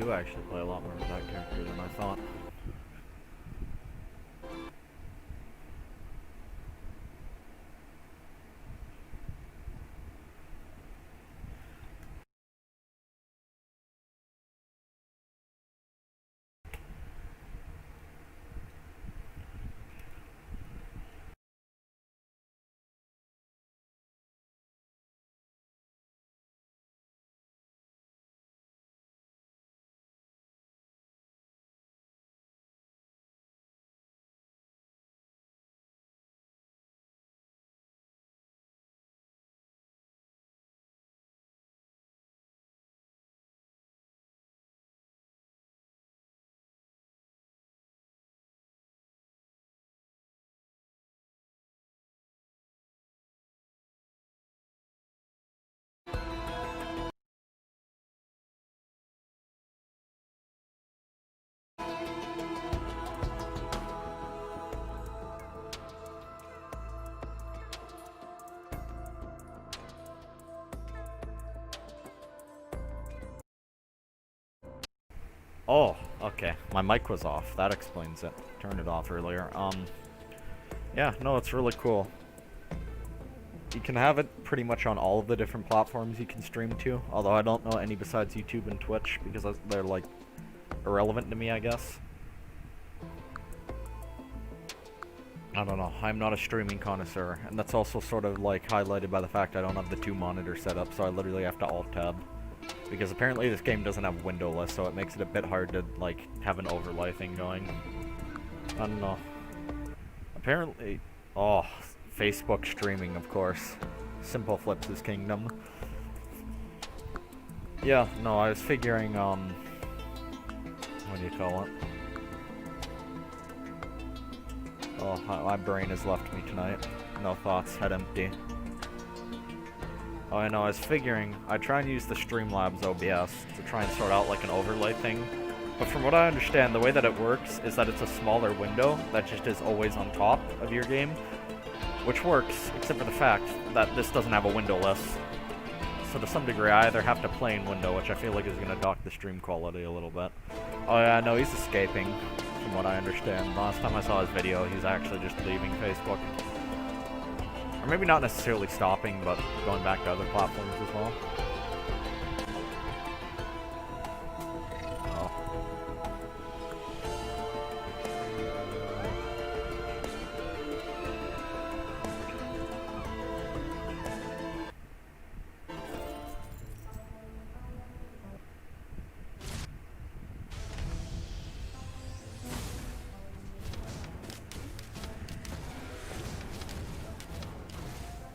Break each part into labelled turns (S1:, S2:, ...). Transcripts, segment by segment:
S1: do actually play a lot more with that character than I thought. Oh, okay. My mic was off. That explains it. Turned it off earlier. Yeah, no, it's really cool. You can have it pretty much on all of the different platforms you can stream to, although I don't know any besides YouTube and Twitch, because they're, like, irrelevant to me, I guess. I don't know, I'm not a streaming connoisseur, and that's also sort of, like, highlighted by the fact I don't have the 2 monitors set up, so I literally have to alt-tab. Because apparently this game doesn't have windowless, so it makes it a bit hard to, like, have an overlay thing going. I don't know. Apparently... Oh, Facebook streaming, of course. Simple flips his kingdom. Yeah, no, I was figuring, what do you call it? Oh, my brain has left me tonight. No thoughts, head empty. Oh, I know, I was figuring, I'd try and use the Streamlabs OBS to try and sort out, like, an overlay thing. But from what I understand, the way that it works is that it's a smaller window that just is always on top of your game. Which works, except for the fact that this doesn't have a windowless. So to some degree, I either have to play in window, which I feel like is going to dock the stream quality a little bit. Oh yeah, no, he's escaping, from what I understand. Last time I saw his video, he's actually just leaving Facebook. Or maybe not necessarily stopping, but going back to other platforms as well. Oh.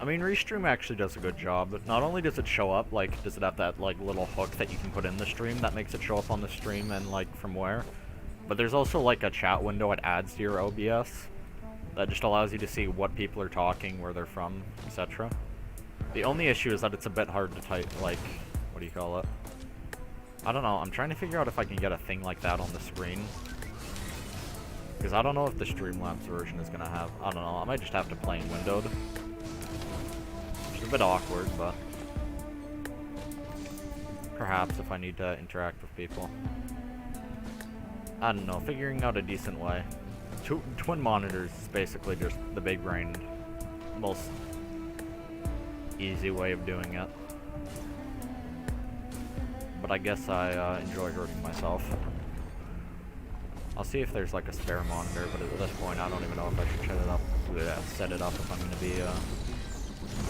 S1: I mean, Restream actually does a good job, but not only does it show up, like, does it have that, like, little hook that you can put in the stream that makes it show up on the stream and, like, from where, but there's also, like, a chat window it adds to your OBS that just allows you to see what people are talking, where they're from, etc. The only issue is that it's a bit hard to type, like, what do you call it? I don't know, I'm trying to figure out if I can get a thing like that on the screen. Because I don't know if the Streamlabs version is gonna have, I don't know, I might just have to play in windowed. It's a bit awkward, but perhaps if I need to interact with people. I don't know, figuring out a decent way. Twin monitors is basically just the big-brained, most easy way of doing it. But I guess I enjoy hurting myself. I'll see if there's like a spare monitor, but at this point I don't even know if I should set it up if I'm going to be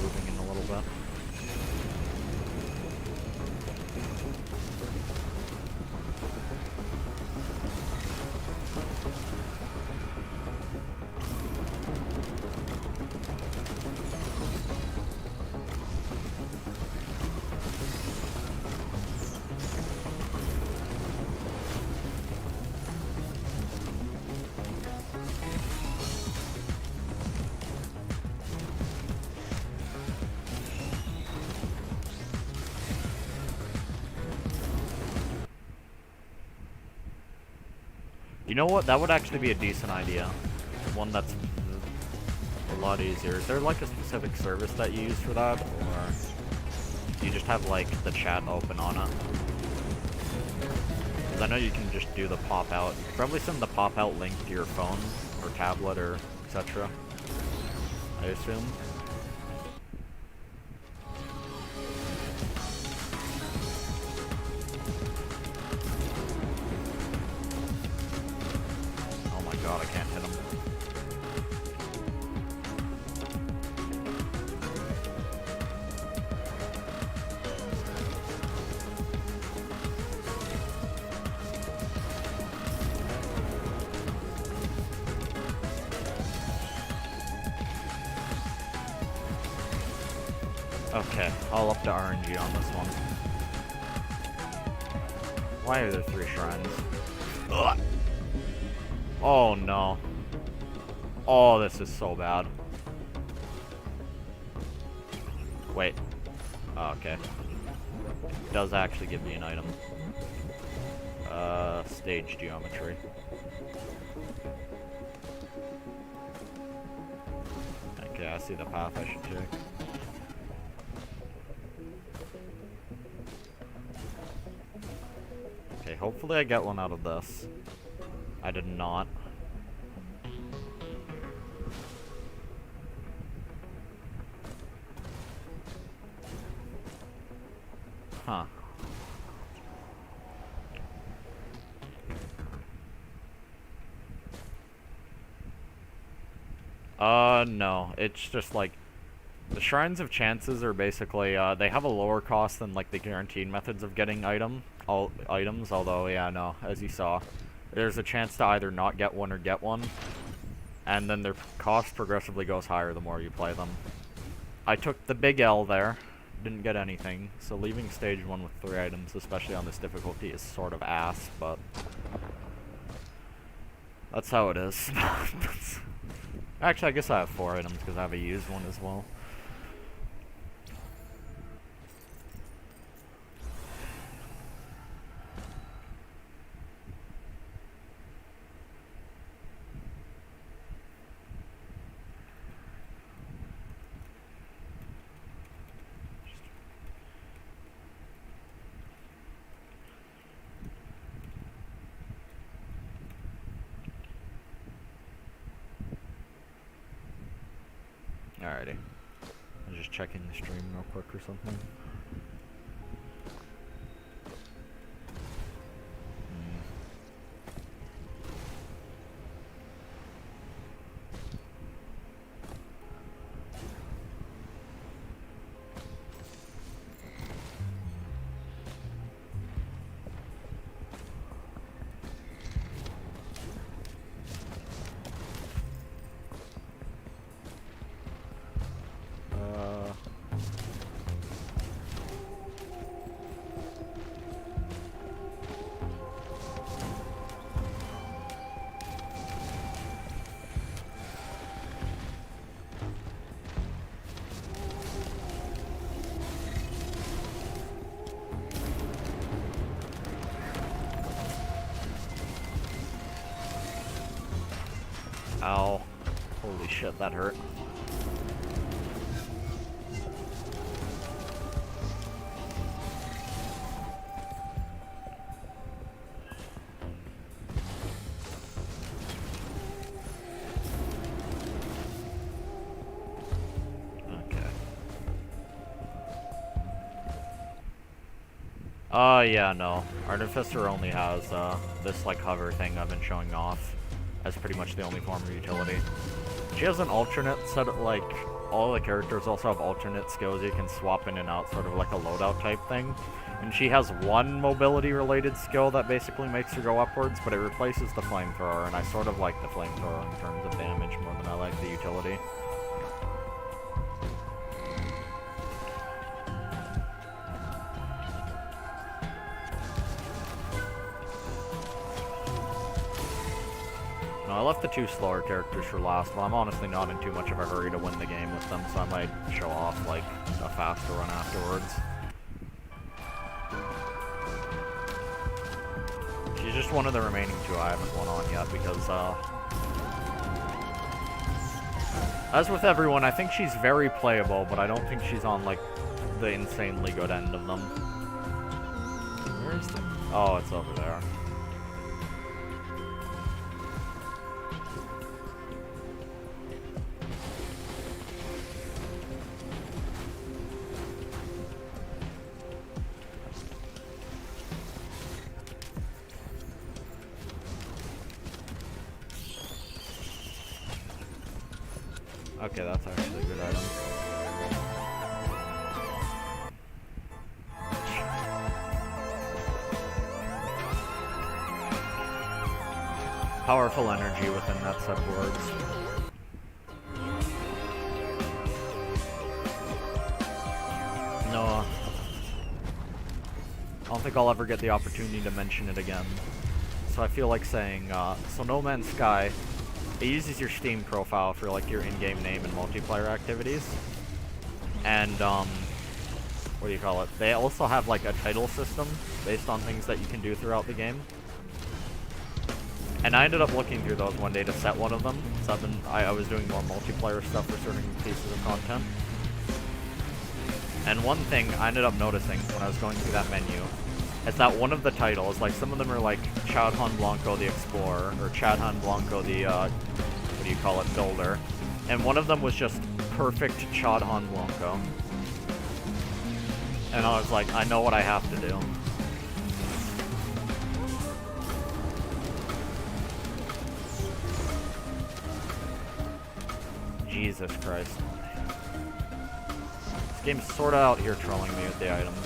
S1: moving in a little bit. You know what? That would actually be a decent idea. One that's a lot easier. Is there like a specific service that you use for that? Or do you just have like the chat open on it? I know you can just do the pop out. You could probably send the pop out link to your phone or tablet or etc. I assume. Oh my god, I can't hit him. Okay, I'll up the RNG on this one. Why are there 3 shrines? Ugh. Oh no. Oh, this is so bad. Wait. Oh, okay. It does actually give me an item. Stage geometry. Okay, I see the path I should take. Okay, hopefully I get one out of this. I did not. Huh. No. It's just like the Shrines of Chances are basically they have a lower cost than like the guaranteed methods of getting items, although yeah, no, as you saw, there's a chance to either not get one or get one, and then their cost progressively goes higher the more you play them. I took the big L there, didn't get anything, so leaving stage 1 with 3 items, especially on this difficulty, is sort of ass, but that's how it is. Actually, I guess I have 4 items because I have a used one as well. Alrighty. I'm just checking the stream real quick or something. Ow. Holy shit, that hurt. Yeah, no. Artificer only has, this, like, hover thing I've been showing off as pretty much the only form of utility. She has an alternate set of, like, all the characters also have alternate skills you can swap in and out, sort of like a loadout type thing. And she has one mobility-related skill that basically makes her go upwards, but it replaces the flamethrower, and I sort of like the flamethrower in terms of damage more than I like the utility. I left the 2 slower characters for last, but I'm honestly not in too much of a hurry to win the game with them, so I might show off, like, a faster run afterwards. She's just one of the remaining 2 I haven't won on yet, because, as with everyone, I think she's very playable, but I don't think she's on, like, the insanely good end of them. Where is the... Oh, it's over there. Okay, that's actually a good item. Powerful energy within that set of words. No, I don't think I'll ever get the opportunity to mention it again. So I feel like saying, so No Man's Sky, it uses your Steam profile for like your in-game name and multiplayer activities. And, what do you call it? They also have like a title system based on things that you can do throughout the game. And I ended up looking through those one day to set one of them. So I was doing more multiplayer stuff for certain pieces of content. And one thing I ended up noticing when I was going through that menu is that one of the titles, like some of them are like Chad Han Blanco the Explorer, or Chad Han Blanco the, what do you call it, Builder. And one of them was just perfect Chad Han Blanco. And I was like, I know what I have to do. Jesus Christ. This game's sorta out here trolling me with the items.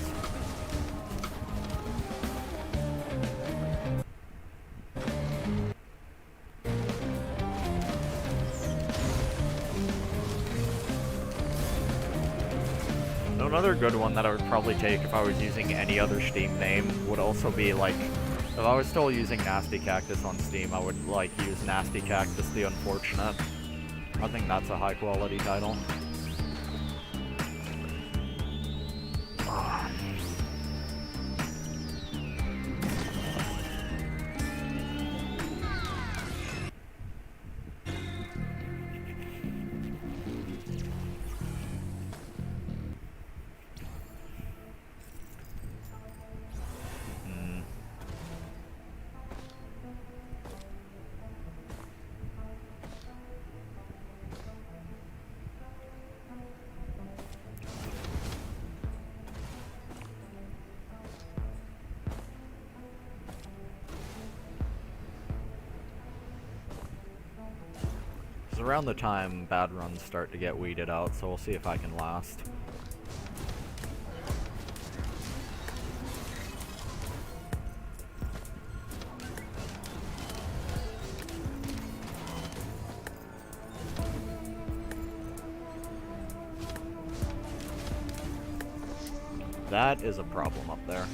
S1: Another good one that I would probably take if I was using any other Steam name would also be like, if I was still using Nasty Cactus on Steam, I would like use Nasty Cactus the Unfortunate. I think that's a high quality title. Around the time bad runs start to get weeded out, so we'll see if I can last. That is a problem up there.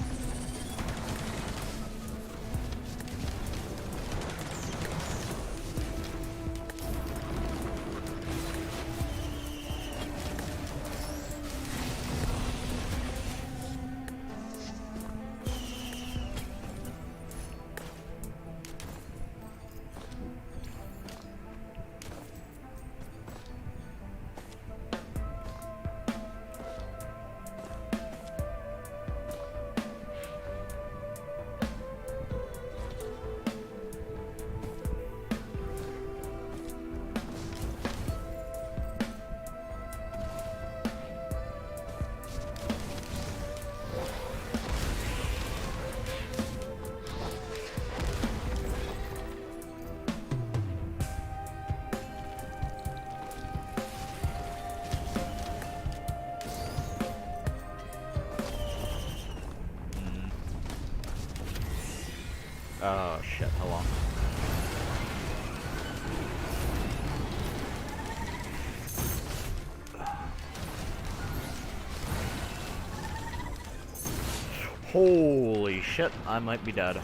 S1: Oh shit, hold on. Holy shit, I might be dead.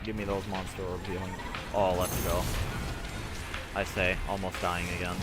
S1: Give me those monster orbs healing. Oh, let's go. I say, almost dying again.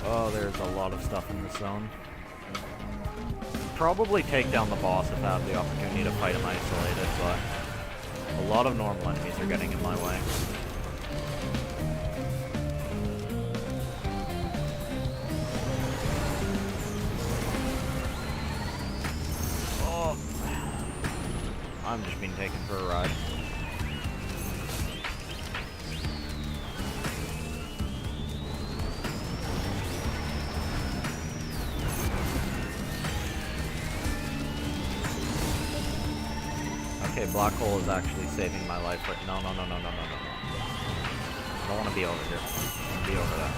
S1: Oh, there's a lot of stuff in this zone. Probably take down the boss if I have the opportunity to fight him isolated, but a lot of normal enemies are getting in my way. just being taken for a ride. Okay, black hole is actually saving my life. Right? No. I don't want to be over here. I want to be over there.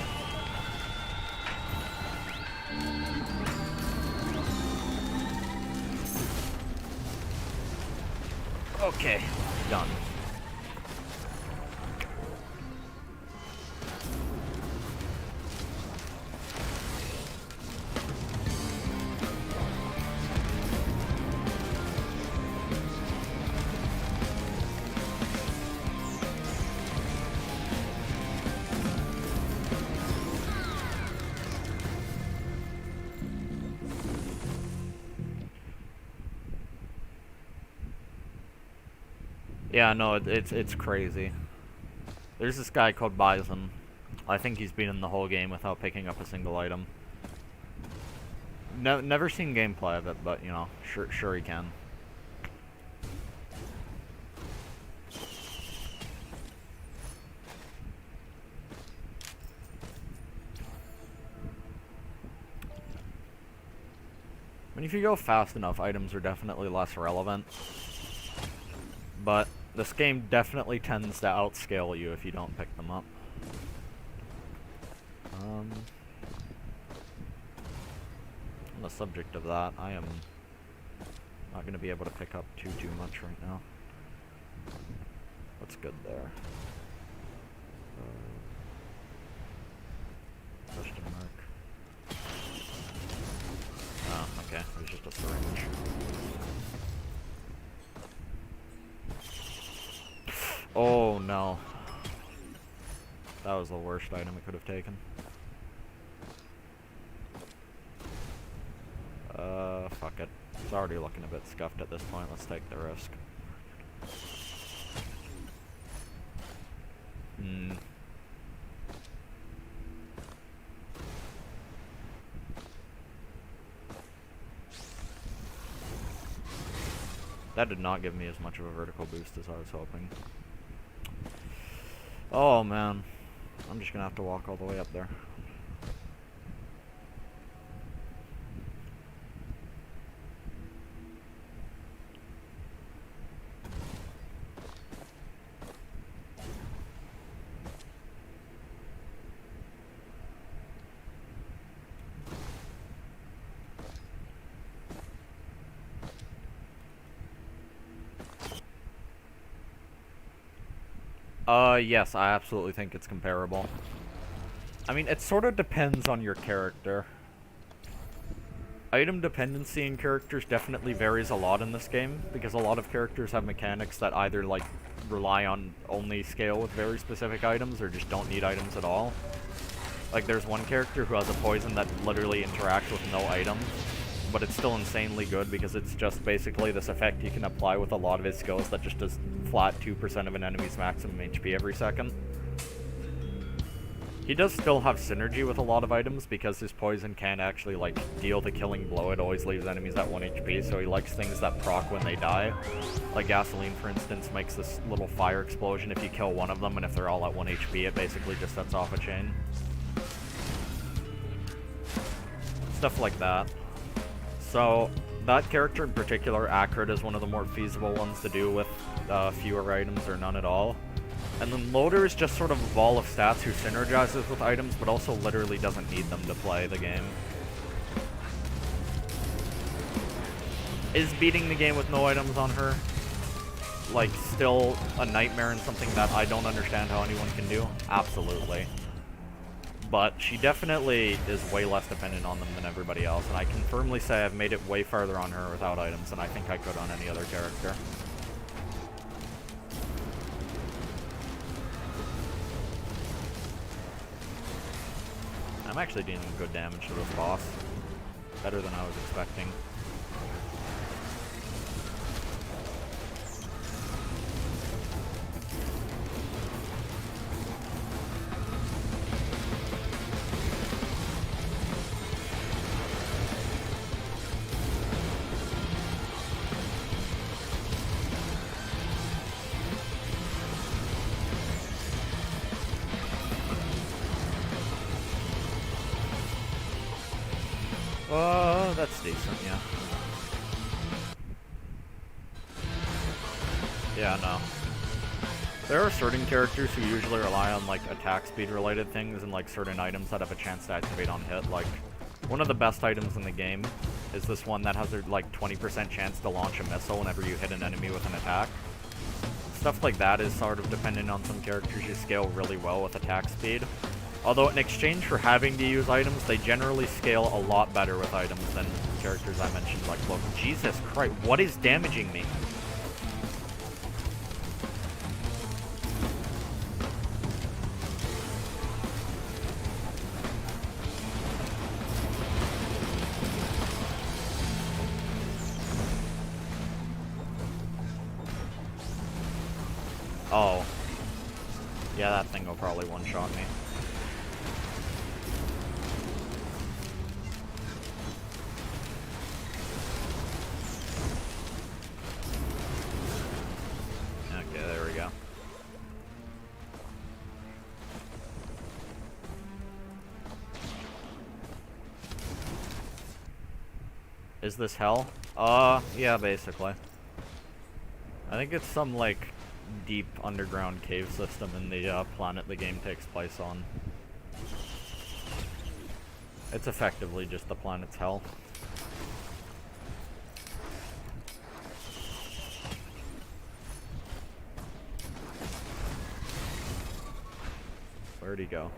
S1: Okay, done. Yeah, no, it's crazy. There's this guy called Bison. I think he's been in the whole game without picking up a single item. Never seen gameplay of it, but you know, sure he can. I mean, if you go fast enough, items are definitely less relevant. But this game definitely tends to outscale you if you don't pick them up. On the subject of that, I am not going to be able to pick up too much right now. What's good there? Question mark. Oh, okay. It was just a syringe. Oh no. That was the worst item it could have taken. Fuck it. It's already looking a bit scuffed at this point. Let's take the risk. That did not give me as much of a vertical boost as I was hoping. Oh man, I'm just gonna have to walk all the way up there. Yes, I absolutely think it's comparable. I mean, it sort of depends on your character. Item dependency in characters definitely varies a lot in this game, because a lot of characters have mechanics that either, like, rely on only scale with very specific items, or just don't need items at all. Like, there's one character who has a poison that literally interacts with no item, but it's still insanely good because it's just basically this effect he can apply with a lot of his skills that just does flat 2% of an enemy's maximum HP every second. He does still have synergy with a lot of items because his poison can actually, like, deal the killing blow. It always leaves enemies at 1 HP, so he likes things that proc when they die. Like gasoline, for instance, makes this little fire explosion if you kill one of them, and if they're all at 1 HP, it basically just sets off a chain. Stuff like that. So, that character in particular, Accurate, is one of the more feasible ones to do with fewer items or none at all. And then Loader is just sort of a ball of stats who synergizes with items, but also literally doesn't need them to play the game. Is beating the game with no items on her, like, still a nightmare and something that I don't understand how anyone can do? Absolutely. But she definitely is way less dependent on them than everybody else, and I can firmly say I've made it way farther on her without items than I think I could on any other character. I'm actually dealing good damage to this boss. Better than I was expecting. That's decent, yeah. Yeah, no. There are certain characters who usually rely on, like, attack speed related things and, like, certain items that have a chance to activate on hit. Like, one of the best items in the game is this one that has a, like, 20% chance to launch a missile whenever you hit an enemy with an attack. Stuff like that is sort of dependent on some characters who scale really well with attack speed. Although in exchange for having to use items, they generally scale a lot better with items than characters I mentioned, like, look, Jesus Christ, what is damaging me? Oh. Yeah, that thing will probably one-shot me. Okay, there we go. Is this hell? Yeah, basically. I think it's some, like, deep underground cave system in the planet the game takes place on. It's effectively just the planet's hell. Where'd he go?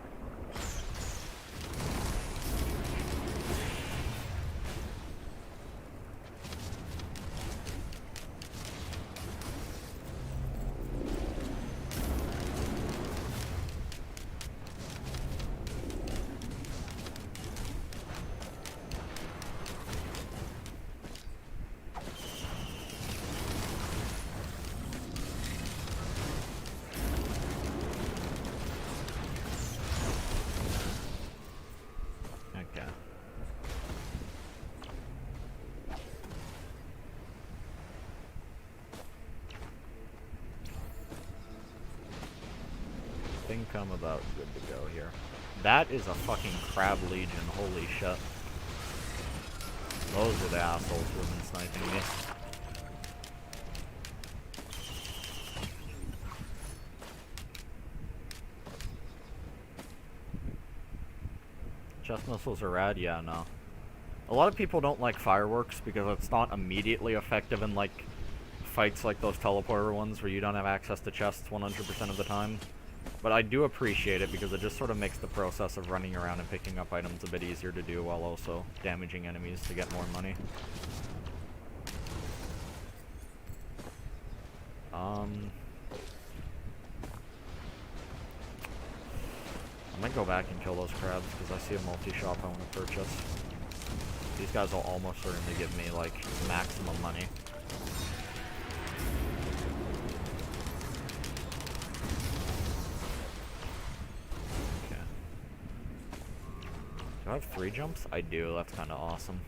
S1: I think I'm about good to go here. That is a fucking crab legion, holy shit. Those are the assholes who have been sniping me. Chest missiles are rad? Yeah, no. A lot of people don't like fireworks because it's not immediately effective in, like, fights like those teleporter ones where you don't have access to chests 100% of the time. But I do appreciate it because it just sort of makes the process of running around and picking up items a bit easier to do while also damaging enemies to get more money. I might go back and kill those crabs because I see a multi-shop I want to purchase. These guys will almost certainly give me, like, maximum money. Okay. Do I have 3 jumps? I do, that's kind of awesome.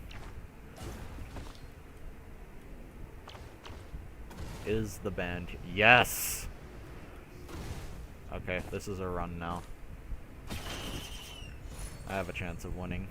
S1: Is the band... Yes! Okay, this is a run now. I have a chance of winning.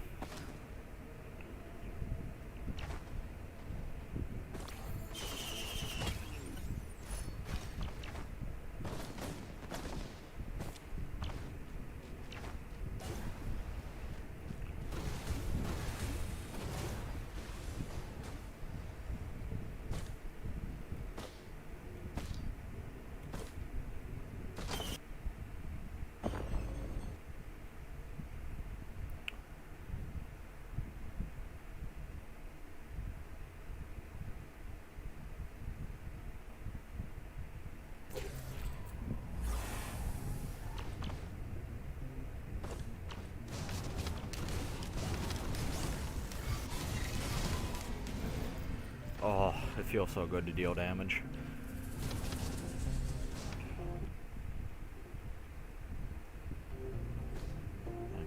S1: Oh, it feels so good to deal damage.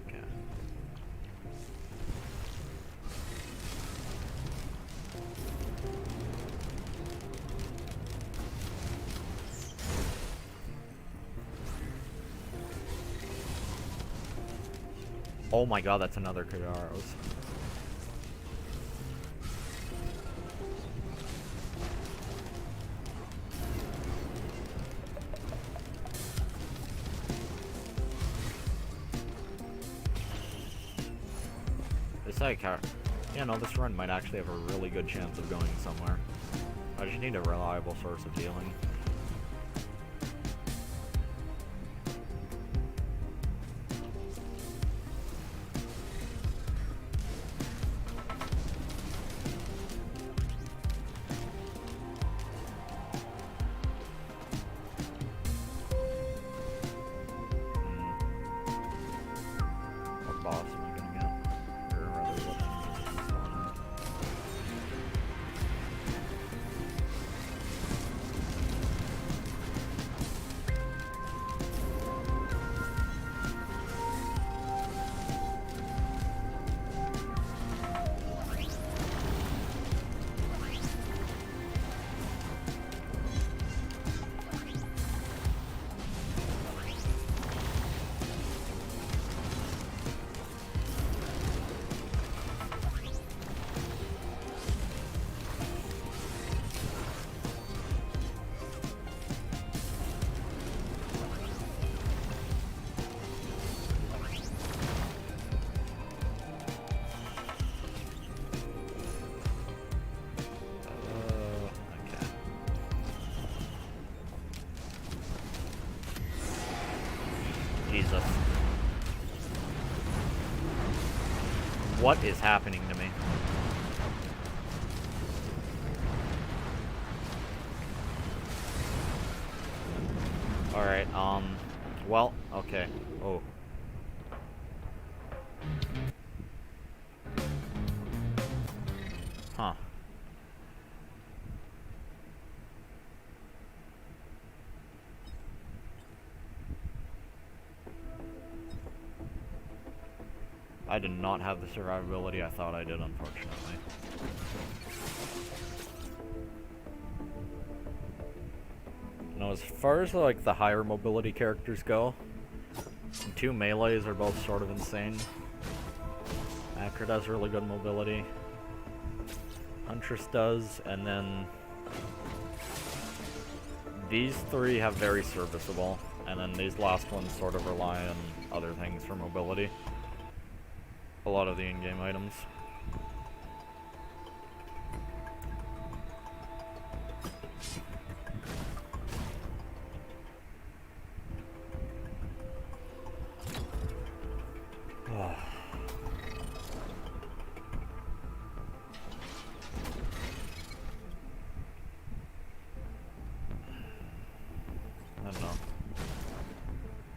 S1: Okay. Oh my god, that's another Kadaros. It's like, you know, this run might actually have a really good chance of going somewhere. I just need a reliable source of healing. What boss am I gonna get? Or rather, what summon? Okay. Jesus. What is happening to me? Alright, well, okay. Oh. Huh. I did not have the survivability I thought I did, unfortunately. Now, as far as like the higher mobility characters go, 2 melees are both sort of insane. Acrid has really good mobility. Huntress does, and then these 3 have very serviceable, and then these last ones sort of rely on other things for mobility. A lot of the in-game items. I don't know.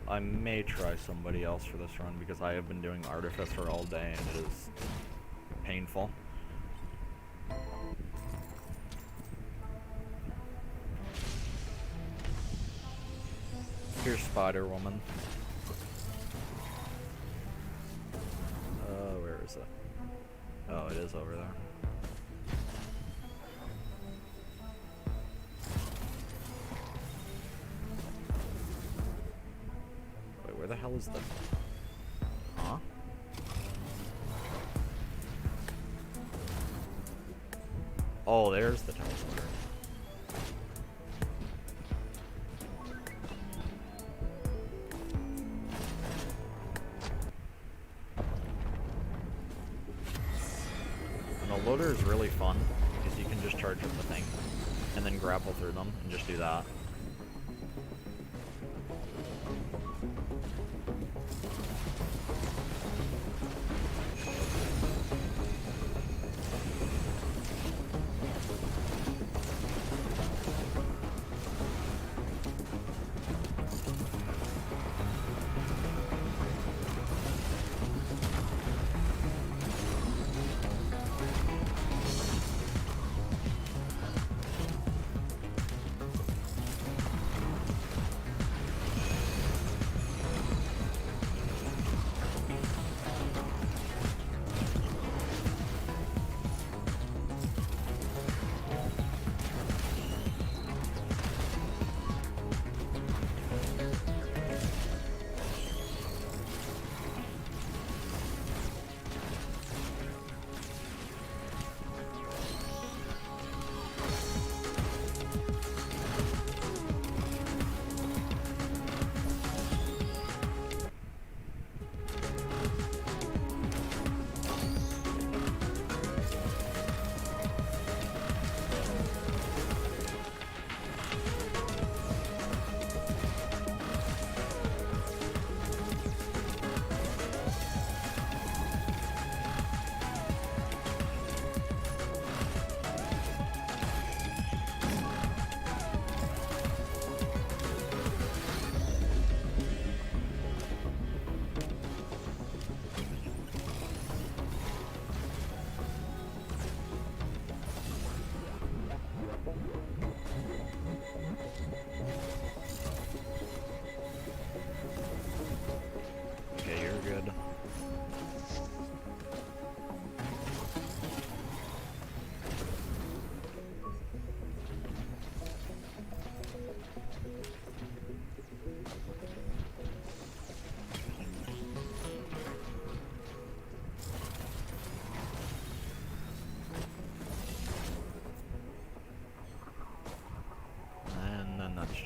S1: I may try somebody else for this run because I have been doing Artificer all day and it is painful. Here's Spider-Woman. Where is it? Oh, it is over there. Where the hell is the... Huh? Oh, there's the teleporter. And the loader is really fun, because you can just charge up the thing, and then grapple through them, and just do that.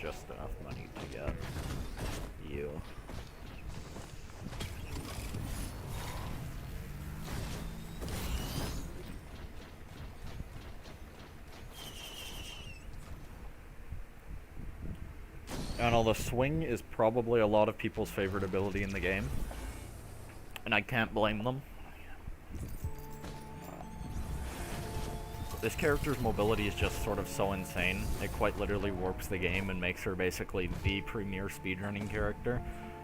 S1: just enough money to get you. I know the swing is probably a lot of people's favorite ability in the game, and I can't blame them. This character's mobility is just sort of so insane, it quite literally warps the game and makes her basically the premier speedrunning character.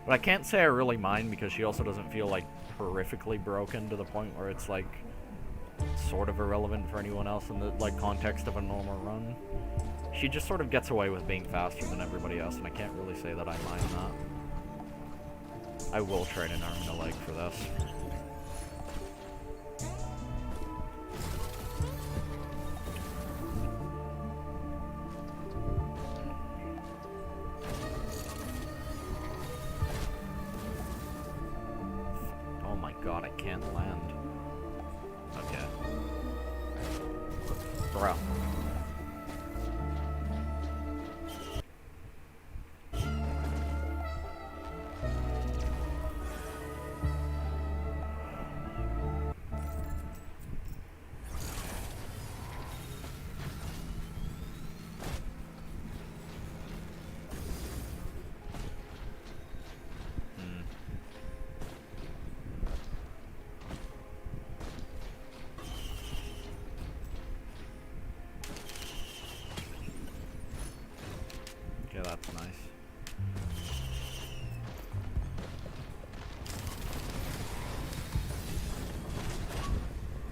S1: But I can't say I really mind because she also doesn't feel like horrifically broken to the point where it's like sort of irrelevant for anyone else in the like context of a normal run. She just sort of gets away with being faster than everybody else, and I can't really say that I mind that. I will trade an arm and a leg for this. Oh my god, I can't land. Okay. Bro. Yeah, that's nice.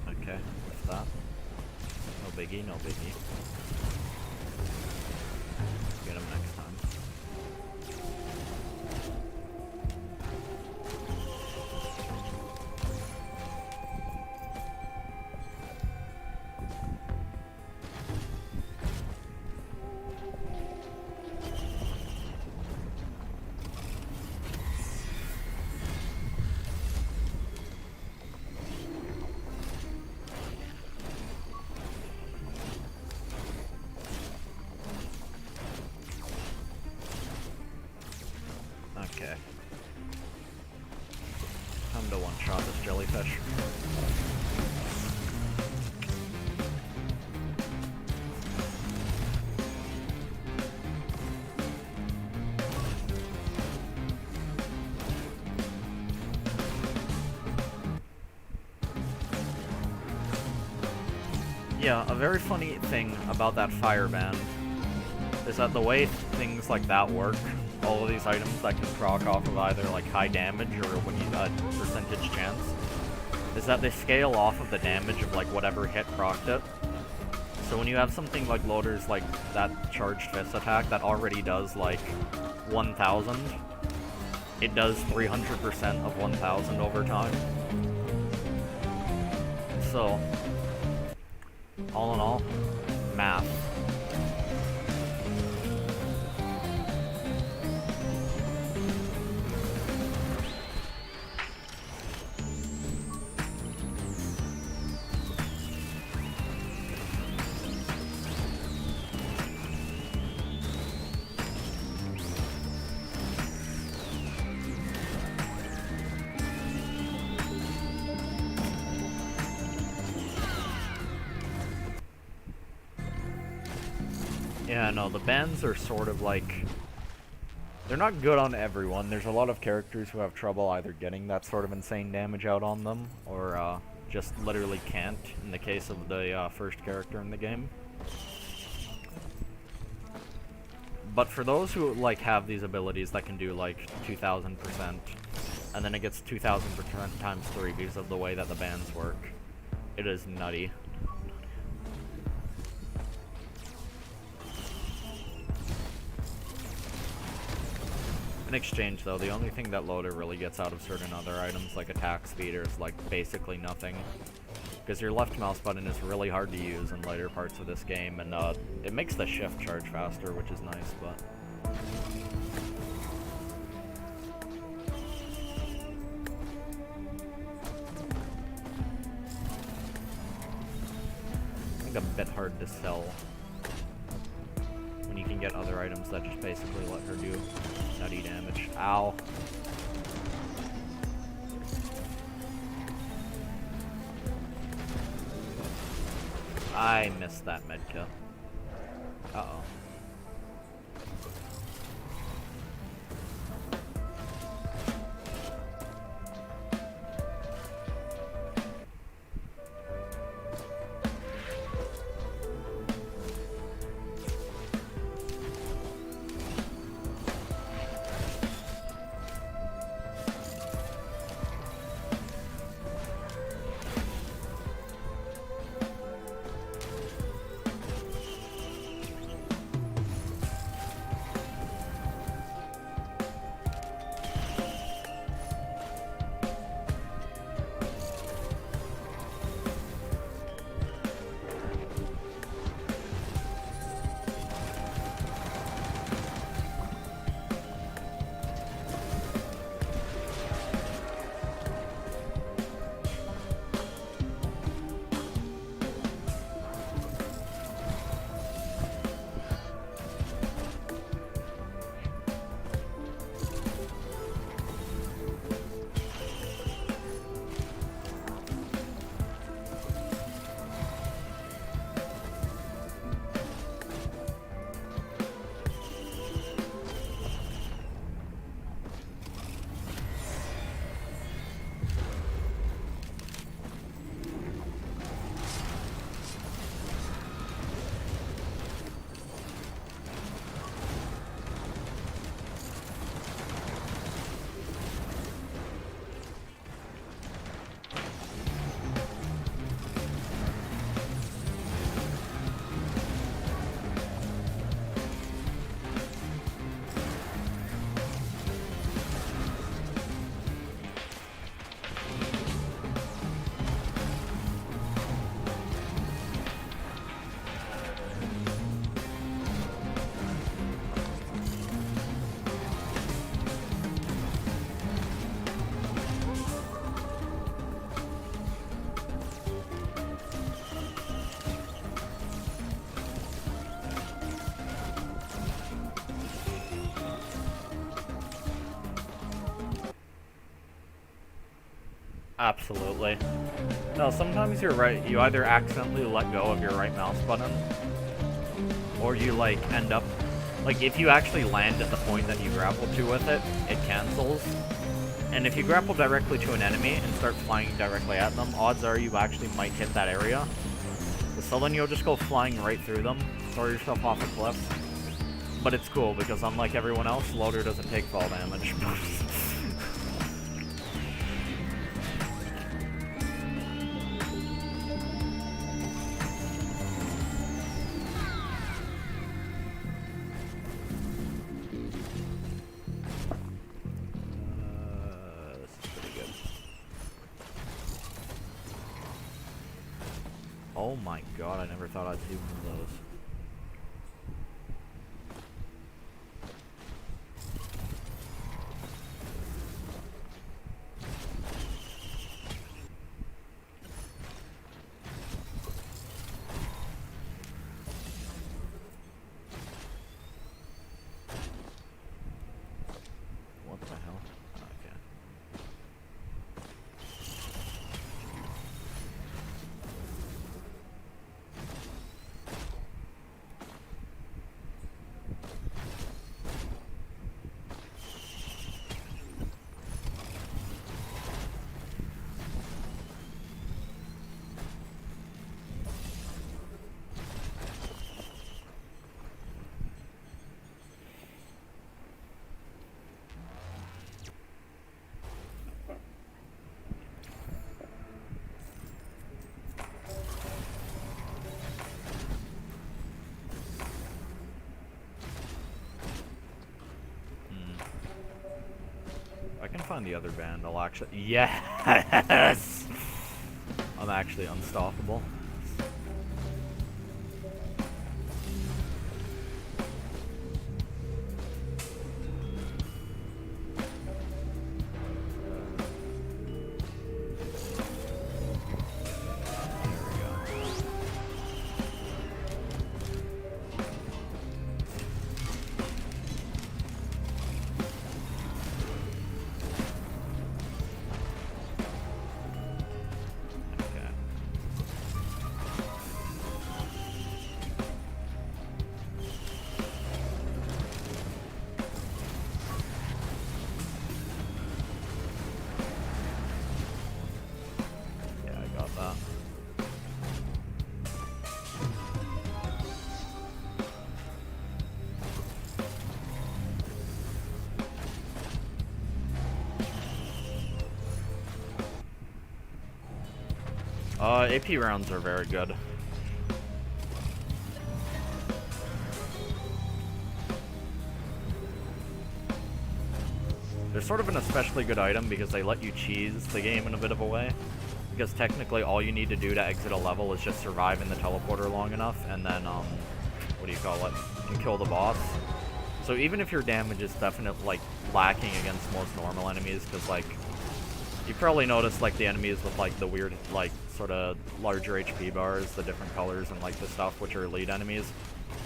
S1: Okay, what's that? No biggie, no biggie. Get him next time. Okay. Time to one-shot this jellyfish. Yeah, a very funny thing about that fire band is that the way things like that work, all of these items that can proc off of either like high damage or when you percentage chance, is that they scale off of the damage of like whatever hit procced it. So when you have something like loaders like that charged fist attack that already does like 1000, it does 300% of 1000 over time. So all in all, math. Yeah, no, the bans are sort of like... they're not good on everyone. There's a lot of characters who have trouble either getting that sort of insane damage out on them, or just literally can't, in the case of the first character in the game. But for those who like have these abilities that can do like 2000%, and then it gets 2000% times 3 because of the way that the bans work, it is nutty. In exchange, though, the only thing that loader really gets out of certain other items, like attack speed, is like basically nothing. Because your left mouse button is really hard to use in later parts of this game, and it makes the shift charge faster, which is nice, but... I think a bit hard to sell when you can get get other items that just basically let her do nutty damage. Ow. I missed that medkit. Uh-oh. Absolutely. No, sometimes you're right. You either accidentally let go of your right mouse button, or you, like, end up... Like, if you actually land at the point that you grapple to with it, it cancels. And if you grapple directly to an enemy and start flying directly at them, odds are you actually might hit that area. So then you'll just go flying right through them, throw yourself off a cliff. But it's cool, because unlike everyone else, Loader doesn't take fall damage. Oh my god, I never thought I'd see one of those. What the hell? Okay. I can find the other band, I'll actually... Yes! I'm actually unstoppable. AP rounds are very good. They're sort of an especially good item because they let you cheese the game in a bit of a way. Because technically all you need to do to exit a level is just survive in the teleporter long enough and then, what do you call it, and kill the boss. So even if your damage is definitely, like, lacking against most normal enemies, because, like, you probably noticed, like, the enemies with, like, the weird, like, sort of larger HP bars, the different colors and, like, the stuff, which are elite enemies.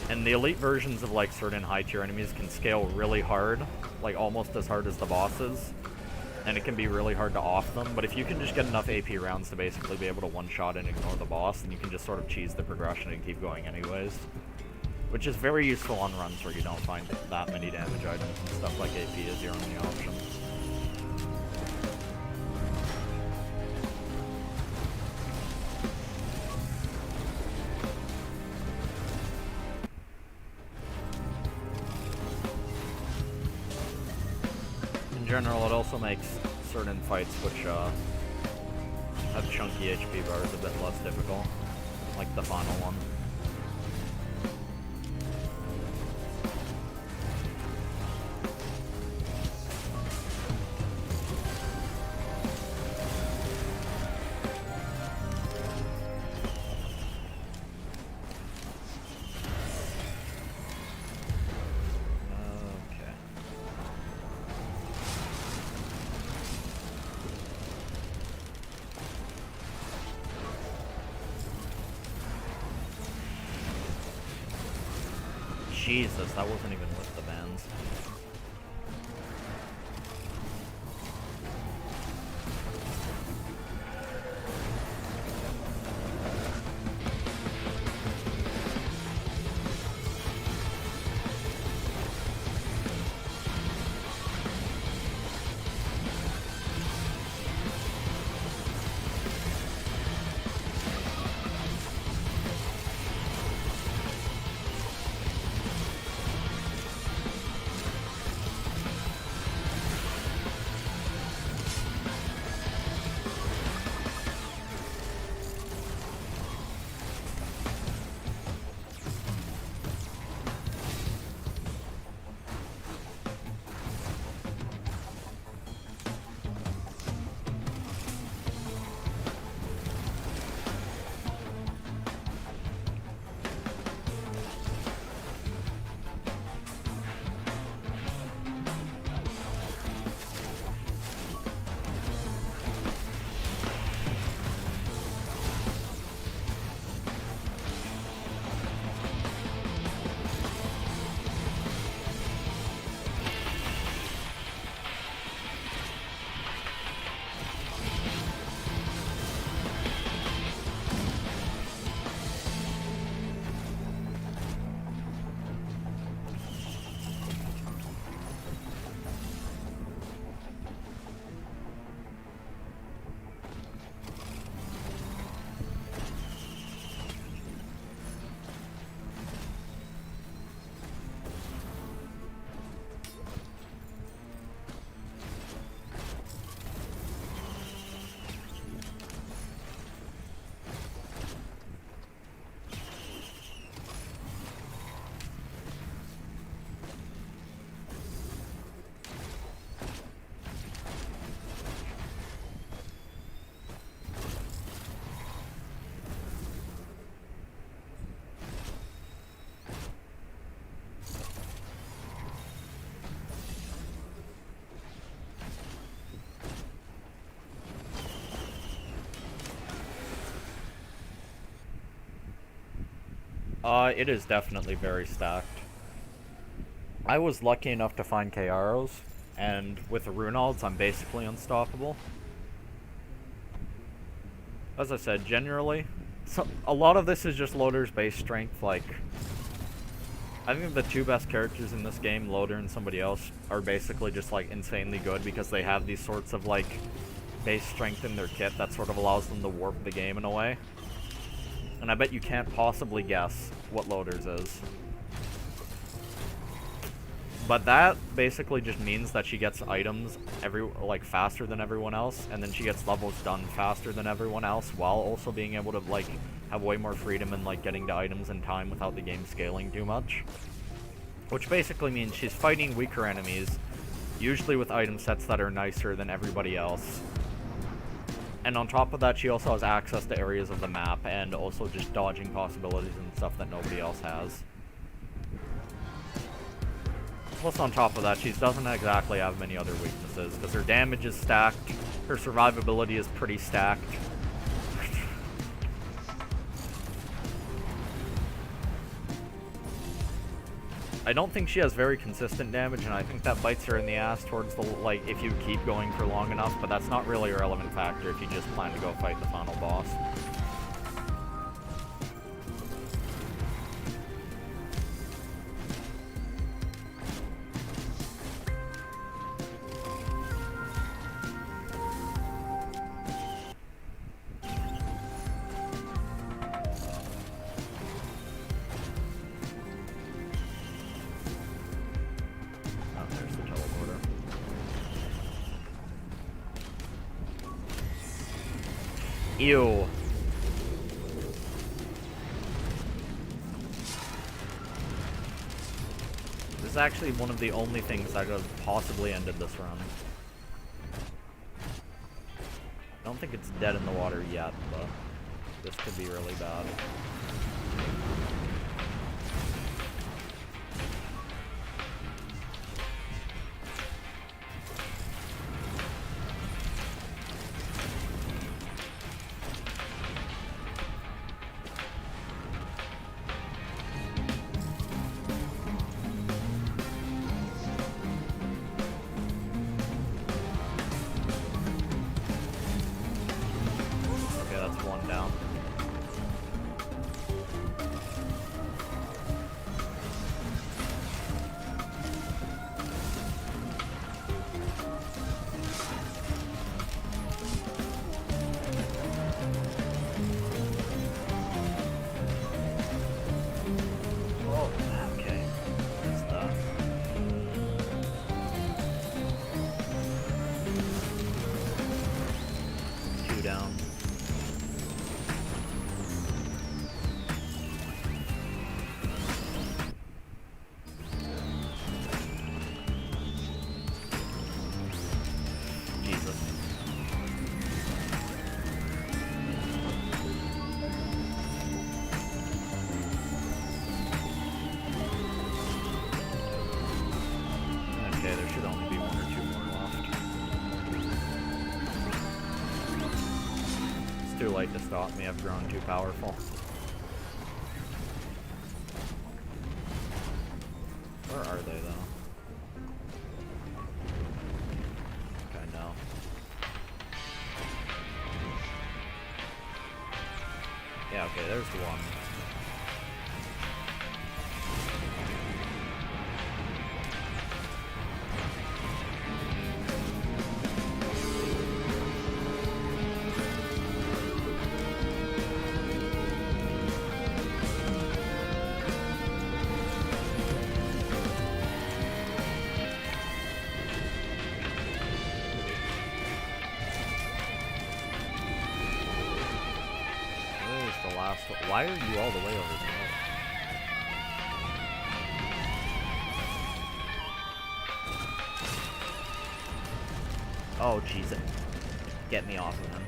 S1: And the elite versions of, like, certain high-tier enemies can scale really hard, like, almost as hard as the bosses. And it can be really hard to off them, but if you can just get enough AP rounds to basically be able to one-shot and ignore the boss, then you can just sort of cheese the progression and keep going anyways. Which is very useful on runs where you don't find that many damage items and stuff like AP is your only option. In general, it also makes certain fights which have chunky HP bars a bit less difficult, like the final one. Jesus, that wasn't even with the bands. It is definitely very stacked. I was lucky enough to find Kairos, and with the Runalds, I'm basically unstoppable. As I said, generally, a lot of this is just Loader's base strength. Like, I think the two best characters in this game, Loader and somebody else, are basically just, like, insanely good because they have these sorts of, like, base strength in their kit that sort of allows them to warp the game in a way. And I bet you can't possibly guess what Loader's is. But that basically just means that she gets items faster than everyone else, and then she gets levels done faster than everyone else, while also being able to like have way more freedom in like getting to items in time without the game scaling too much. Which basically means she's fighting weaker enemies, usually with item sets that are nicer than everybody else. And on top of that, she also has access to areas of the map, and also just dodging possibilities and stuff that nobody else has. Plus, on top of that, she doesn't exactly have many other weaknesses, because her damage is stacked, her survivability is pretty stacked. I don't think she has very consistent damage, and I think that bites her in the ass towards the, like, if you keep going for long enough, but that's not really a relevant factor if you just plan to go fight the final boss. Ew. This is actually one of the only things that could have possibly ended this run. I don't think it's dead in the water yet, but this could be really bad. Too late to stop me, I've grown too powerful. Where are they, though? Okay, no. Yeah, okay, there's one. Why are you all the way over there? Oh, jeez. Get me off of him.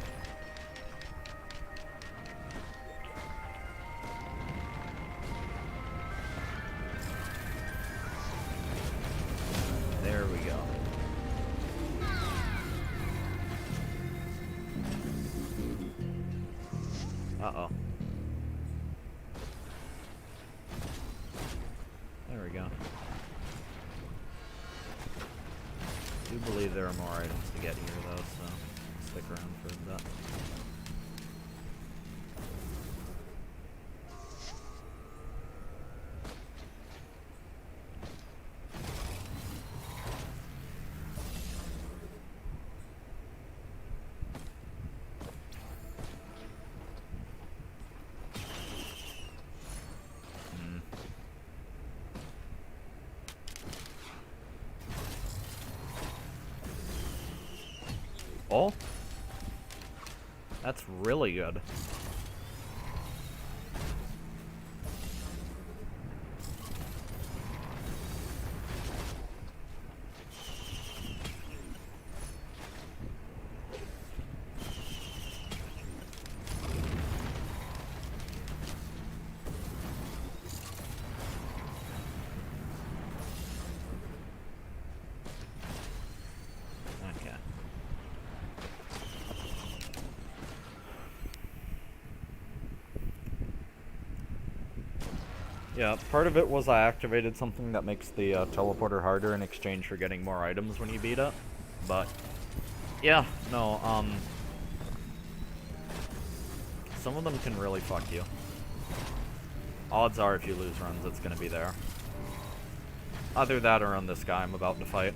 S1: There we go. Uh-oh. There we go. I do believe there are more items to get here, though, so stick around for that. Oh? That's really good. Okay. Yeah, part of it was I activated something that makes the teleporter harder in exchange for getting more items when you beat it. But, yeah, no, some of them can really fuck you. Odds are if you lose runs, it's gonna be there. Either that or on this guy I'm about to fight.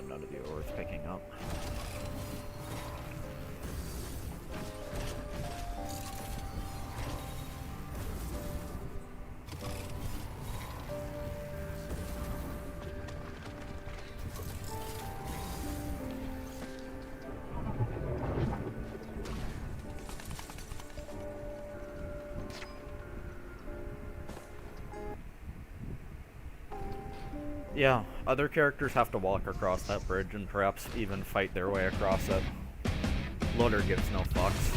S1: None of you are worth picking up. Yeah, other characters have to walk across that bridge and perhaps even fight their way across it. Loader gives no fucks.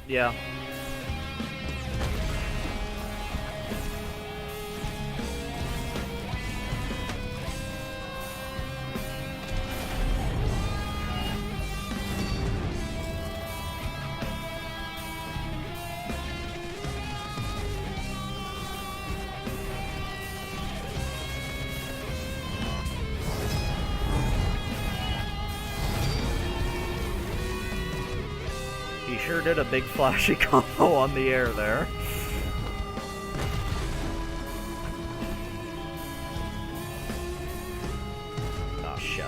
S1: Yeah. He sure did a big flashy combo on the air there. Oh shit.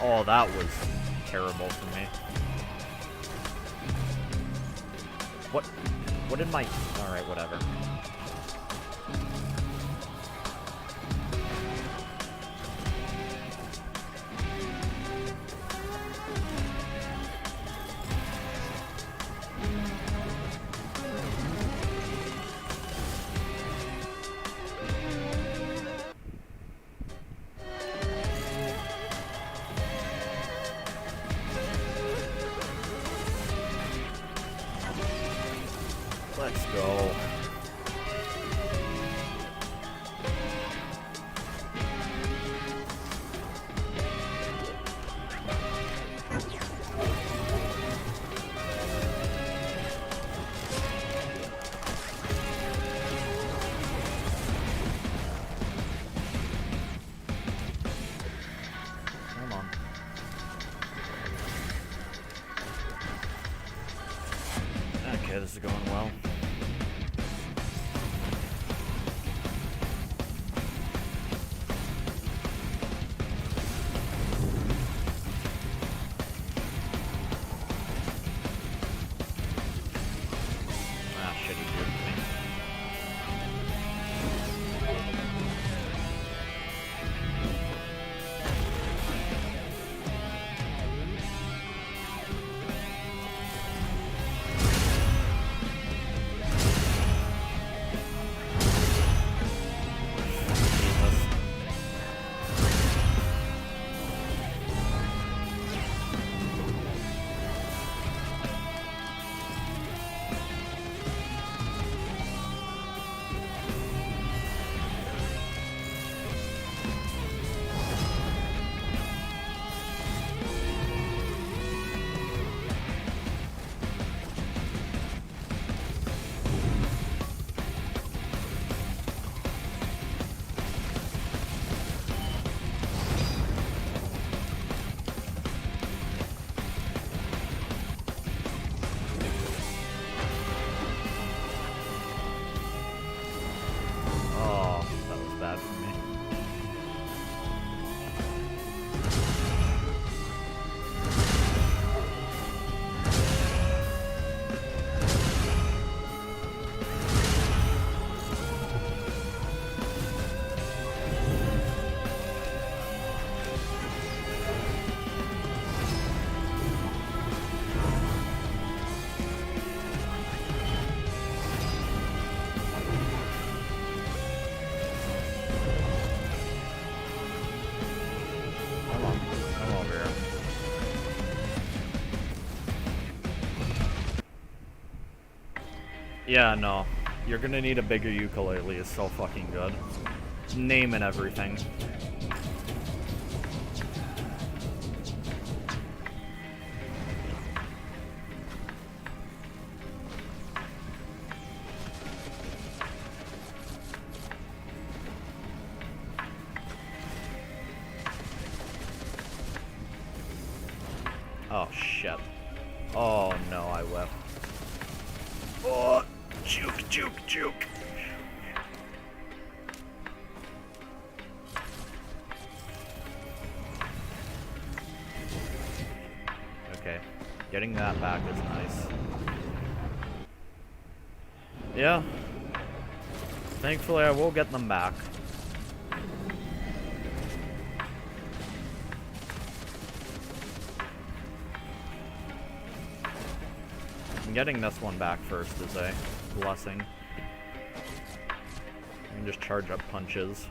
S1: Oh, that was terrible for me. What did my... Alright, whatever. Let's go. Come on. Okay, this is going well. Ah, shit, he duped me. Jesus. Oh, that was bad for me. Come on, come over here. Yeah, no. You're gonna need a bigger ukulele, it's so fucking good. Name and everything. Oh shit. Oh no, I whiffed. Oh, juke, juke, juke. Okay, getting that back is nice. Yeah. Thankfully, I will get them back. Getting this one back first is a blessing. I can just charge up punches.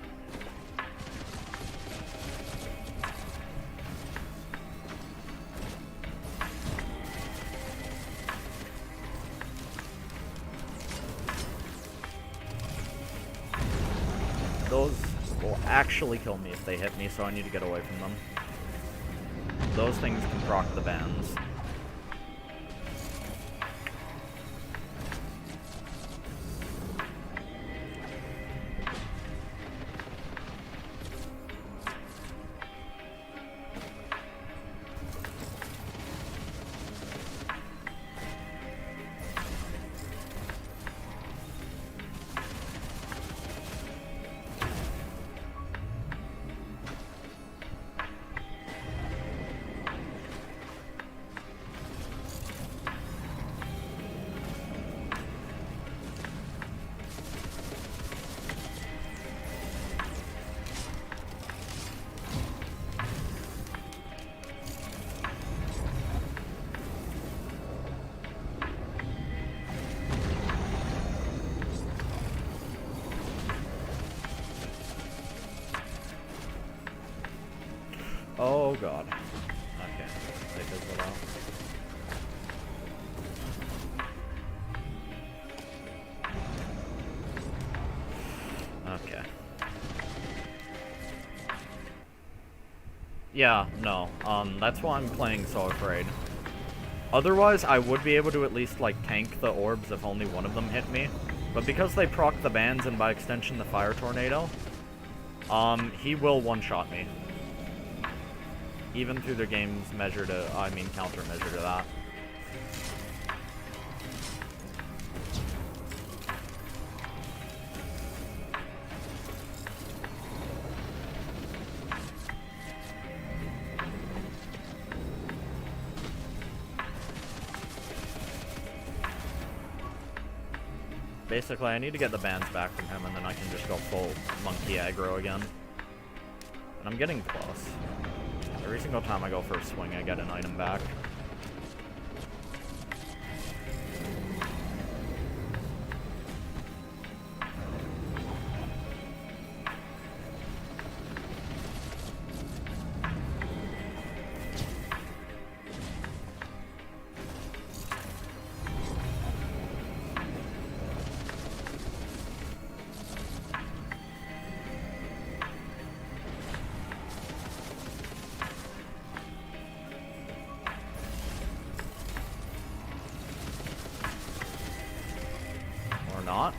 S1: Those will actually kill me if they hit me, so I need to get away from them. Those things can proc the bands. Oh god. Okay, take this one out. Yeah, no. That's why I'm playing so afraid. Otherwise, I would be able to at least, like, tank the orbs if only one of them hit me. But because they proc the bans and by extension the fire tornado, he will one-shot me. Even through the game's measure to, I mean countermeasure to that. Basically, I need to get the bans back from him, and then I can just go full monkey aggro again. And I'm getting close. Every single time I go for a swing, I get an item back. Not.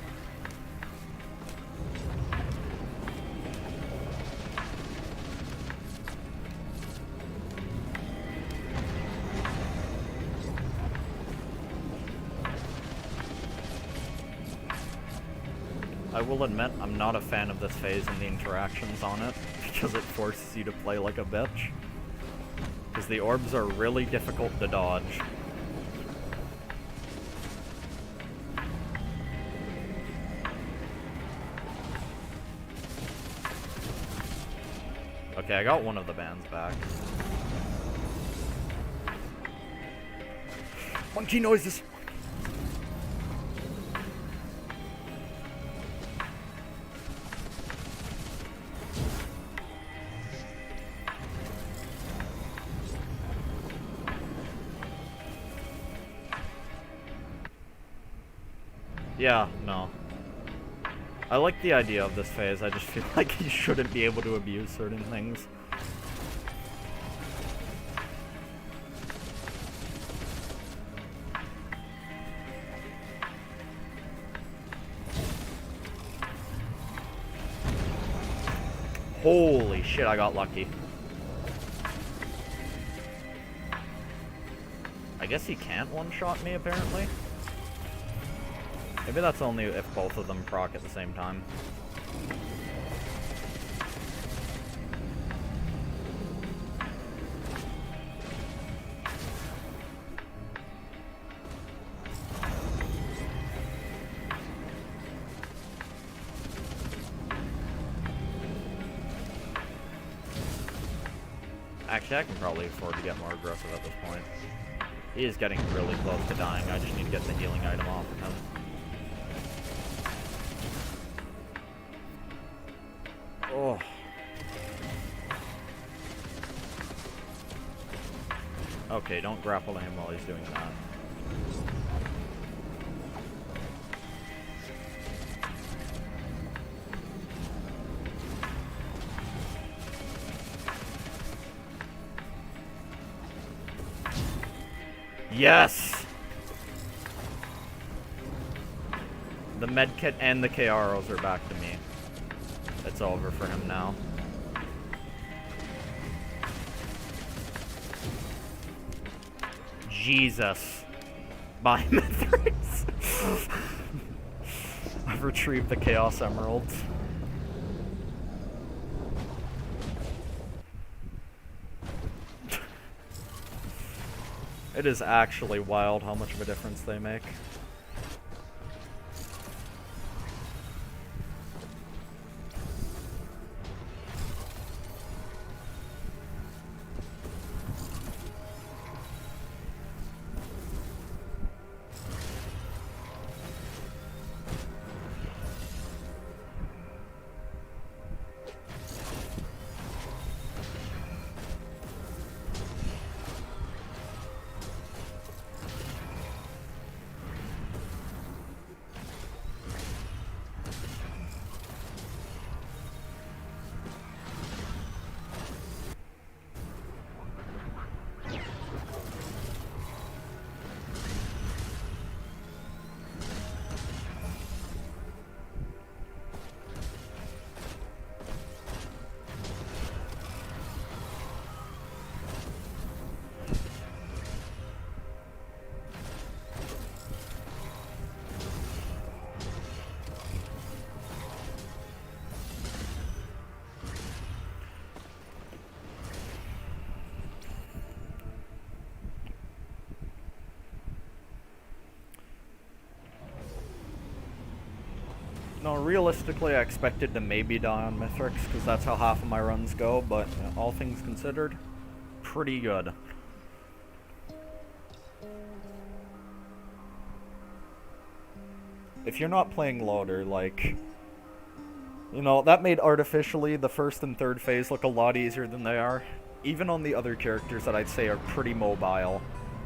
S1: I will admit, I'm not a fan of this phase and the interactions on it, because it forces you to play like a bitch. Because the orbs are really difficult to dodge. Okay, I got one of the bands back. Monkey noises! Yeah, no. I like the idea of this phase, I just feel like he shouldn't be able to abuse certain things. Holy shit, I got lucky. I guess he can't one-shot me, apparently. Maybe that's only if both of them proc at the same time. Actually, I can probably afford to get more aggressive at this point. He is getting really close to dying. I just need to get the healing item off of him. Oh. Okay, don't grapple to him while he's doing that. Yes! The medkit and the KROs are back to me. It's over for him now. Jesus. Biometrics. I've retrieved the Chaos Emeralds. It is actually wild how much of a difference they make. No, realistically, I expected to maybe die on Mithrix, because that's how half of my runs go, but all things considered, pretty good. If you're not playing loader, like, you know, that made artificially the first and third phase look a lot easier than they are. Even on the other characters that I'd say are pretty mobile,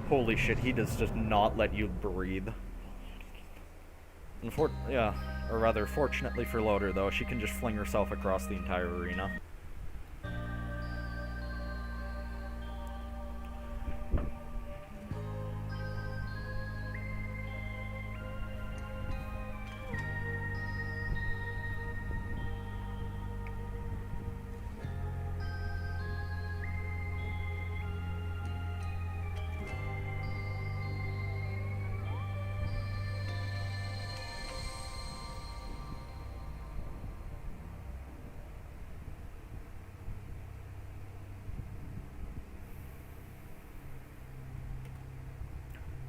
S1: holy shit, he does just not let you breathe. Yeah, or rather, fortunately for Loader, though, she can just fling herself across the entire arena.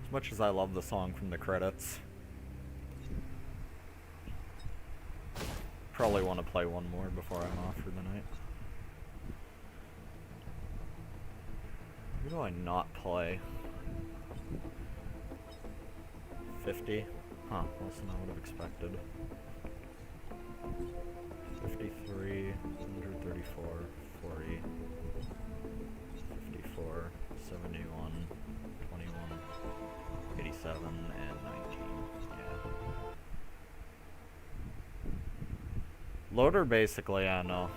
S1: As much as I love the song from the credits, probably want to play one more before I'm off for the night. Who do I not play? 50? Huh, less than I would have expected. 53, 134, 40, 54, 71, 21, 87, and 19. Yeah. Loader basically, I know.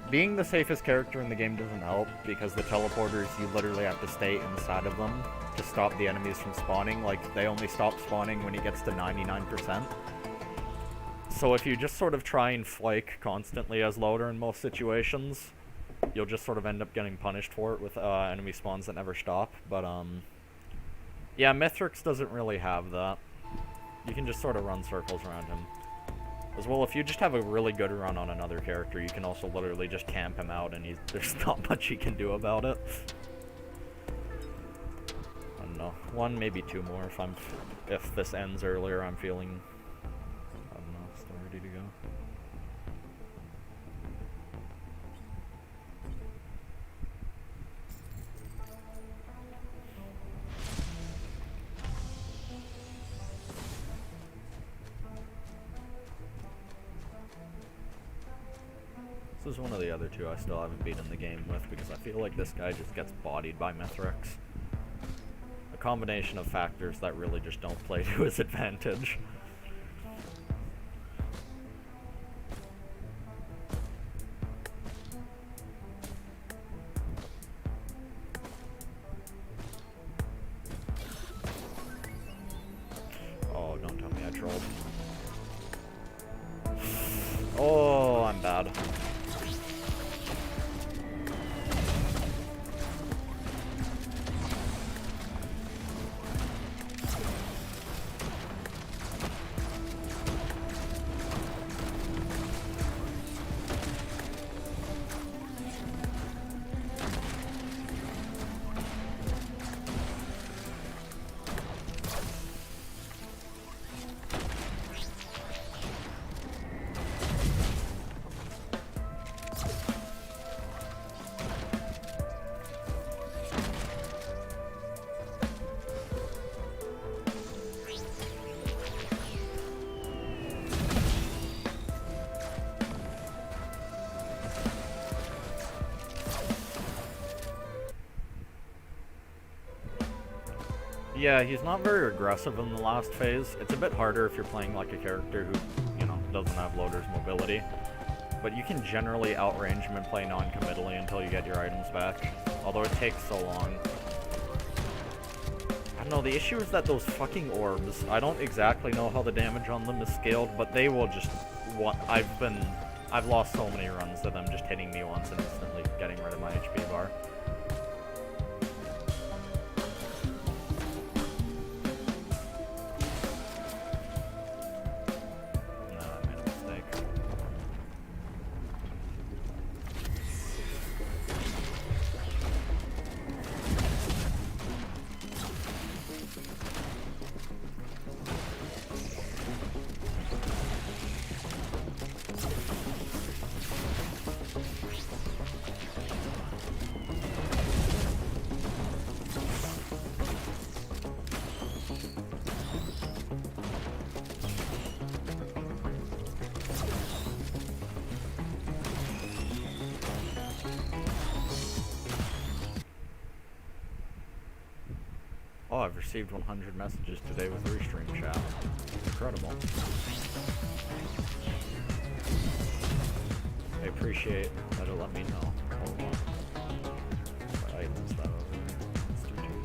S1: Being the safest character in the game doesn't help, because the teleporters, you literally have to stay inside of them to stop the enemies from spawning. Like, they only stop spawning when he gets to 99%. So if you just sort of try and flake constantly as Loader in most situations, you'll just sort of end up getting punished for it with enemy spawns that never stop. But, yeah, Mithrix doesn't really have that. You can just sort of run circles around him. As well, if you just have a really good run on another character, you can also literally just camp him out, and there's not much you can do about it. I don't know. One, maybe two more if this ends earlier, I'm feeling, I don't know, still ready to go. This is one of the other two I still haven't beaten the game with, because I feel like this guy just gets bodied by Mithrix. A combination of factors that really just don't play to his advantage. Oh, don't tell me I trolled. Oh, I'm bad. Yeah, he's not very aggressive in the last phase. It's a bit harder if you're playing like a character who, you know, doesn't have Loader's mobility. But you can generally outrange him and play non-committally until you get your items back. Although it takes so long. I don't know, the issue is that those fucking orbs, I don't exactly know how the damage on them is scaled, but they will just... I've lost so many runs to them just hitting me once and instantly getting rid of my HP bar. Oh, I've received 100 messages today with Restream chat. Incredible. I appreciate that it let me know. Hold on. What items that over there? Let's do two.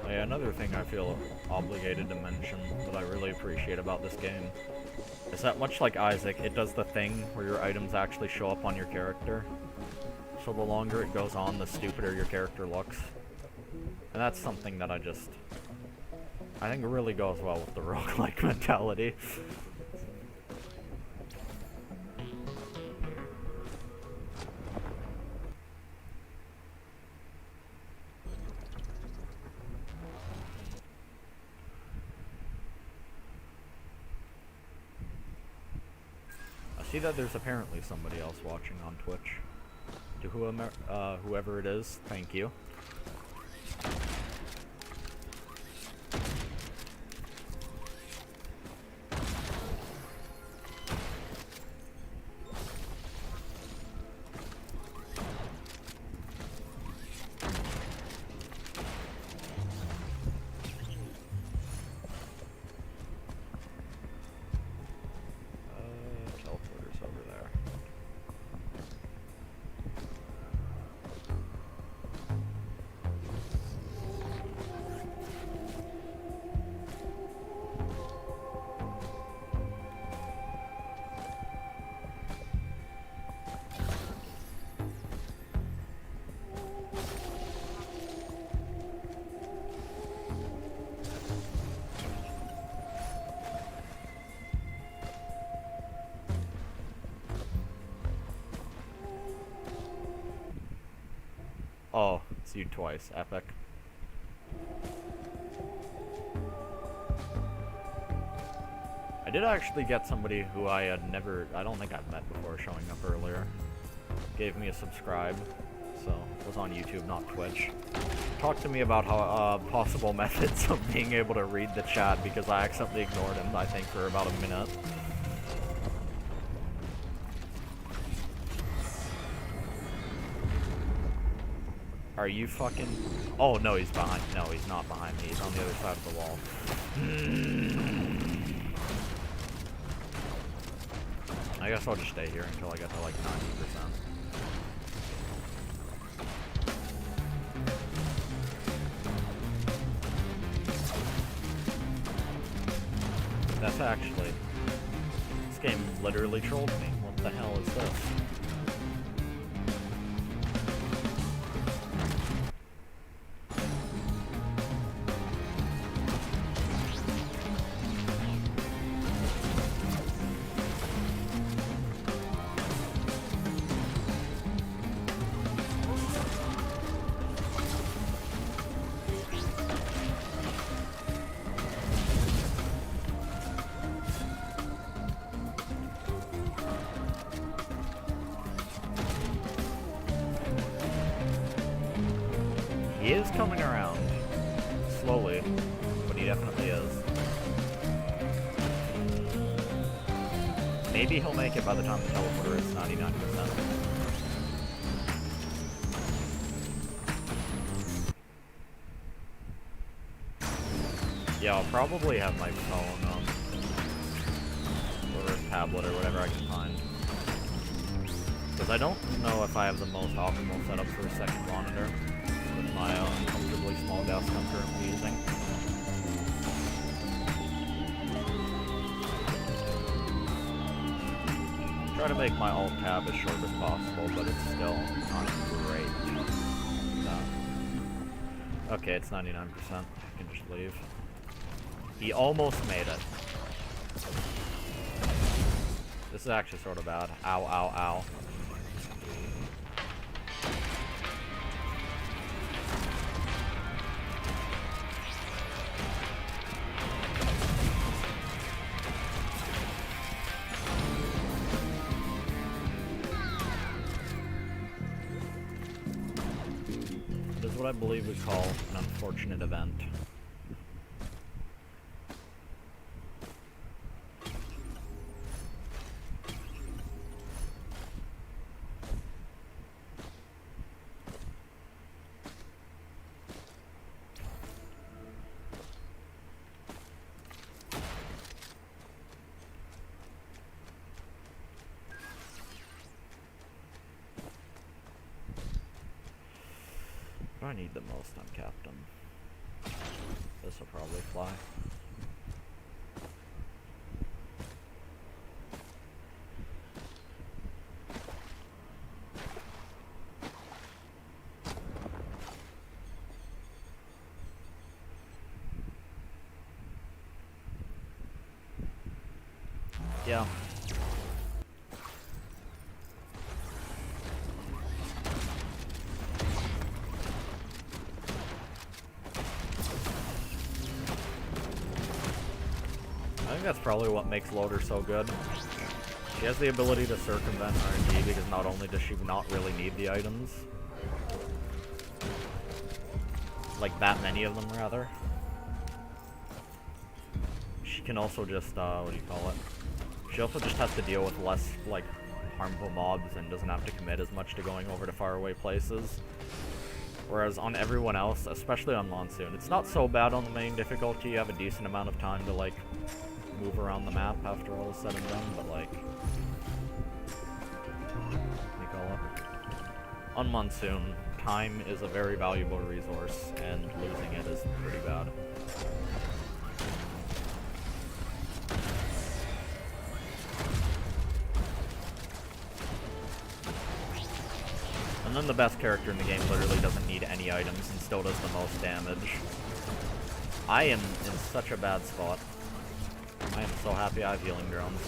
S1: Yeah, another thing I feel obligated to mention that I really appreciate about this game is that much like Isaac, it does the thing where your items actually show up on your character. So the longer it goes on, the stupider your character looks. And that's something that I think really goes well with the roguelike mentality. See that there's apparently somebody else watching on Twitch. To whoever it is, thank you. Oh, it's you twice. Epic. I did actually get somebody who I don't think I've met before showing up earlier. Gave me a subscribe, so it was on YouTube, not Twitch. Talked to me about how possible methods of being able to read the chat because I accidentally ignored him, I think, for about a minute. Are you fucking... Oh, no, he's behind... No, he's not behind me. He's on the other side of the wall. I guess I'll just stay here until I get to, like, 90%. That's actually... This game literally trolled me. What the hell is this? He is coming around. Slowly, but he definitely is. Maybe he'll make it by the time the teleporter is 99%. Yeah, I'll probably have my phone, or a tablet or whatever I can find. Because I don't know if I have the most optimal setup for a second monitor with my uncomfortably small desk I'm currently using. Try to make my alt tab as short as possible, but it's still not great. No. Okay, it's 99%. I can just leave. He almost made it. This is actually sort of bad. Ow, ow, ow. This is what I believe we call an unfortunate event. I need the most on Captain. This will probably fly. Yeah. I think that's probably what makes Loader so good. She has the ability to circumvent RNG because not only does she not really need the items, like that many of them rather, she can also just, what do you call it? She also just has to deal with less, like, harmful mobs and doesn't have to commit as much to going over to faraway places. Whereas on everyone else, especially on Monsoon, it's not so bad on the main difficulty. You have a decent amount of time to, like, move around the map after all is said and done, but, like, what do you call it? On Monsoon, time is a very valuable resource, and losing it is pretty bad. And then the best character in the game literally doesn't need any items and still does the most damage. I am in such a bad spot. I am so happy I have healing drones.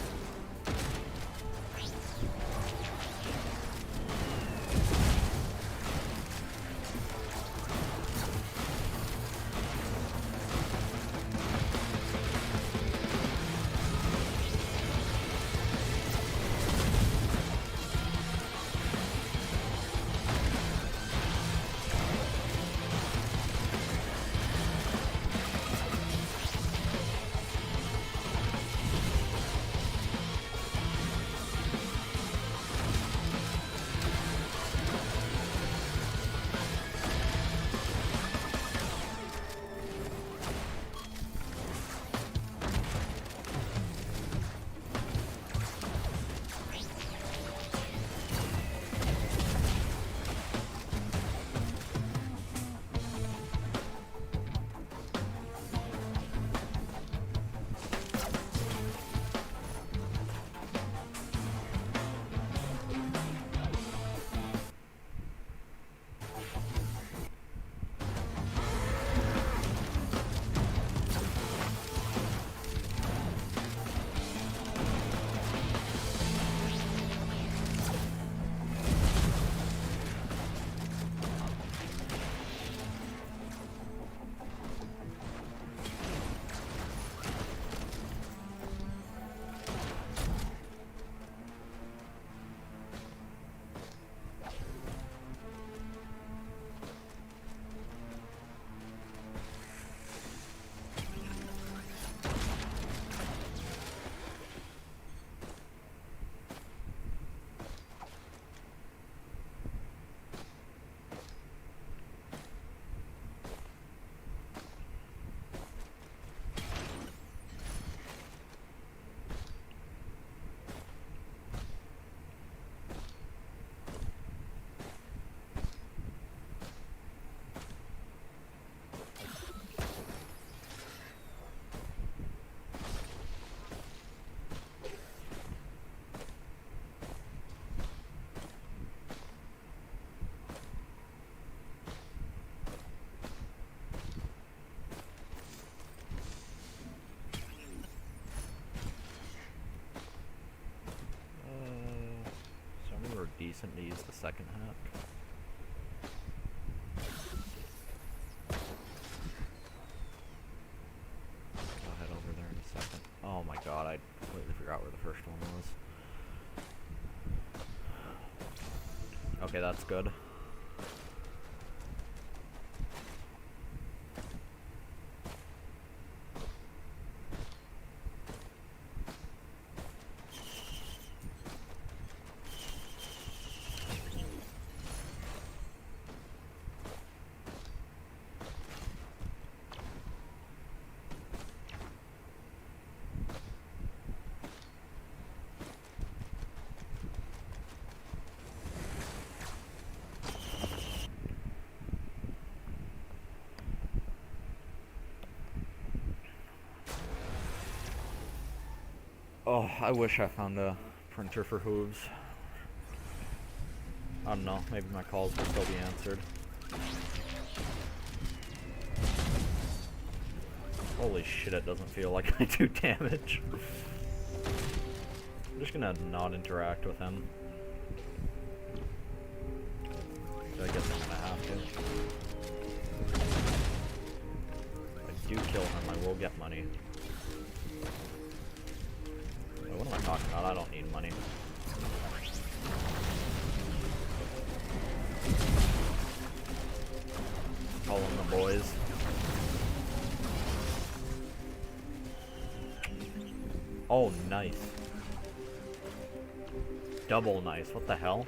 S1: second hack. I'll head over there in a second. Oh my god, I completely forgot where the first one was. Okay, that's good. Oh, I wish I found a printer for hooves. I don't know, maybe my calls will still be answered. Holy shit, it doesn't feel like I do damage. I'm just gonna not interact with him. I guess I'm gonna have to. If I do kill him, I will get money. What am I talking about? I don't need money. Call them the boys. Oh, nice. Double nice. What the hell?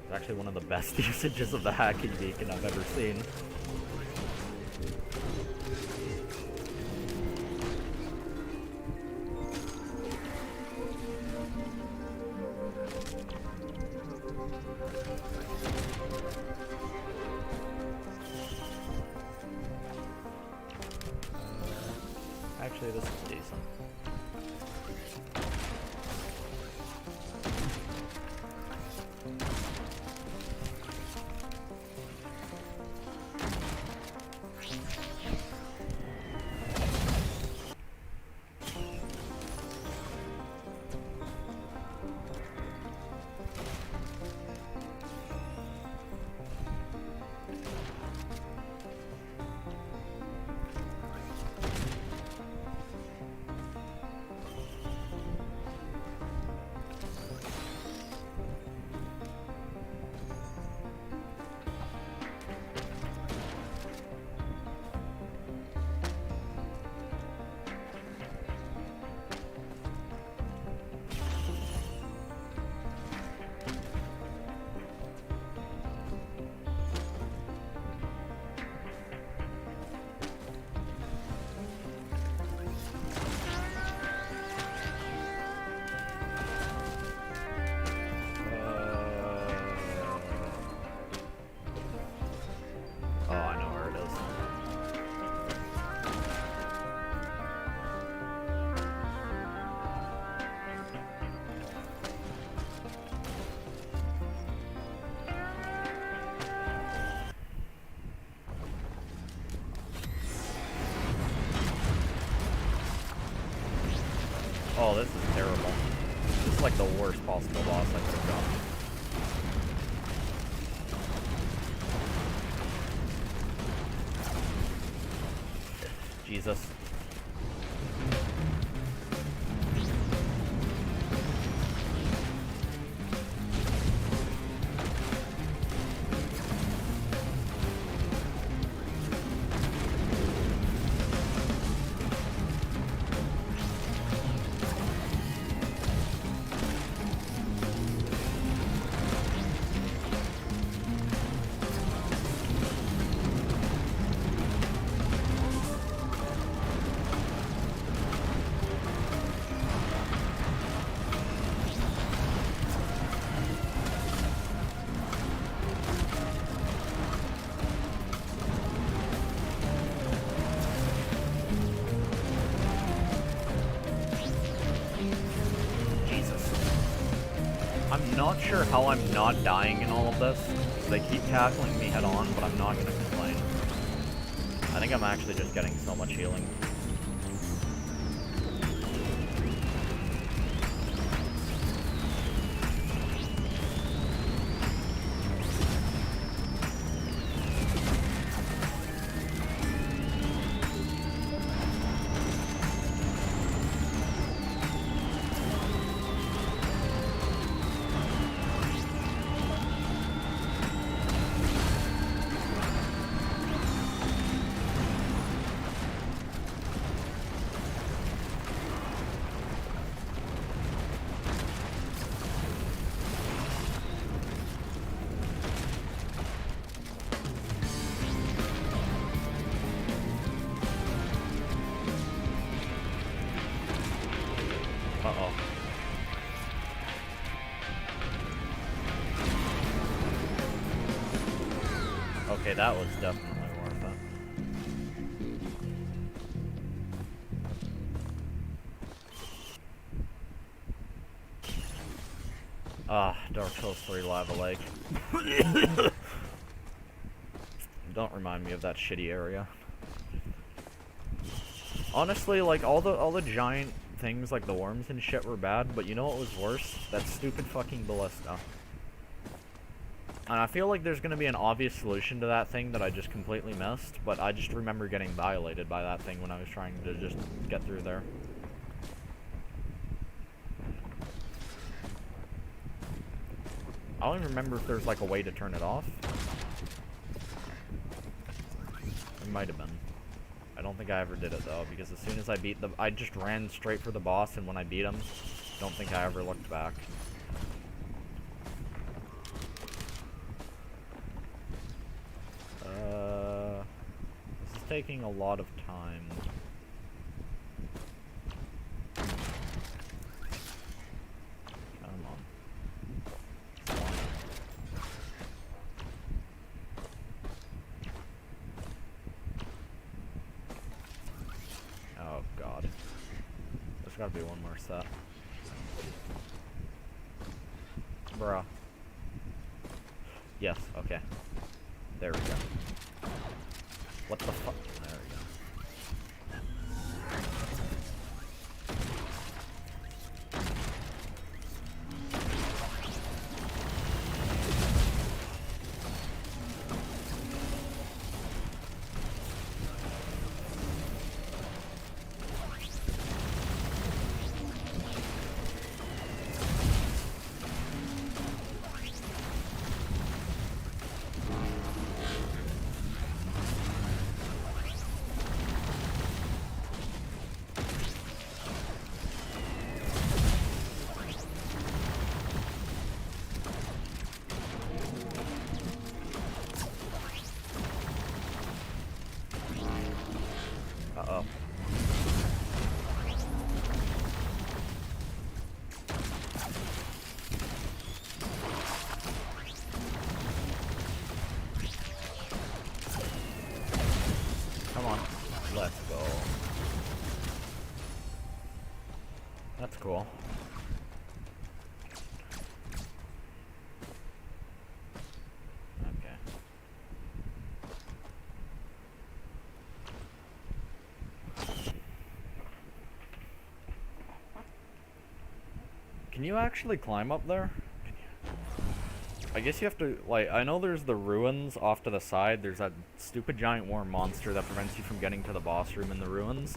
S1: It's actually one of the best usages of the hacking beacon I've ever seen. Actually, this is decent. Oh, this is terrible. This is like the worst possible boss I could have done. Jesus. I'm not sure how I'm not dying in all of this. They keep tackling me head on, but I'm not gonna complain. I think I'm actually just getting so much healing. Okay, that was definitely worth it. Ah, Dark Souls 3 Lava Lake. Don't remind me of that shitty area. Honestly, like, all the giant things, like the worms and shit, were bad, but you know what was worse? That stupid fucking ballista. And I feel like there's gonna be an obvious solution to that thing that I just completely missed, but I just remember getting violated by that thing when I was trying to just get through there. I don't even remember if there's like a way to turn it off. It might have been. I don't think I ever did it though, because as soon as I beat the... I just ran straight for the boss, and when I beat him, don't think I ever looked back. This is taking a lot of time. Come on. Oh god. There's gotta be one more set. Bruh. Yes, okay. There we go. What the fuck? There we go. Uh-oh. Come on. Let's go. That's cool. Okay. Can you actually climb up there? I guess you have to, like, I know there's the ruins off to the side. There's that stupid giant worm monster that prevents you from getting to the boss room in the ruins.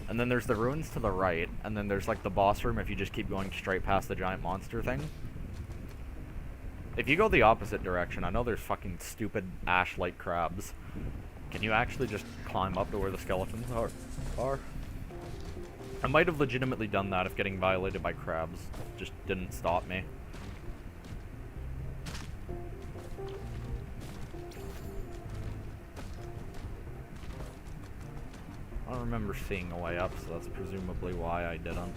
S1: And then there's the ruins to the right. And then there's, like, the boss room if you just keep going straight past the giant monster thing. If you go the opposite direction, I know there's fucking stupid ash-like crabs. Can you actually just climb up to where the skeletons are? I might have legitimately done that if getting violated by crabs just didn't stop me. I don't remember seeing a way up, so that's presumably why I didn't.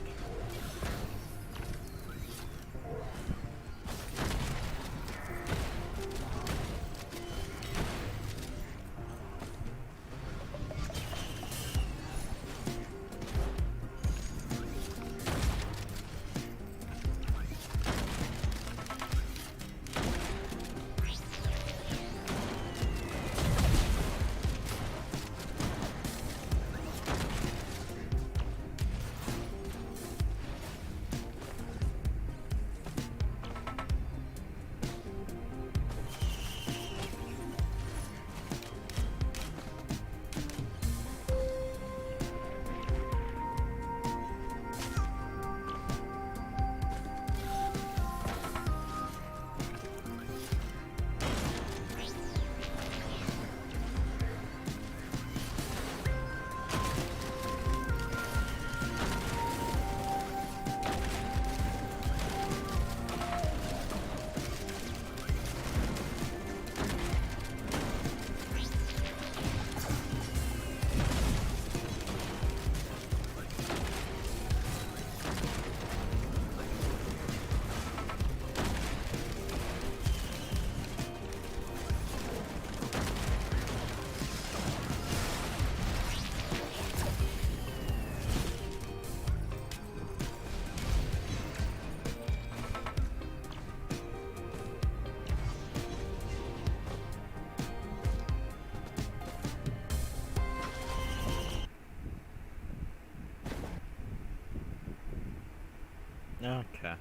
S1: Okay.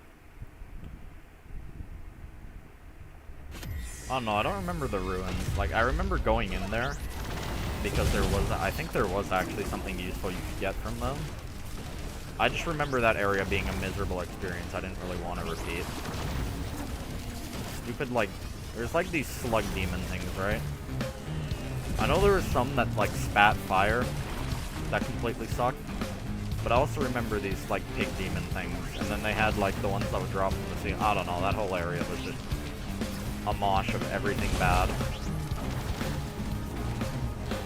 S1: Oh no, I don't remember the ruins. Like, I remember going in there because there was, I think there was actually something useful you could get from them. I just remember that area being a miserable experience I didn't really want to repeat. Stupid, like, there's like these slug demon things, right? I know there was some that like spat fire that completely sucked, but I also remember these like pig demon things, and then they had like the ones that would drop from the ceiling. I don't know, that whole area was just a mosh of everything bad.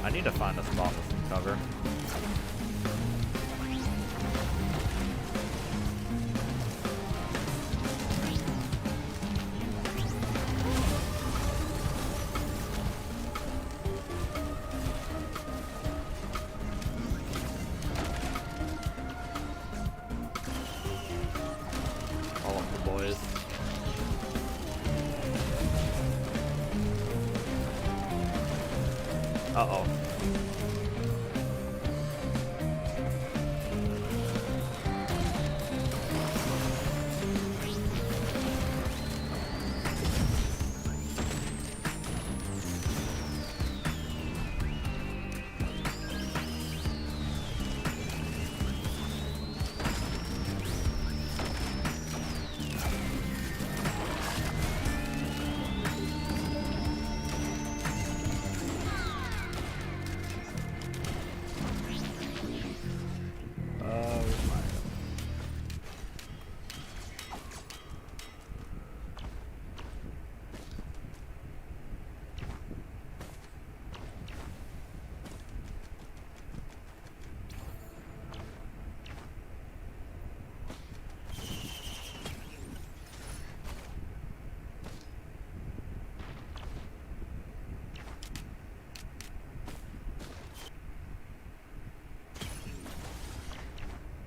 S1: I need to find a spot with some cover. All of the boys. Uh-oh.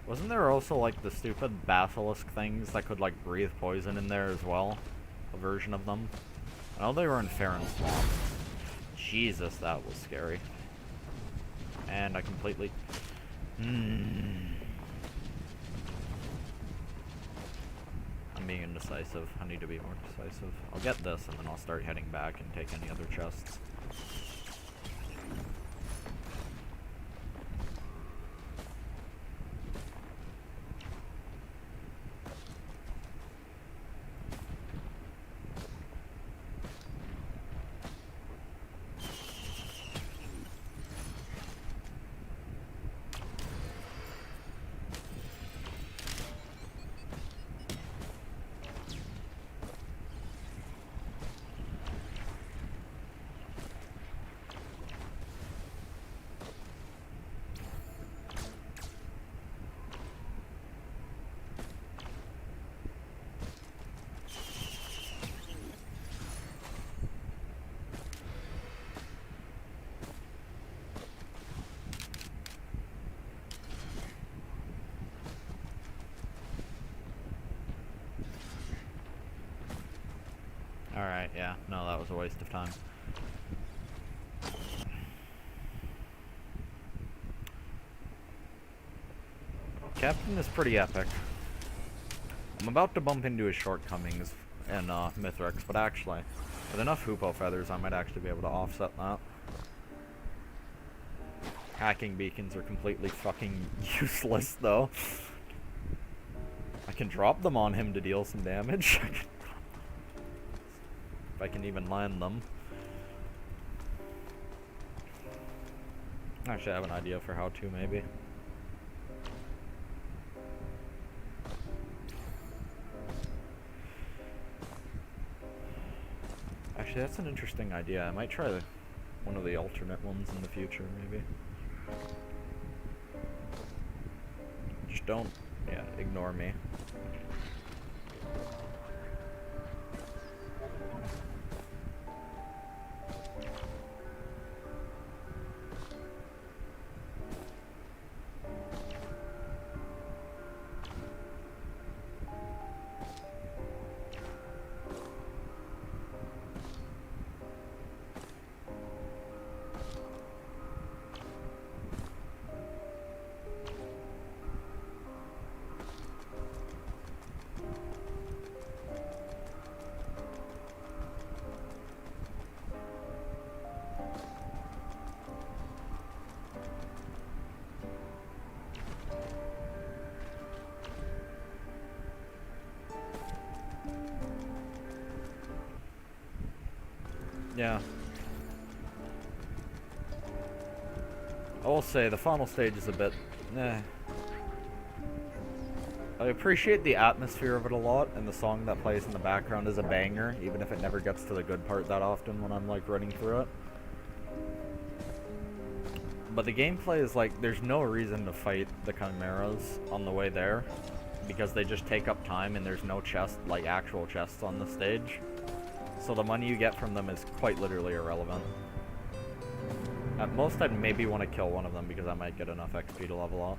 S1: Wasn't there also like the stupid basilisk things that could like breathe poison in there as well? A version of them? I know they were in Farron Swamp. Jesus, that was scary. And I completely... I'm being indecisive. I need to be more decisive. I'll get this and then I'll start heading back and take any other chests. Alright, yeah. No, that was a waste of time. Captain is pretty epic. I'm about to bump into his shortcomings in Mithrax, but actually, with enough Hoopo feathers, I might actually be able to offset that. Hacking beacons are completely fucking useless, though. I can drop them on him to deal some damage. If I can even land them. Actually, I have an idea for how to, maybe. Actually, that's an interesting idea. I might try one of the alternate ones in the future, maybe. Just don't, yeah, ignore me. Yeah. I will say, the final stage is a bit... I appreciate the atmosphere of it a lot, and the song that plays in the background is a banger, even if it never gets to the good part that often when I'm, like, running through it. But the gameplay is, like, there's no reason to fight the Chimeras on the way there, because they just take up time and there's no chest, like, actual chests on the stage. So the money you get from them is quite literally irrelevant. At most, I'd maybe want to kill one of them because I might get enough XP to level up.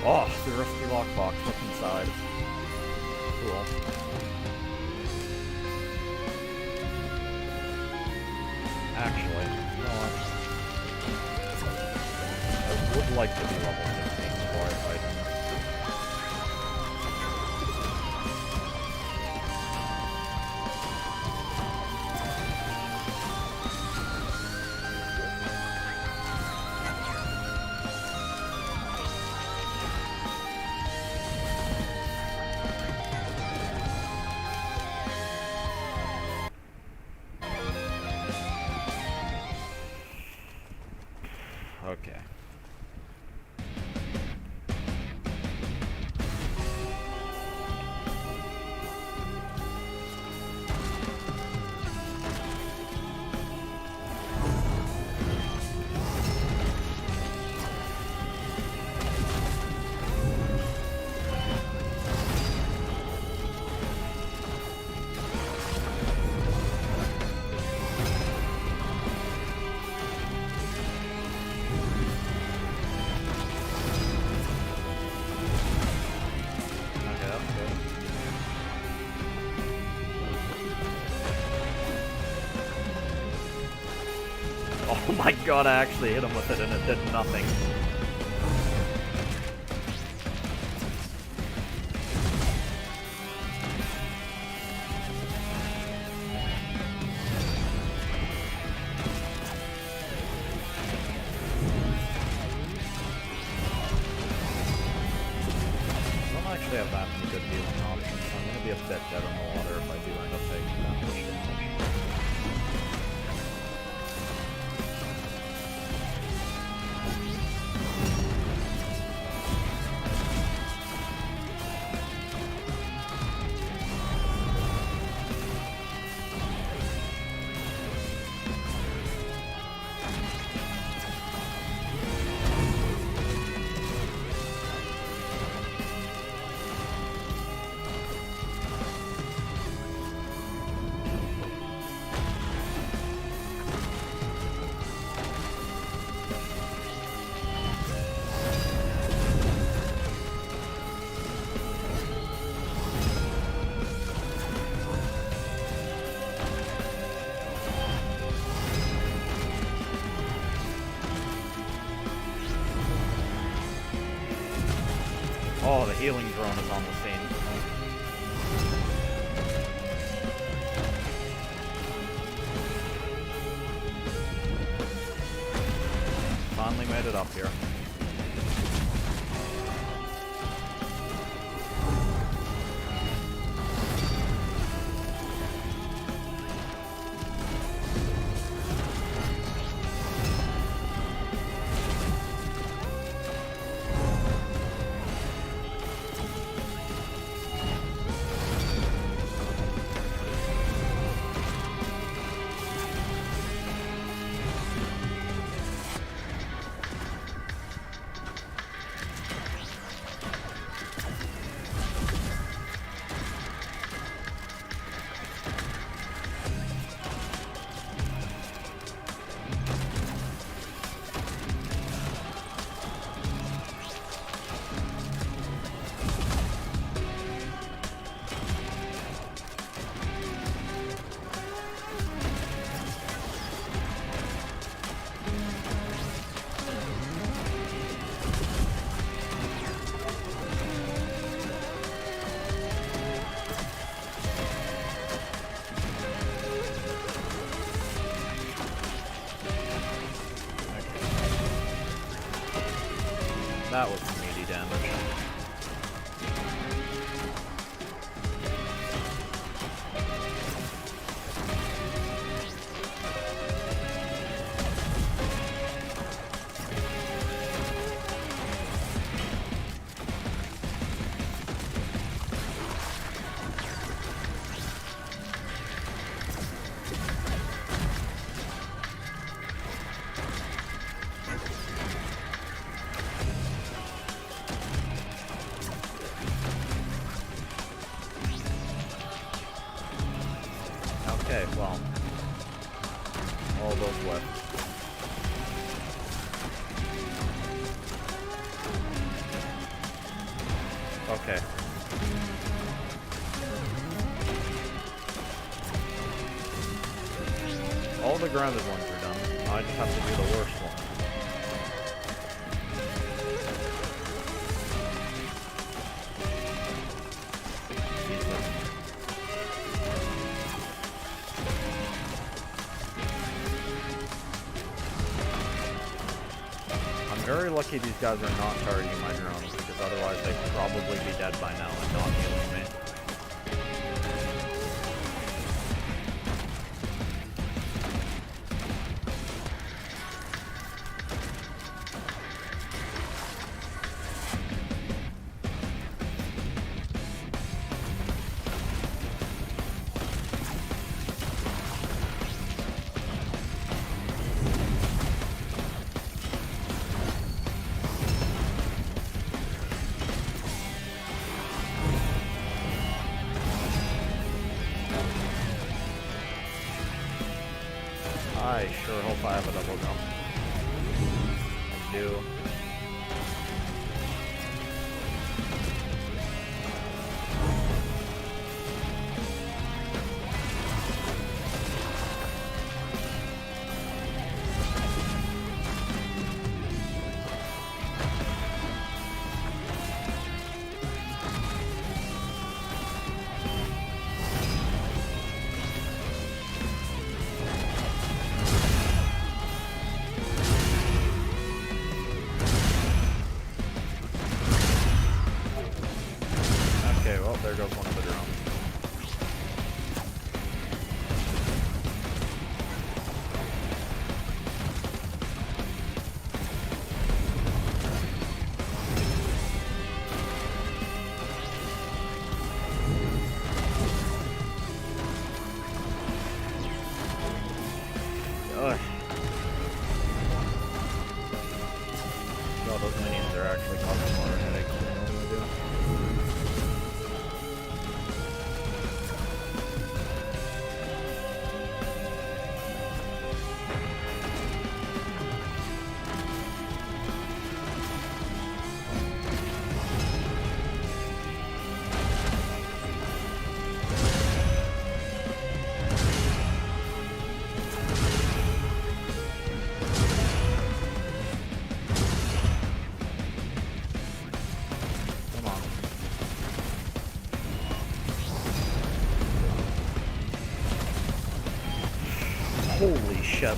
S1: Oh, the rusty lockbox. What's inside? Cool. Actually, you know what? I would like to be level 15 before I fight him. Okay. Oh my god, I actually hit him with it and it did nothing. I don't actually have that many good healing options, so I'm gonna be a bit dead on the water if I do end up taking that much damage. Oh, the healing drone is on the scene. Finally made it up here. That was some meaty damage. Okay, well, all those left. Okay. All the grounded ones are done. I just have to do the worst one. Very lucky these guys are not targeting my drones, because otherwise they'd probably be dead by now and not healing me. I sure hope I have a double jump. I do. Okay, well, there goes one of the drones. Ugh. God, those minions are actually causing more headaches than they normally do. Holy shit.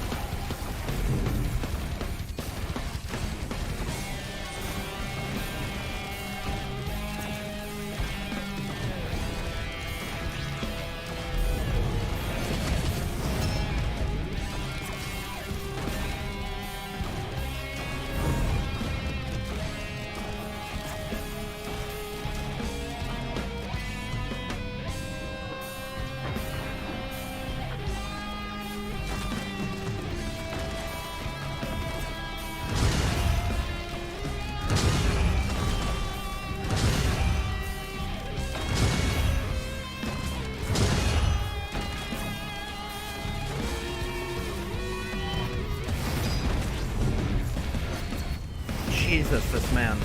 S1: Jesus, this man.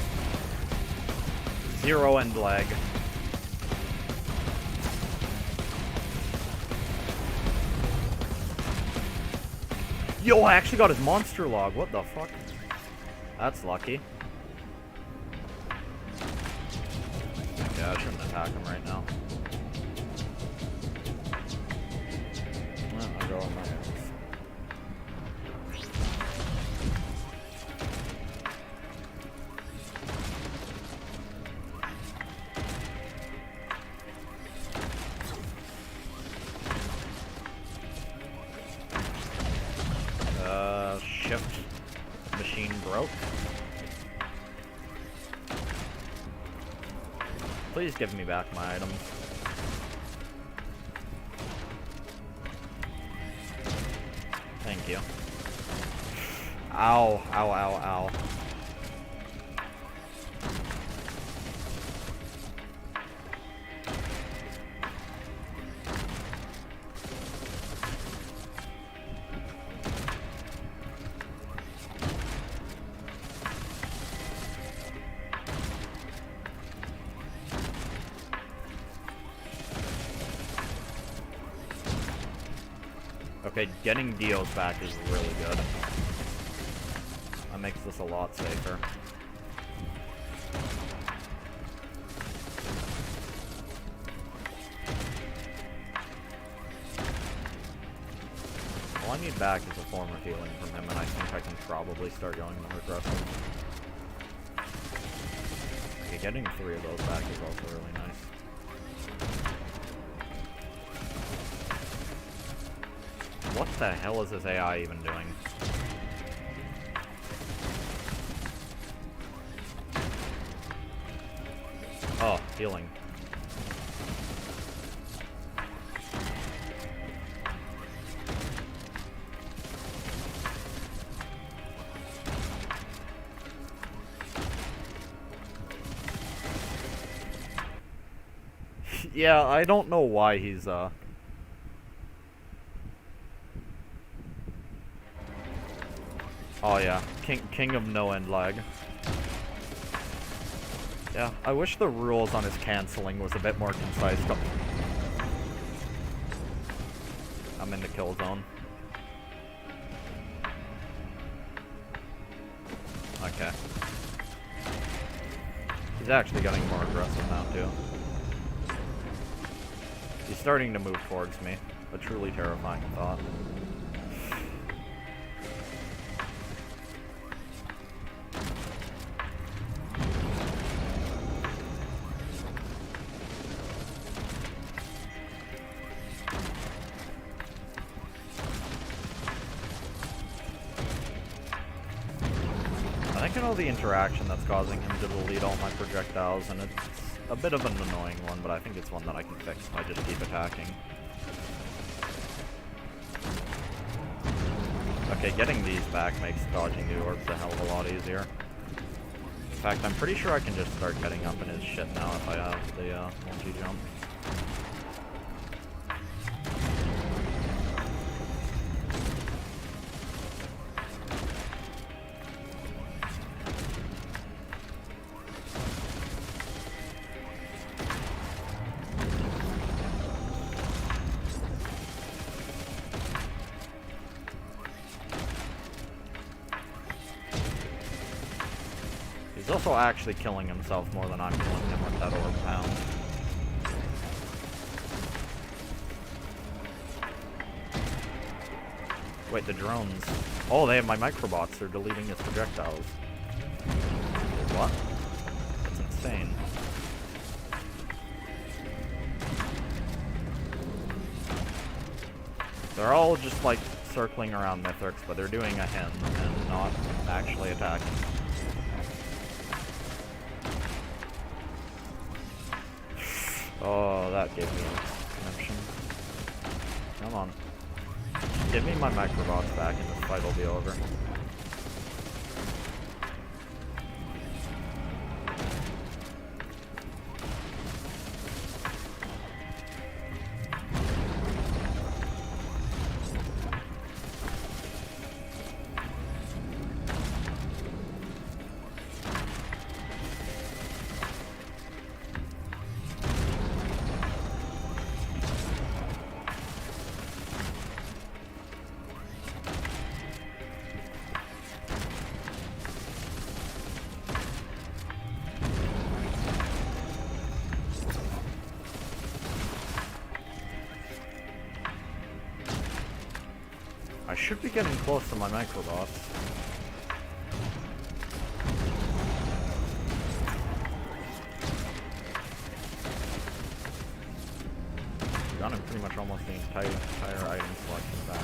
S1: Zero end lag. Yo, I actually got his monster log. What the fuck? That's lucky. Yeah, I shouldn't attack him right now. I'll go on my hands. broke. Please give me back my items. Thank you. Ow, ow, ow, ow. Okay, getting Dios back is really good. That makes this a lot safer. All I need back is a form of healing from him, and I think I can probably start going more aggressive. Okay, getting 3 of those back is also really nice. What the hell is this AI even doing? Oh, healing. Yeah, I don't know why he's, Oh yeah, king of no end lag. Yeah, I wish the rules on his canceling was a bit more concise. I'm in the kill zone. Okay. He's actually getting more aggressive now too. He's starting to move towards me. A truly terrifying thought. I think I know the interaction that's causing him to delete all my projectiles, and it's a bit of an annoying one, but I think it's one that I can fix if I just keep attacking. Okay, getting these back makes dodging the orbs a hell of a lot easier. In fact, I'm pretty sure I can just start getting up in his shit now if I have the multi-jump. He's also actually killing himself more than I'm killing him with that orb pound. Wait, the drones. Oh, they have my microbots. They're deleting his projectiles. What? That's insane. They're all just like circling around Mithrix, but they're doing a him and not actually attacking. Oh, that gave me a connection. Come on. Give me my microbots back and this fight will be over. I should be getting close to my microbots. Got him pretty much almost the entire item selection back.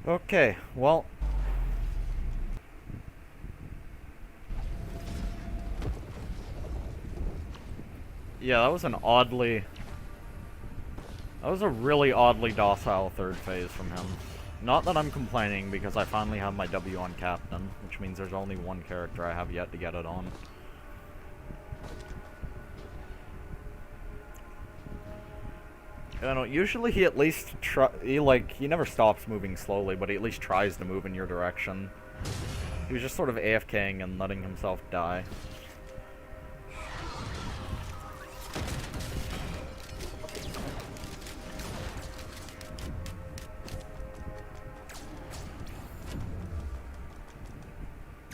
S1: Okay, well... Yeah, that was an oddly... That was a really oddly docile third phase from him. Not that I'm complaining, because I finally have my W on Captain, which means there's only one character I have yet to get it on. I don't know, usually he at least he never stops moving slowly, but he at least tries to move in your direction. He was just sort of AFKing and letting himself die.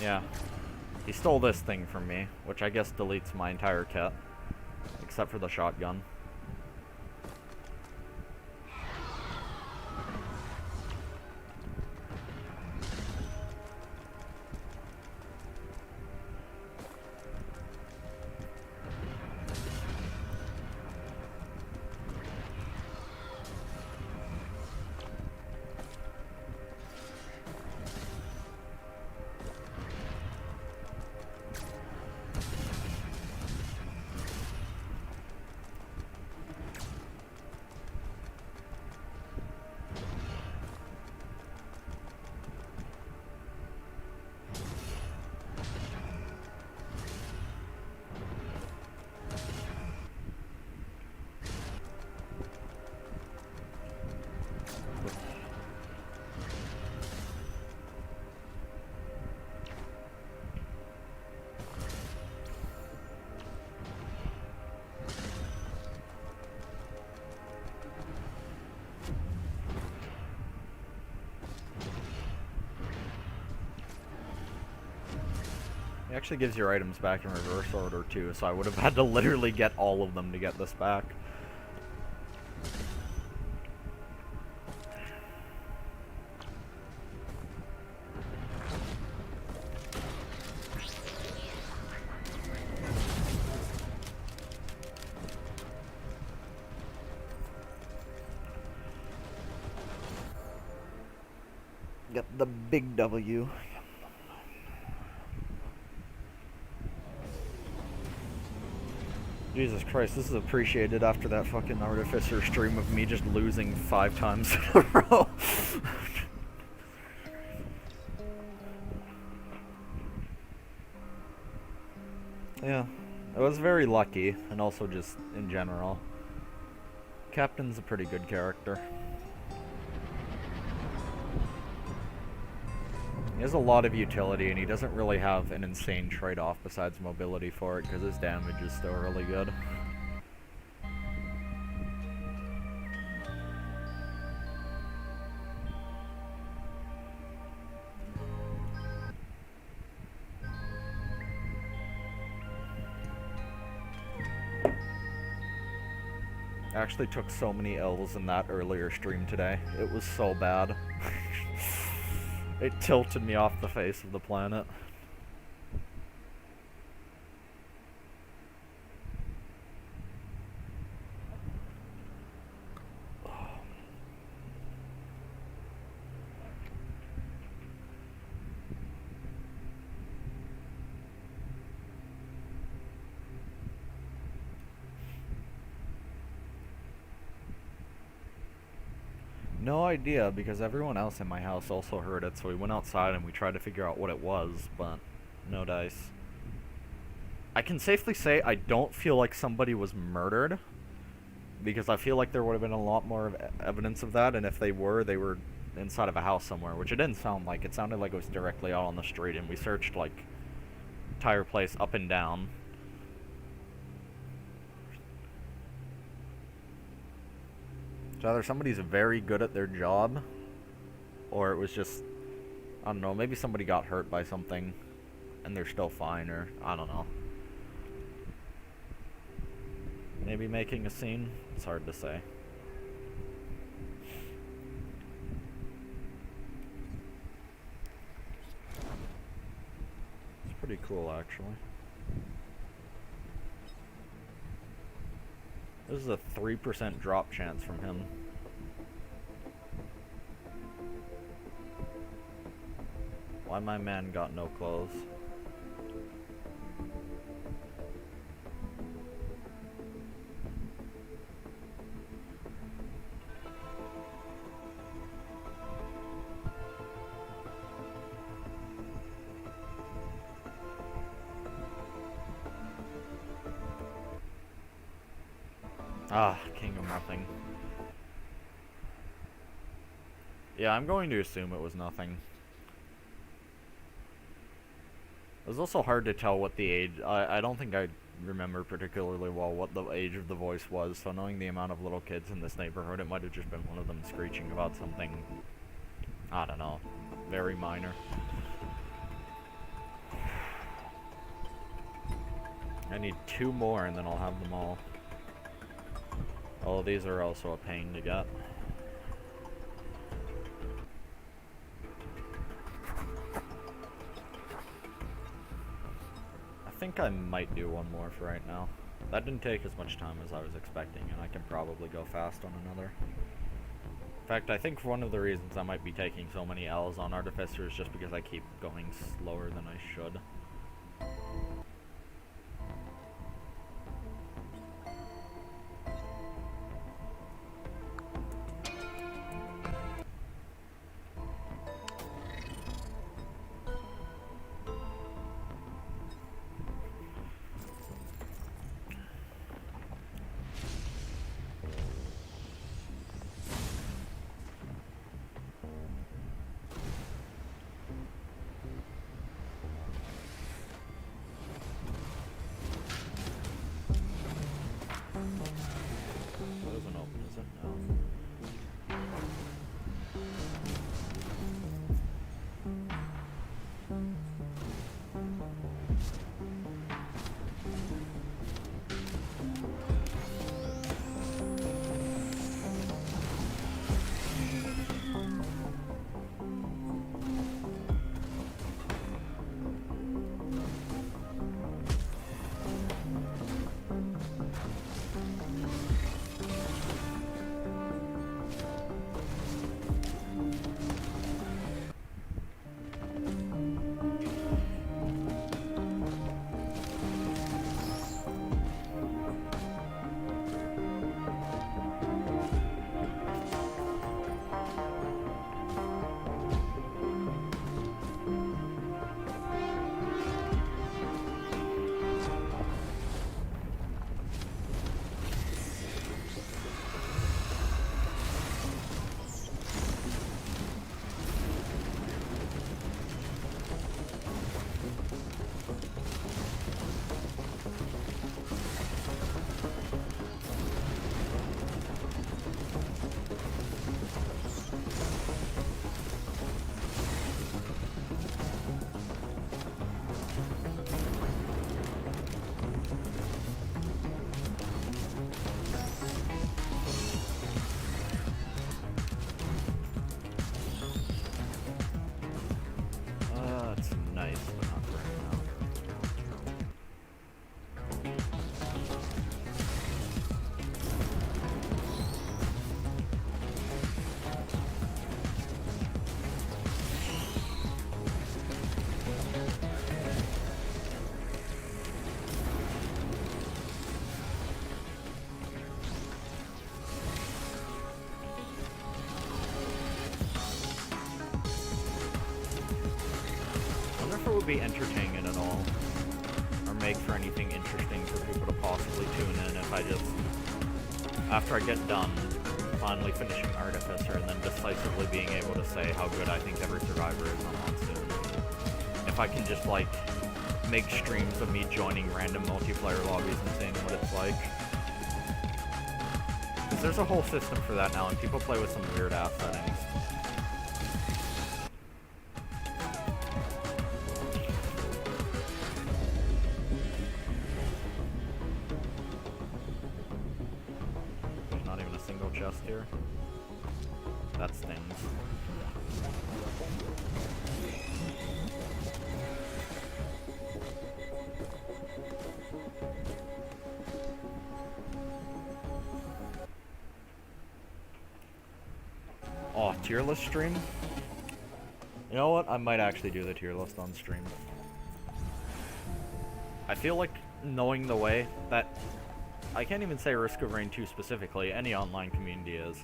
S1: Yeah. He stole this thing from me, which I guess deletes my entire kit. Except for the shotgun. It actually gives your items back in reverse order too, so I would have had to literally get all of them to get this back. Get the big W. Jesus Christ, this is appreciated after that fucking Artificer stream of me just losing 5 times in a row. Yeah, I was very lucky, and also just in general. Captain's a pretty good character. He has a lot of utility, and he doesn't really have an insane trade-off besides mobility for it, because his damage is still really good. I actually took so many L's in that earlier stream today. It was so bad. It tilted me off the face of the planet. No idea, because everyone else in my house also heard it, so we went outside and we tried to figure out what it was, but no dice. I can safely say I don't feel like somebody was murdered, because I feel like there would have been a lot more evidence of that, and if they were inside of a house somewhere, which it didn't sound like. It sounded like it was directly out on the street, and we searched, like, entire place up and down. So either somebody's very good at their job, or it was just, I don't know, maybe somebody got hurt by something and they're still fine, or I don't know. Maybe making a scene? It's hard to say. It's pretty cool, actually. This is a 3% drop chance from him. Why my man got no clothes? Ah, king of nothing. Yeah, I'm going to assume it was nothing. It was also hard to tell what the age... I don't think I remember particularly well what the age of the voice was, so knowing the amount of little kids in this neighborhood, it might have just been one of them screeching about something... I don't know. Very minor. I need 2 more and then I'll have them all. Oh, these are also a pain to get. I think I might do 1 more for right now. That didn't take as much time as I was expecting, and I can probably go fast on another. In fact, I think one of the reasons I might be taking so many L's on Artificer is just because I keep going slower than I should. Doesn't open, is it? No. That's nice, but not for right now. I wonder if it would be entertaining at all, or make for anything interesting for people to possibly tune in if I just, after I get done, finally finishing Artificer and then decisively being able to say how good I think every survivor is on Monsoon. If I can just, like, make streams of me joining random multiplayer lobbies and seeing what it's like. Because there's a whole system for that now, and people play with some weird-ass settings. Not even a single chest here. That stings. Oh, tier list stream? You know what? I might actually do the tier list on stream. I feel like knowing the way that... I can't even say Risk of Rain 2 specifically, any online community is.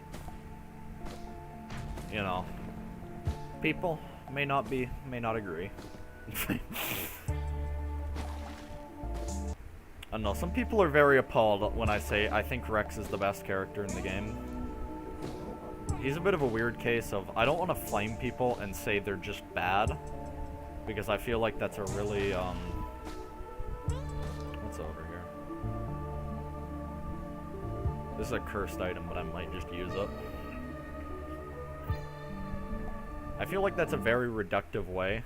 S1: You know. People may not agree. I don't know, some people are very appalled when I say I think Rex is the best character in the game. He's a bit of a weird case of, I don't want to flame people and say they're just bad, because I feel like that's a really, what's over here? This is a cursed item, but I might just use it. I feel like that's a very reductive way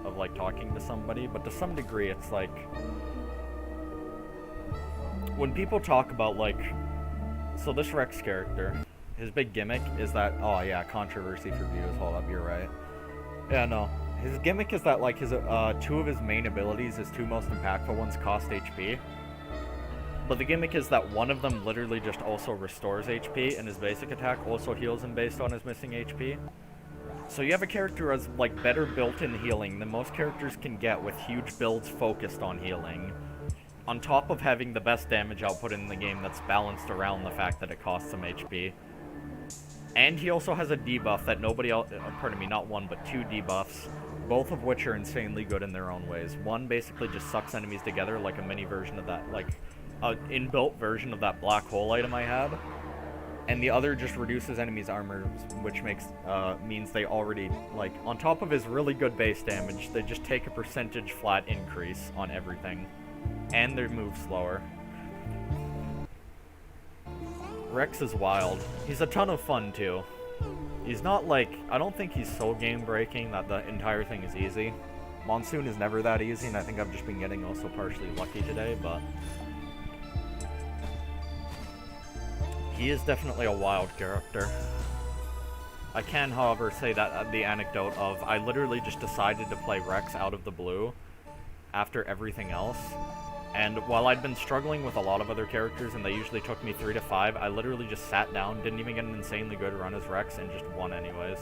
S1: of, like, talking to somebody, but to some degree it's like... When people talk about, like... So this Rex character, his big gimmick is that... Oh yeah, controversy for views, hold up, you're right. Yeah, no. His gimmick is that, like, his two of his main abilities, his two most impactful ones, cost HP. But the gimmick is that one of them literally just also restores HP, and his basic attack also heals him based on his missing HP. So you have a character who has, like, better built-in healing than most characters can get with huge builds focused on healing. On top of having the best damage output in the game that's balanced around the fact that it costs some HP. And he also has a debuff that nobody else, pardon me, not one, but two debuffs, both of which are insanely good in their own ways. One basically just sucks enemies together like a mini version of that, like, an inbuilt version of that black hole item I had. And the other just reduces enemies' armor, which means they already, like, on top of his really good base damage, they just take a percentage flat increase on everything. And they move slower. Rex is wild. He's a ton of fun, too. He's not, like, I don't think he's so game-breaking that the entire thing is easy. Monsoon is never that easy, and I think I've just been getting also partially lucky today, but... He is definitely a wild character. I can, however, say that the anecdote of I literally just decided to play Rex out of the blue after everything else. And while I'd been struggling with a lot of other characters and they usually took me 3 to 5, I literally just sat down, didn't even get an insanely good run as Rex, and just won anyways.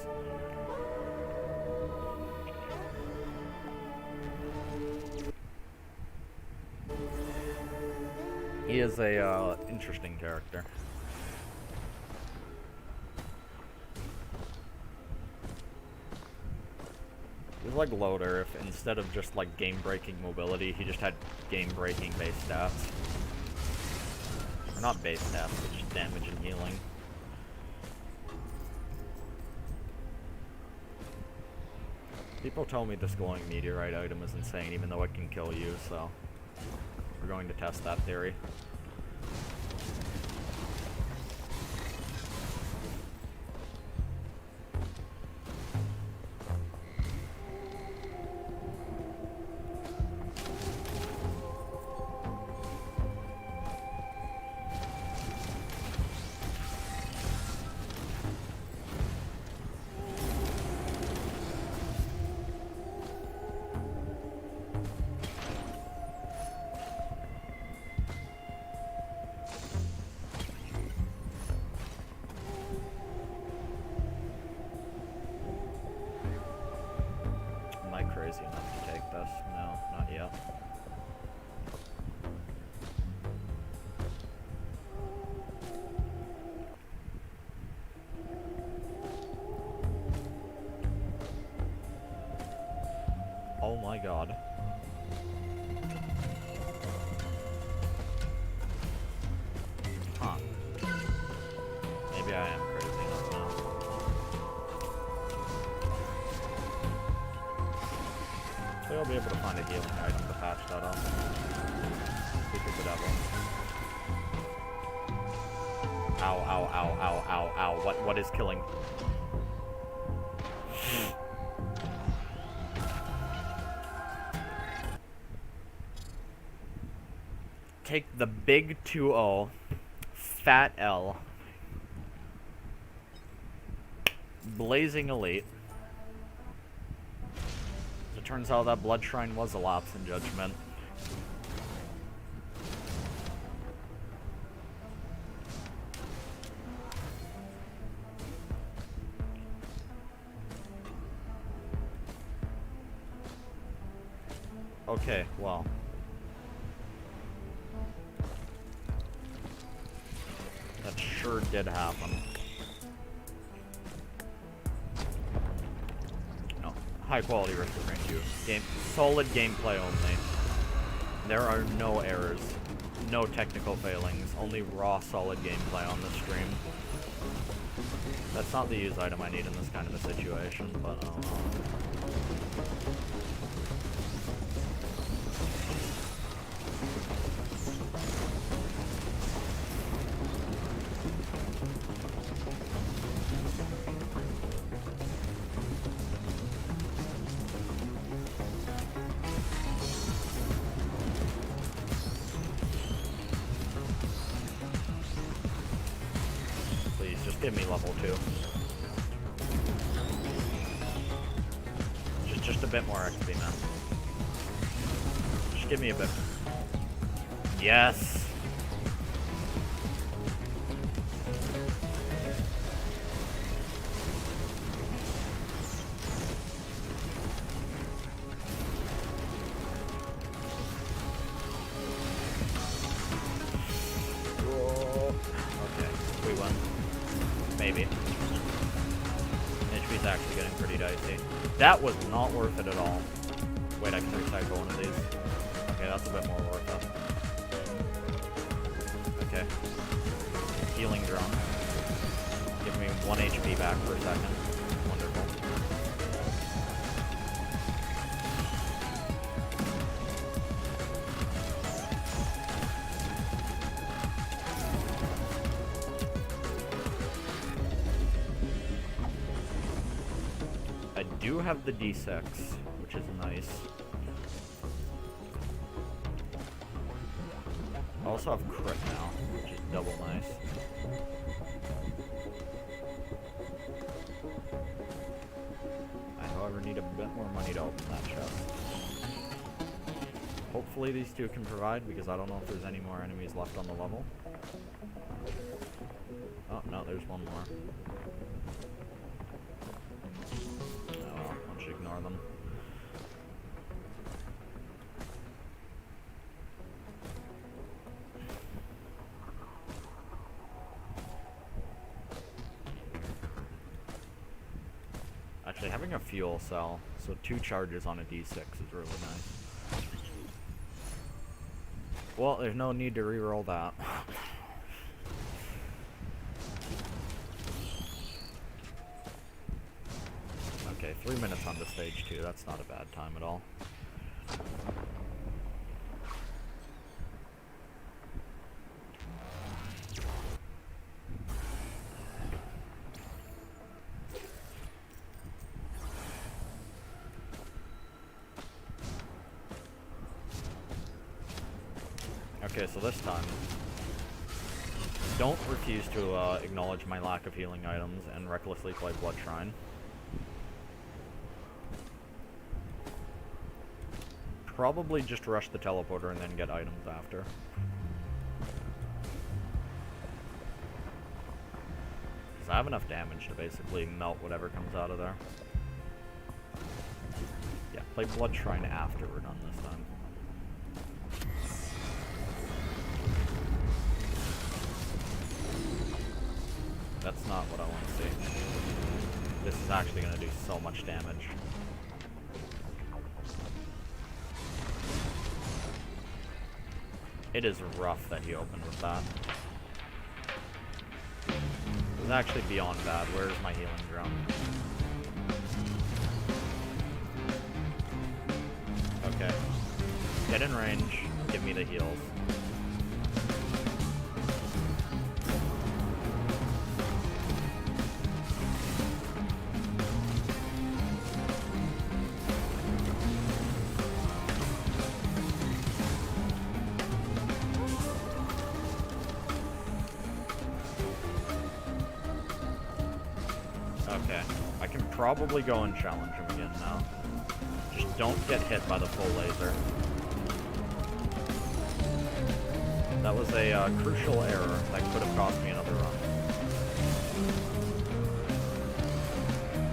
S1: He is a interesting character. He's like Loader if instead of just like game-breaking mobility, he just had game-breaking base stats. Or not base stats, but just damage and healing. People tell me this glowing meteorite item is insane even though it can kill you, so we're going to test that theory. Enough to take this? No, not yet. Oh my god. Huh. Maybe I am crazy enough now. So I'll be able to find a healing item to patch that up. Speak of the devil. Ow, ow, ow, ow, ow, ow. What is killing? Take the big 2-0. Fat L. Blazing Elite. It turns out that Blood Shrine was a lapse in judgment. Okay, well. That sure did happen. No. High quality restoring you. Solid gameplay only. There are no errors. No technical failings. Only raw solid gameplay on this stream. That's not the use item I need in this kind of a situation, but please, just give me level 2. Just a bit more XP, man. Just give me a bit. Yes! Whoa. Okay, we won. Maybe. HP's actually getting pretty dicey. That was not worth it at all. Wait, I can recycle one of these. Okay, that's a bit more worth it. Okay. Healing drone. Give me 1 HP back for a second. Wonderful. I do have the D6, which is nice. I also have crit now, which is double nice. I, however, need a bit more money to open that chest. Hopefully these two can provide, because I don't know if there's any more enemies left on the level. Oh, no, there's one more. Oh well, I should ignore them. Actually, having a fuel cell, so 2 charges on a D6 is really nice. Well, there's no need to reroll that. Okay, 3 minutes onto stage 2, that's not a bad time at all. Okay, so this time, don't refuse to acknowledge my lack of healing items and recklessly play Blood Shrine. Probably just rush the teleporter and then get items after. Because I have enough damage to basically melt whatever comes out of there. Yeah, play Blood Shrine after we're done this time. That's not what I want to see. This is actually going to do so much damage. It is rough that he opened with that. It's actually beyond bad. Where's my healing drum? Okay. Get in range. Give me the heals. Okay, I can probably go and challenge him again now. Just don't get hit by the full laser. That was a crucial error that could have cost me another run.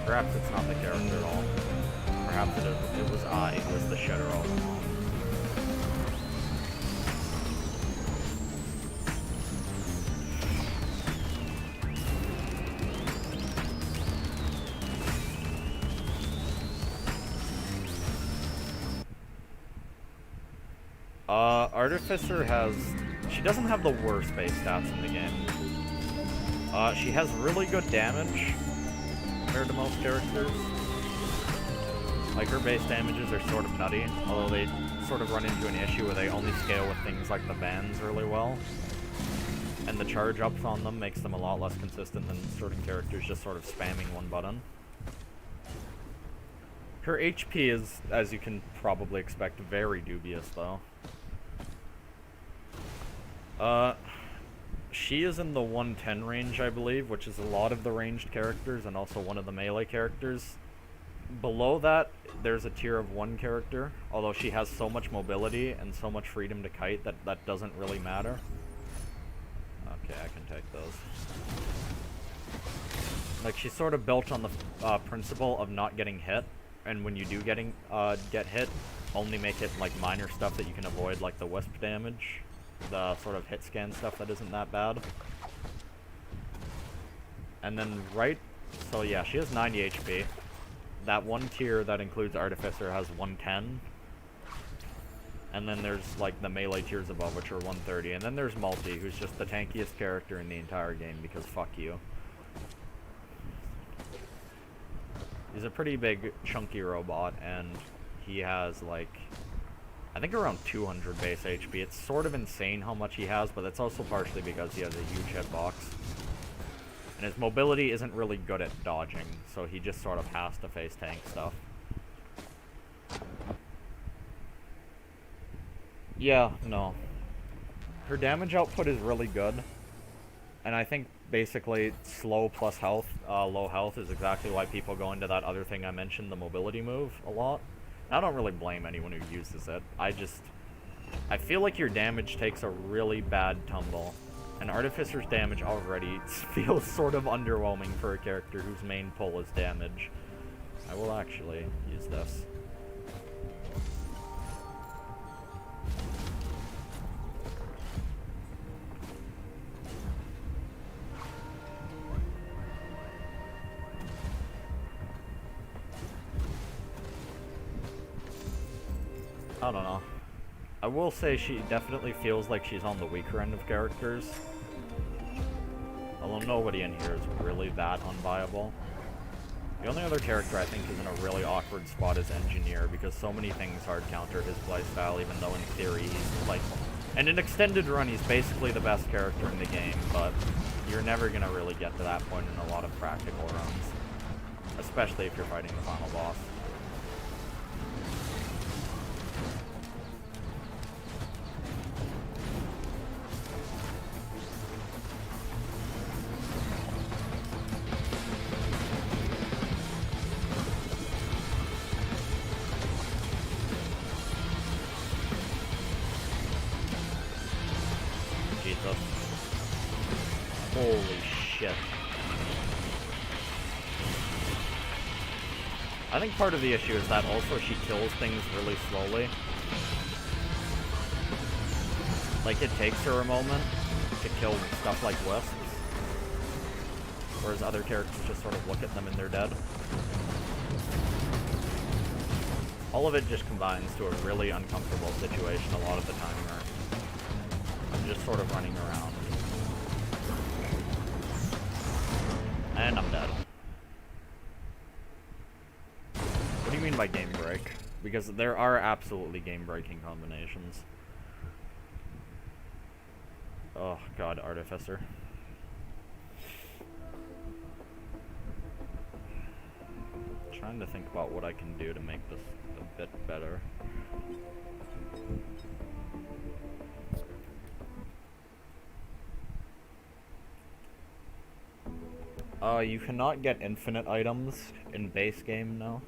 S1: Perhaps it's not the character at all. Perhaps it was I who was the shitter all along. Artificer has... She doesn't have the worst base stats in the game. She has really good damage compared to most characters. Like, her base damages are sort of nutty, although they sort of run into an issue where they only scale with things like the Vans really well. And the charge ups on them makes them a lot less consistent than certain characters just sort of spamming one button. Her HP is, as you can probably expect, very dubious, though. She is in the 110 range, I believe, which is a lot of the ranged characters and also one of the melee characters. Below that, there's a tier of 1 character, although she has so much mobility and so much freedom to kite that that doesn't really matter. Okay, I can take those. Like, she's sort of built on the principle of not getting hit, and when you do get hit, only make it like minor stuff that you can avoid, like the wisp damage, the sort of hit scan stuff that isn't that bad. And then so yeah, she has 90 HP. That one tier that includes Artificer has 110. And then there's like the melee tiers above, which are 130. And then there's Multi, who's just the tankiest character in the entire game because fuck you. He's a pretty big, chunky robot, and he has like, I think around 200 base HP. It's sort of insane how much he has, but that's also partially because he has a huge hitbox. And his mobility isn't really good at dodging, so he just sort of has to face tank stuff. Yeah, no. Her damage output is really good. And I think basically slow plus health, low health is exactly why people go into that other thing I mentioned, the mobility move, a lot. And I don't really blame anyone who uses it. I feel like your damage takes a really bad tumble. And Artificer's damage already feels sort of underwhelming for a character whose main pull is damage. I will actually use this. I don't know. I will say she definitely feels like she's on the weaker end of characters. Although nobody in here is really that unviable. The only other character I think is in a really awkward spot is Engineer, because so many things hard counter his playstyle, even though in theory he's like... In an extended run, he's basically the best character in the game, but you're never gonna really get to that point in a lot of practical runs. Especially if you're fighting the final boss. Holy shit. I think part of the issue is that also she kills things really slowly. Like, it takes her a moment to kill stuff like wisps. Whereas other characters just sort of look at them and they're dead. All of it just combines to a really uncomfortable situation a lot of the time where I'm just sort of running around. And I'm dead. What do you mean by game break? Because there are absolutely game-breaking combinations. Oh god, Artificer. Trying to think about what I can do to make this a bit better. You cannot get infinite items in base game now.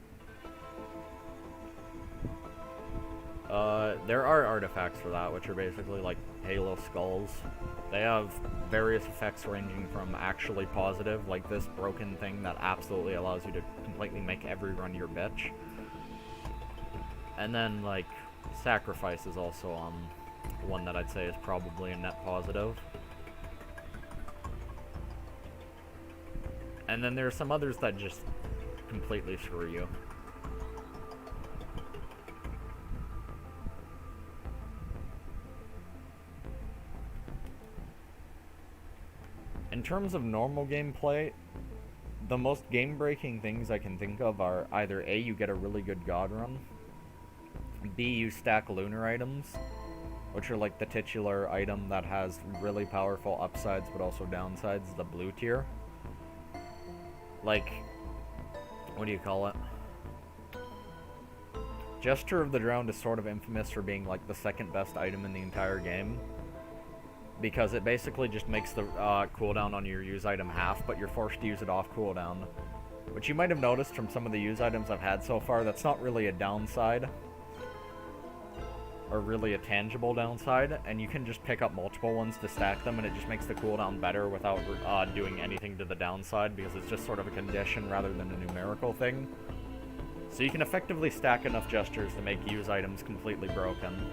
S1: There are artifacts for that, which are basically like Halo skulls. They have various effects ranging from actually positive, like this broken thing that absolutely allows you to completely make every run your bitch. And then, like, Sacrifice is also one that I'd say is probably a net positive. And then there are some others that just completely screw you. terms of normal gameplay, the most game-breaking things I can think of are either A, you get a really good god run, B, you stack lunar items, which are like the titular item that has really powerful upsides but also downsides, the blue tier. Like, what do you call it? Gesture of the Drowned is sort of infamous for being like the second best item in the entire game, because it basically just makes the cooldown on your use item half, but you're forced to use it off cooldown. Which you might have noticed from some of the use items I've had so far, that's not really a downside, or really a tangible downside, and you can just pick up multiple ones to stack them, and it just makes the cooldown better without doing anything to the downside, because it's just sort of a condition rather than a numerical thing. So you can effectively stack enough gestures to make use items completely broken.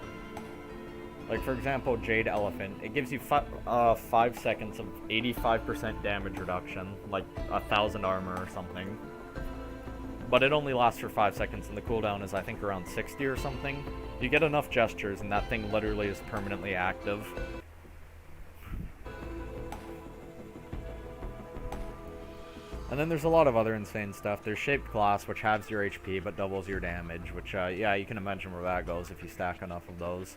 S1: Like, for example, Jade Elephant. It gives you 5 seconds of 85% damage reduction, like 1,000 armor or something. But it only lasts for 5 seconds, and the cooldown is, I think, around 60 or something. You get enough gestures, and that thing literally is permanently active. And then there's a lot of other insane stuff. There's Shaped Glass, which halves your HP but doubles your damage, which, yeah, you can imagine where that goes if you stack enough of those.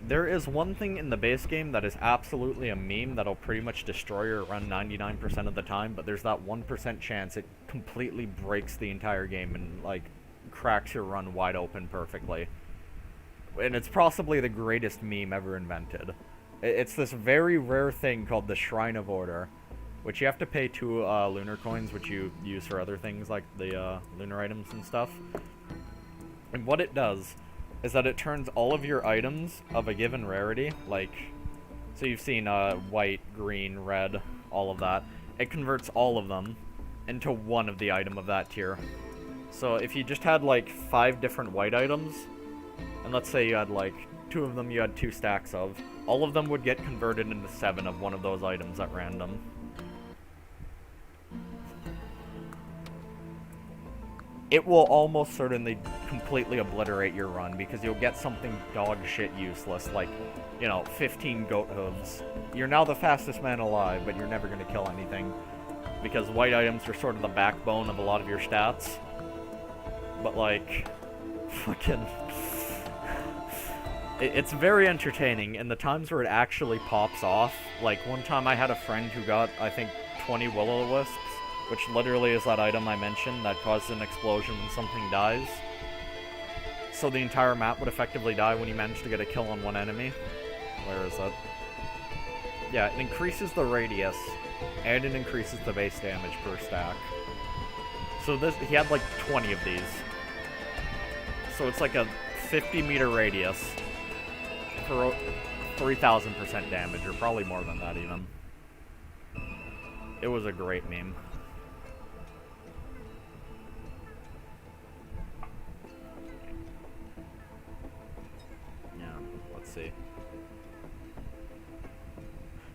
S1: There is one thing in the base game that is absolutely a meme that'll pretty much destroy your run 99% of the time, but there's that 1% chance it completely breaks the entire game and, like, cracks your run wide open perfectly. And it's possibly the greatest meme ever invented. It's this very rare thing called the Shrine of Order, which you have to pay 2 lunar coins, which you use for other things like the lunar items and stuff. And what it does is that it turns all of your items of a given rarity, like, so you've seen white, green, red, all of that. It converts all of them into one of the item of that tier. So if you just had like 5 different white items, and let's say you had like 2 of them you had 2 stacks of, all of them would get converted into 7 of one of those items at random. It will almost certainly completely obliterate your run, because you'll get something dog shit useless, like, you know, 15 goat hooves. You're now the fastest man alive, but you're never going to kill anything, because white items are sort of the backbone of a lot of your stats. But, like, fucking... It's very entertaining, and the times where it actually pops off, like, one time I had a friend who got, I think, 20 will-o-wisps, which literally is that item I mentioned that causes an explosion when something dies. So the entire map would effectively die when you manage to get a kill on one enemy. Where is it? Yeah, it increases the radius, and it increases the base damage per stack. So this, he had like 20 of these. So it's like a 50-meter radius for 3,000% damage, or probably more than that even. It was a great meme. See.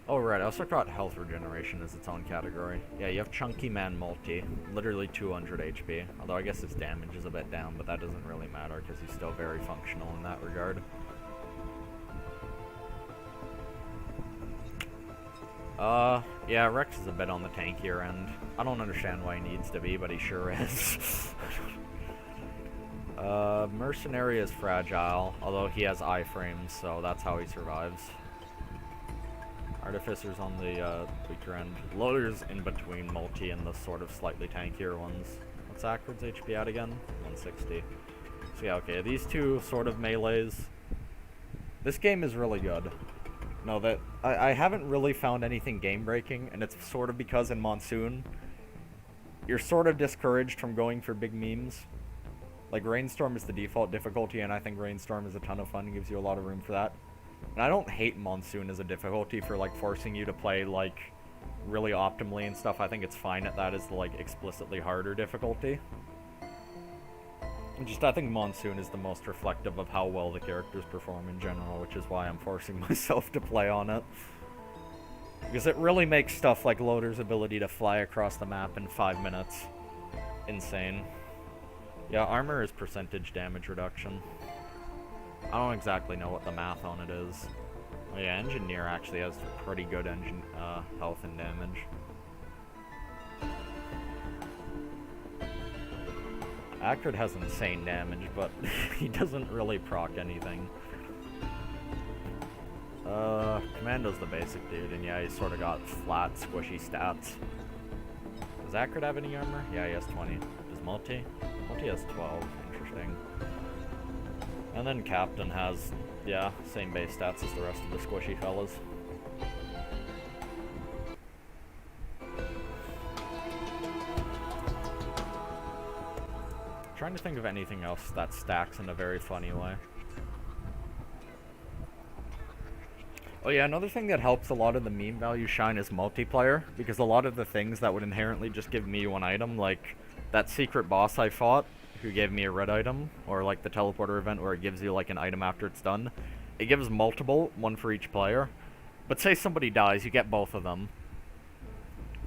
S1: Oh, right, I also forgot health regeneration is its own category. Yeah, you have Chunky Man Multi, literally 200 HP. Although I guess his damage is a bit down, but that doesn't really matter because he's still very functional in that regard. Yeah, Rex is a bit on the tankier end. I don't understand why he needs to be, but he sure is. Mercenary is fragile, although he has iframes, so that's how he survives. Artificer's on the weaker end. Loader's in between multi and the sort of slightly tankier ones. What's Akrid's HP at again? 160. So yeah, okay, these two sort of melees. This game is really good. No, that I haven't really found anything game-breaking, and it's sort of because in Monsoon, you're sort of discouraged from going for big memes. Like, Rainstorm is the default difficulty, and I think Rainstorm is a ton of fun and gives you a lot of room for that. And I don't hate Monsoon as a difficulty for, like, forcing you to play, like, really optimally and stuff. I think it's fine at that as the, like, explicitly harder difficulty. Just, I think Monsoon is the most reflective of how well the characters perform in general, which is why I'm forcing myself to play on it. Because it really makes stuff like Loader's ability to fly across the map in 5 minutes insane. Yeah, armor is percentage damage reduction. I don't exactly know what the math on it is. Oh yeah, Engineer actually has pretty good health and damage. Accurate has insane damage, but he doesn't really proc anything. Commando's the basic dude, and yeah, he's sort of got flat, squishy stats. Does Accurate have any armor? Yeah, he has 20. Does Multi? Multi has 12. Interesting. And then Captain has, yeah, same base stats as the rest of the squishy fellas. Trying to think of anything else that stacks in a very funny way. Oh yeah, another thing that helps a lot of the meme value shine is multiplayer, because a lot of the things that would inherently just give me one item, like that secret boss I fought, who gave me a red item, or like the teleporter event where it gives you like an item after it's done, it gives multiple, one for each player. But say somebody dies, you get both of them.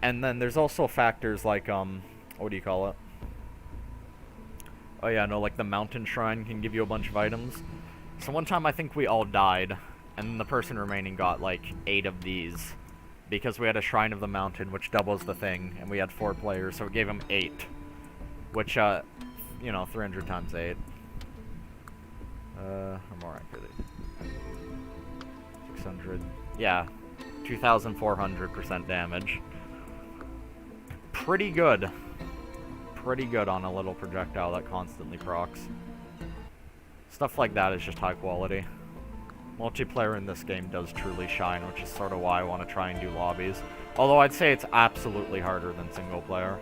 S1: And then there's also factors like, what do you call it? Oh yeah, no, like the mountain shrine can give you a bunch of items. So one time I think we all died, and the person remaining got like 8 of these, because we had a Shrine of the Mountain, which doubles the thing, and we had 4 players, so it gave him 8. Which, you know, 300 times 8. Or more accurate. 600. Yeah, 2,400% damage. Pretty good. Pretty good on a little projectile that constantly procs. Stuff like that is just high quality. Multiplayer in this game does truly shine, which is sort of why I want to try and do lobbies. Although I'd say it's absolutely harder than single player.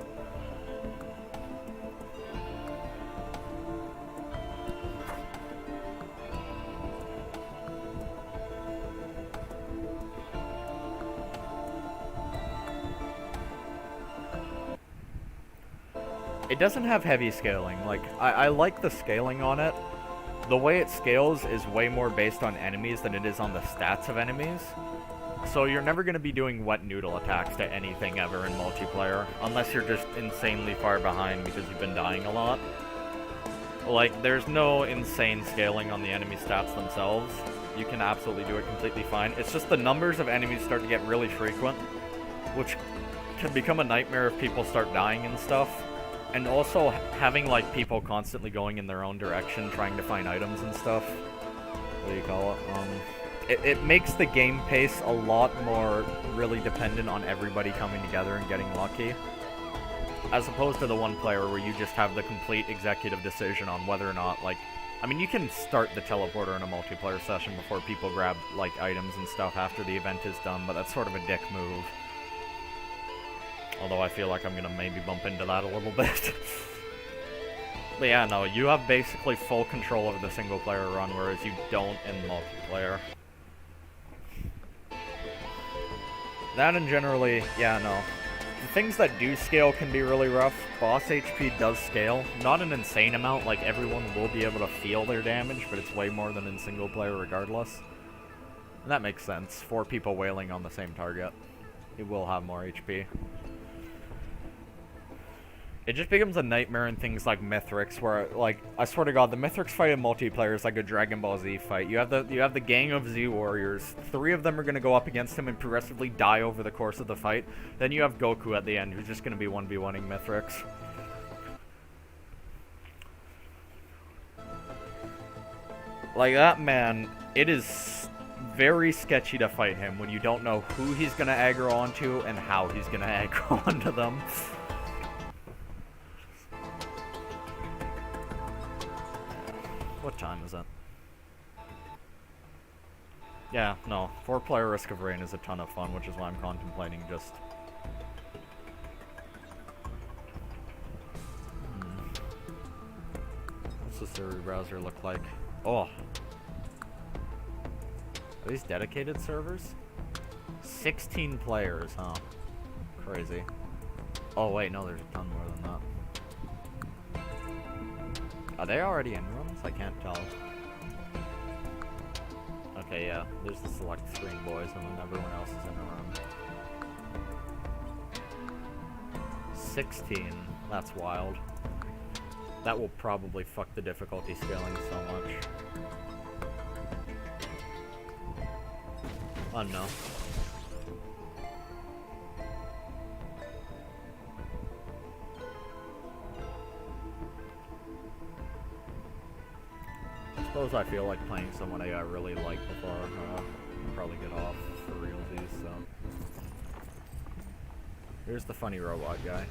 S1: It doesn't have heavy scaling. Like, I like the scaling on it. The way it scales is way more based on enemies than it is on the stats of enemies. So you're never going to be doing wet noodle attacks to anything ever in multiplayer, unless you're just insanely far behind because you've been dying a lot. Like, there's no insane scaling on the enemy stats themselves. You can absolutely do it completely fine. It's just the numbers of enemies start to get really frequent, which can become a nightmare if people start dying and stuff. And also, having, like, people constantly going in their own direction, trying to find items and stuff. What do you call it? It makes the game pace a lot more really dependent on everybody coming together and getting lucky. As opposed to the one player where you just have the complete executive decision on whether or not, like... I mean, you can start the teleporter in a multiplayer session before people grab, like, items and stuff after the event is done, but that's sort of a dick move. Although I feel like I'm gonna maybe bump into that a little bit. But yeah, no, you have basically full control over the single player run, whereas you don't in multiplayer. That and generally, yeah, no. The things that do scale can be really rough. Boss HP does scale. Not an insane amount, like everyone will be able to feel their damage, but it's way more than in single player regardless. And that makes sense. 4 people wailing on the same target. It will have more HP. It just becomes a nightmare in things like Mithrix, where, like, I swear to God, the Mithrix fight in multiplayer is like a Dragon Ball Z fight. You have the gang of Z warriors. 3 of them are gonna go up against him and progressively die over the course of the fight. Then you have Goku at the end, who's just gonna be 1v1ing Mithrix. Like, that man, it is very sketchy to fight him when you don't know who he's gonna aggro onto and how he's gonna aggro onto them. What time is it? Yeah, no. 4-player Risk of Rain is a ton of fun, which is why I'm contemplating just... What's the server browser look like? Oh! Are these dedicated servers? 16 players, huh? Crazy. Oh wait, no, there's a ton more than that. Are they already in rooms? I can't tell. Okay, yeah. There's the select screen boys, and then everyone else is in a room. 16. That's wild. That will probably fuck the difficulty scaling so much. Oh no. I suppose I feel like playing someone I really like before I'll probably get off for realsies, so. Here's the funny robot guy.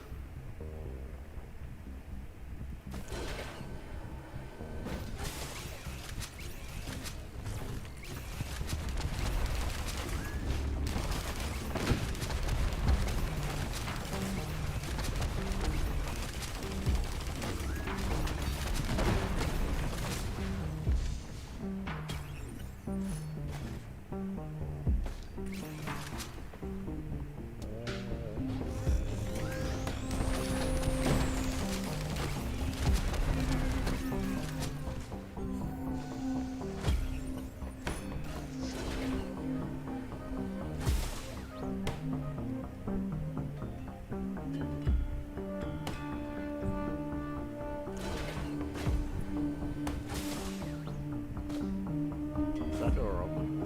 S1: Is that door open?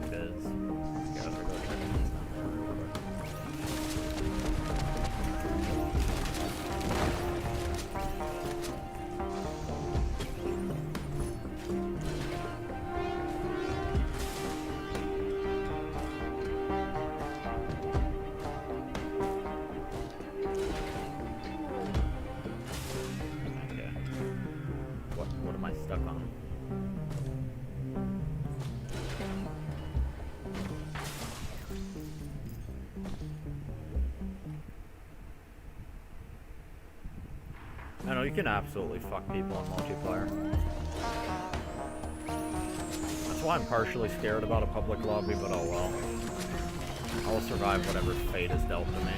S1: It is. Guys, we're going to check this down there real quick. Okay. What am I stuck on? I know, you can absolutely fuck people in multiplayer. That's why I'm partially scared about a public lobby, but oh well. I'll survive whatever fate is dealt to me.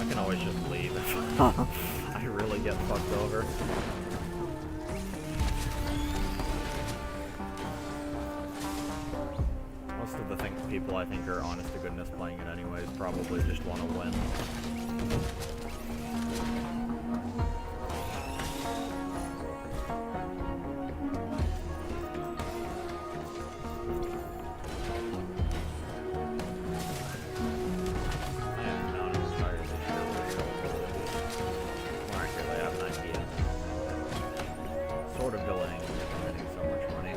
S1: I can always just leave if I really get fucked over. Most of the people I think are honest to goodness playing it anyways probably just want to win. Sort of delaying getting so much money.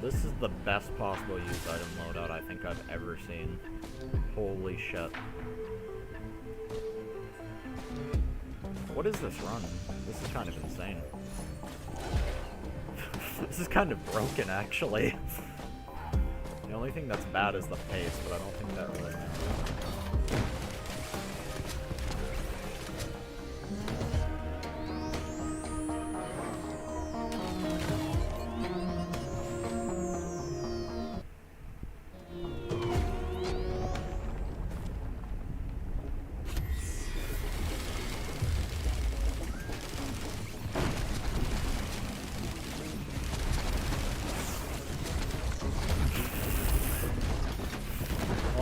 S1: This is the best possible used item loadout I think I've ever seen. Holy shit. What is this run? This is kind of insane. This is kind of broken, actually. The only thing that's bad is the pace, but I don't think that really matters.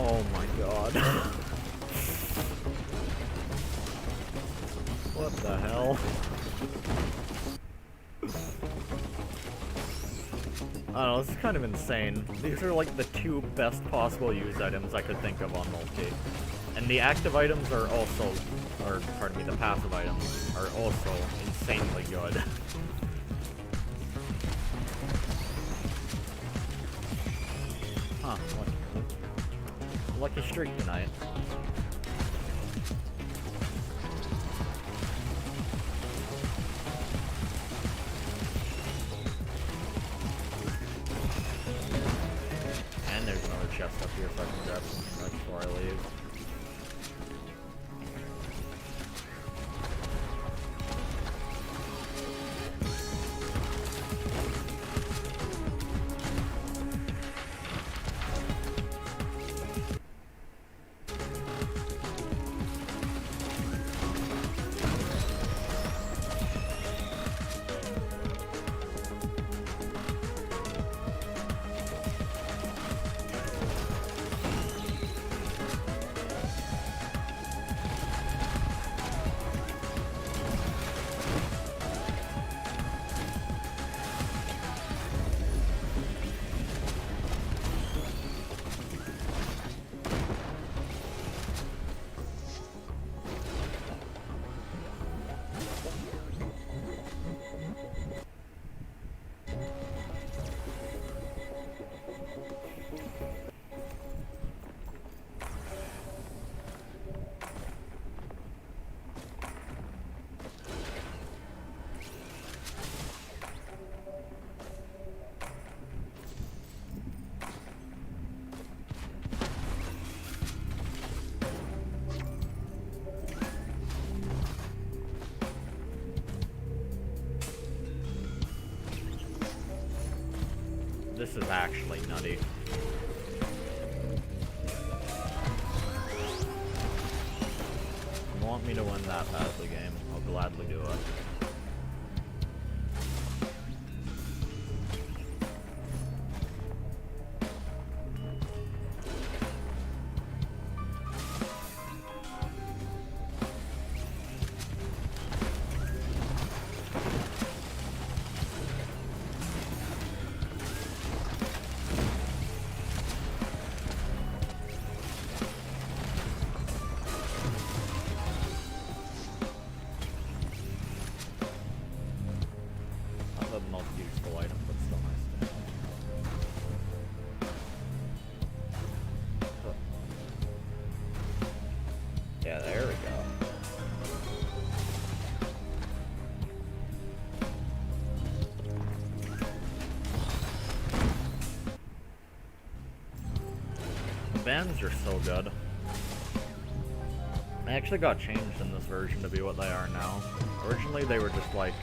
S1: Oh my god. What the hell? I don't know, this is kind of insane. These are like the two best possible used items I could think of on multi. And the active items are also, or pardon me, the passive items are also insanely good. Huh, lucky streak tonight. And there's another chest up here if I can grab something right before I leave. This is actually nutty. If you want me to win that badly game, I'll gladly do it. Useful item, but still nice to have. Oh. Yeah, there we go. The bands are so good. They actually got changed in this version to be what they are now. Originally they were just like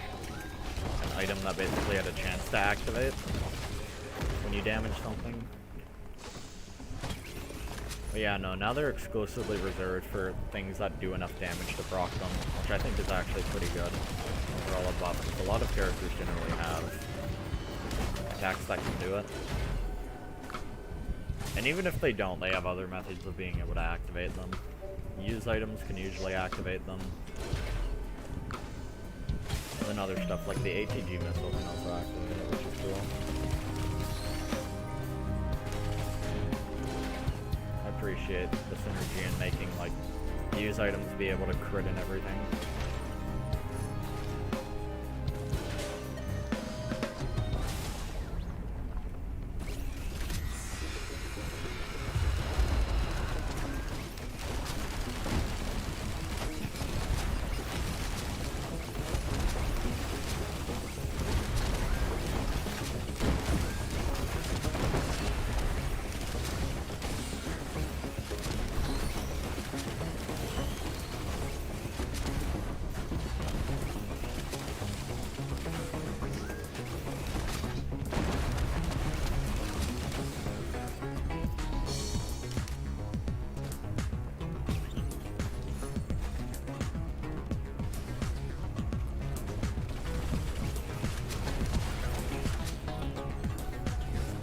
S1: an item that basically had a chance to activate when you damage something. But yeah, no, now they're exclusively reserved for things that do enough damage to proc them, which I think is actually pretty good overall a buff, because a lot of characters generally have attacks that can do it. And even if they don't, they have other methods of being able to activate them. Use items can usually activate them. And other stuff like the ATG missile can also activate it, which is cool. I appreciate the synergy in making like use items be able to crit and everything.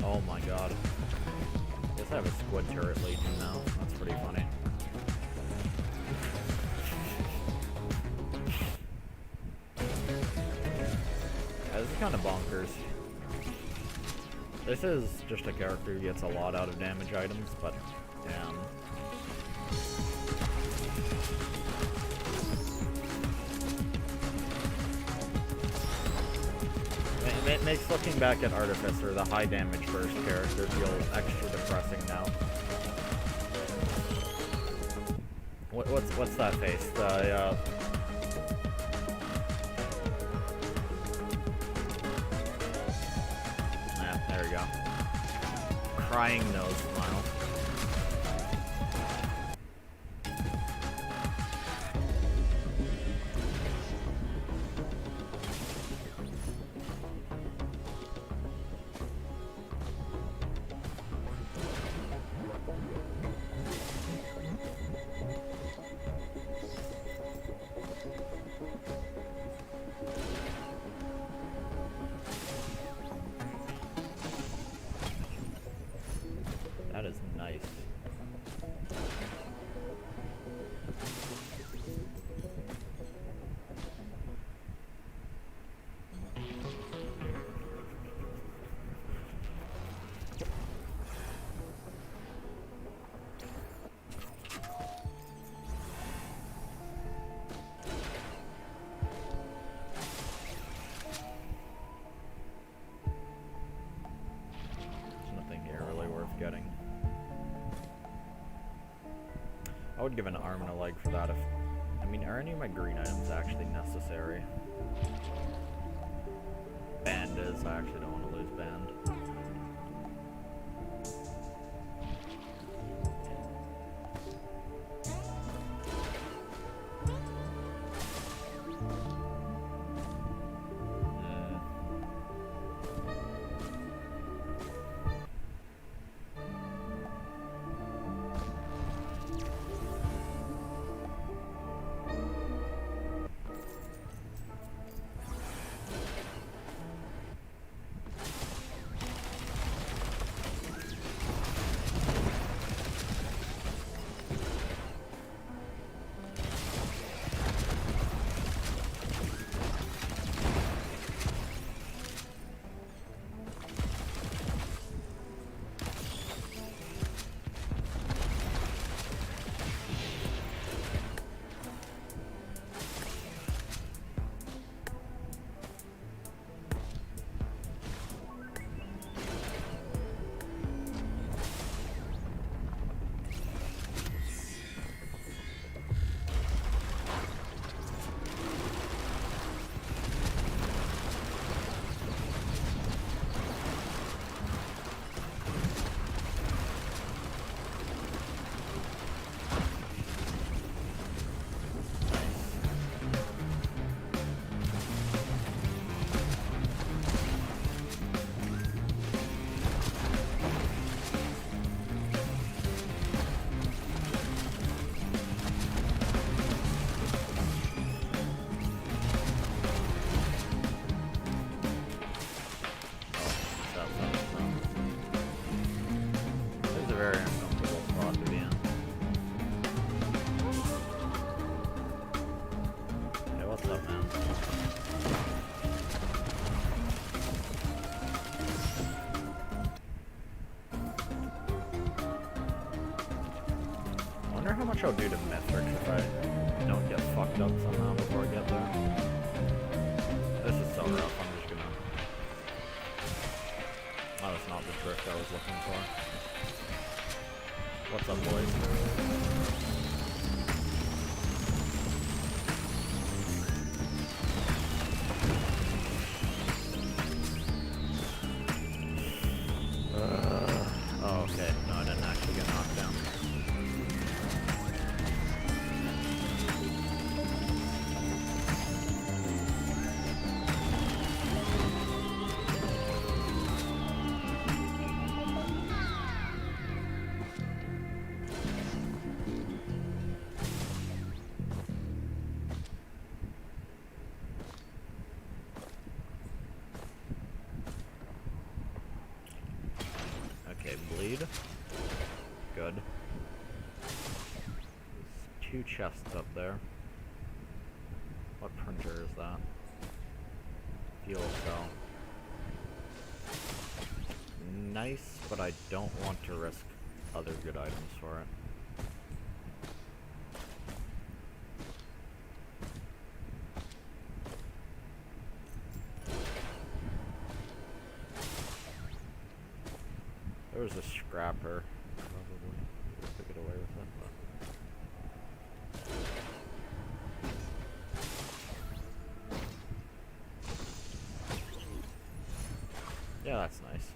S1: Oh my god. I guess I have a squid turret legion now. That's pretty funny. Yeah, this is kind of bonkers. This is just a character who gets a lot out of damage items, but damn. It makes looking back at Artificer, the high damage burst character, feel extra depressing now. What's that face? There we go. Crying nose smile. That is nice. There's nothing here really worth getting. I would give an arm and a leg for that if... I mean, are any of my green items actually necessary? Band is. I actually don't want to lose band. wonder how much I'll do to Mithrix if I don't get fucked up somehow before I get there. This is so rough, I'm just gonna... Oh, that's not the drift I was looking for. What's up, boys? Oh, okay. No, I didn't actually get knocked down. Okay, bleed. Good. There's 2 chests up there. What printer is that? Fuel cell. Nice, but I don't want to risk other good items for it. There was a scrapper. Probably took it away with it, but... Yeah, that's nice.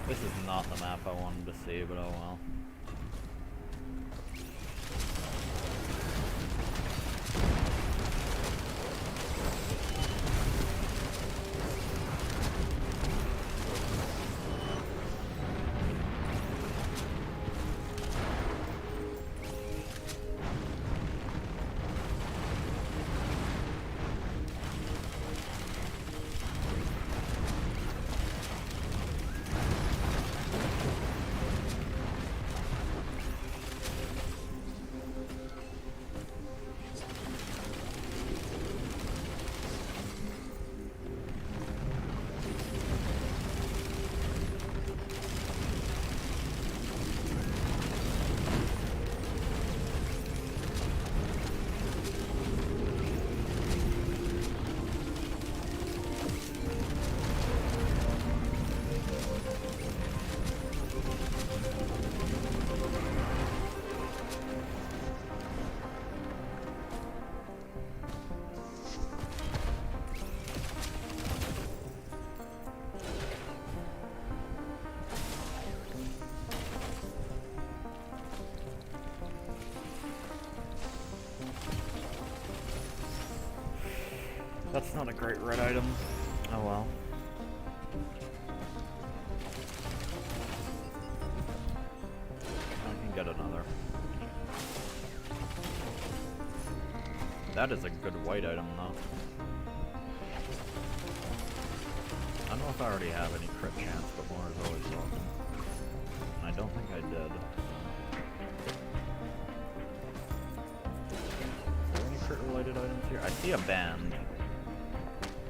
S1: This is not the map I wanted to see, but oh well. That's not a great red item. Oh well. I can get another. That is a good white item though. I don't know if I already have any crit chance, but more is always welcome. And I don't think I did. Is there any crit related items here? I see a band.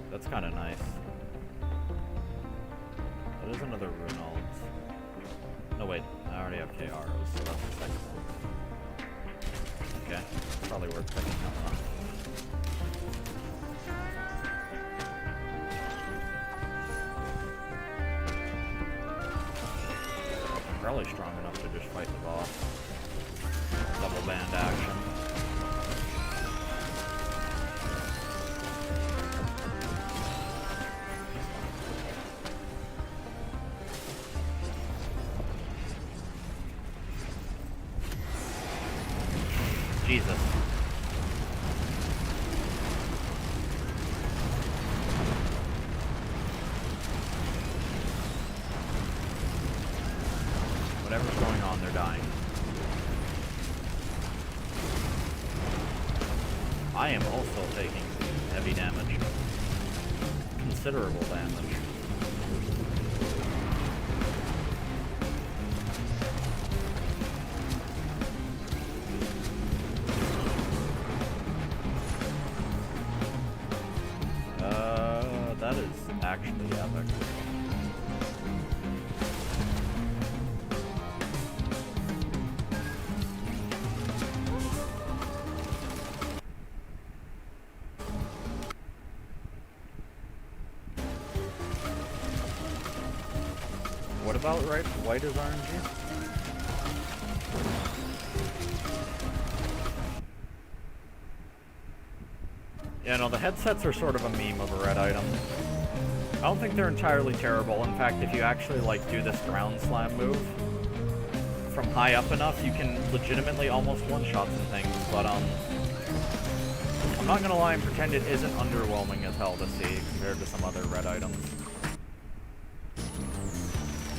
S1: That's kind of nice. That is another Runald's. No wait, I already have KRs, so that's the second one. Okay, probably worth picking up, huh? I'm probably strong enough to just fight the boss. Double band action. Jesus. whatever's going on, they're dying. I am also taking heavy damage. Considerable damage. That is actually epic. What about white as RNG? Yeah, no, the headsets are sort of a meme of a red item. I don't think they're entirely terrible. In fact, if you actually, like, do this ground slam move from high up enough, you can legitimately almost one-shot some things, but, I'm not gonna lie and pretend it isn't underwhelming as hell to see compared to some other red items.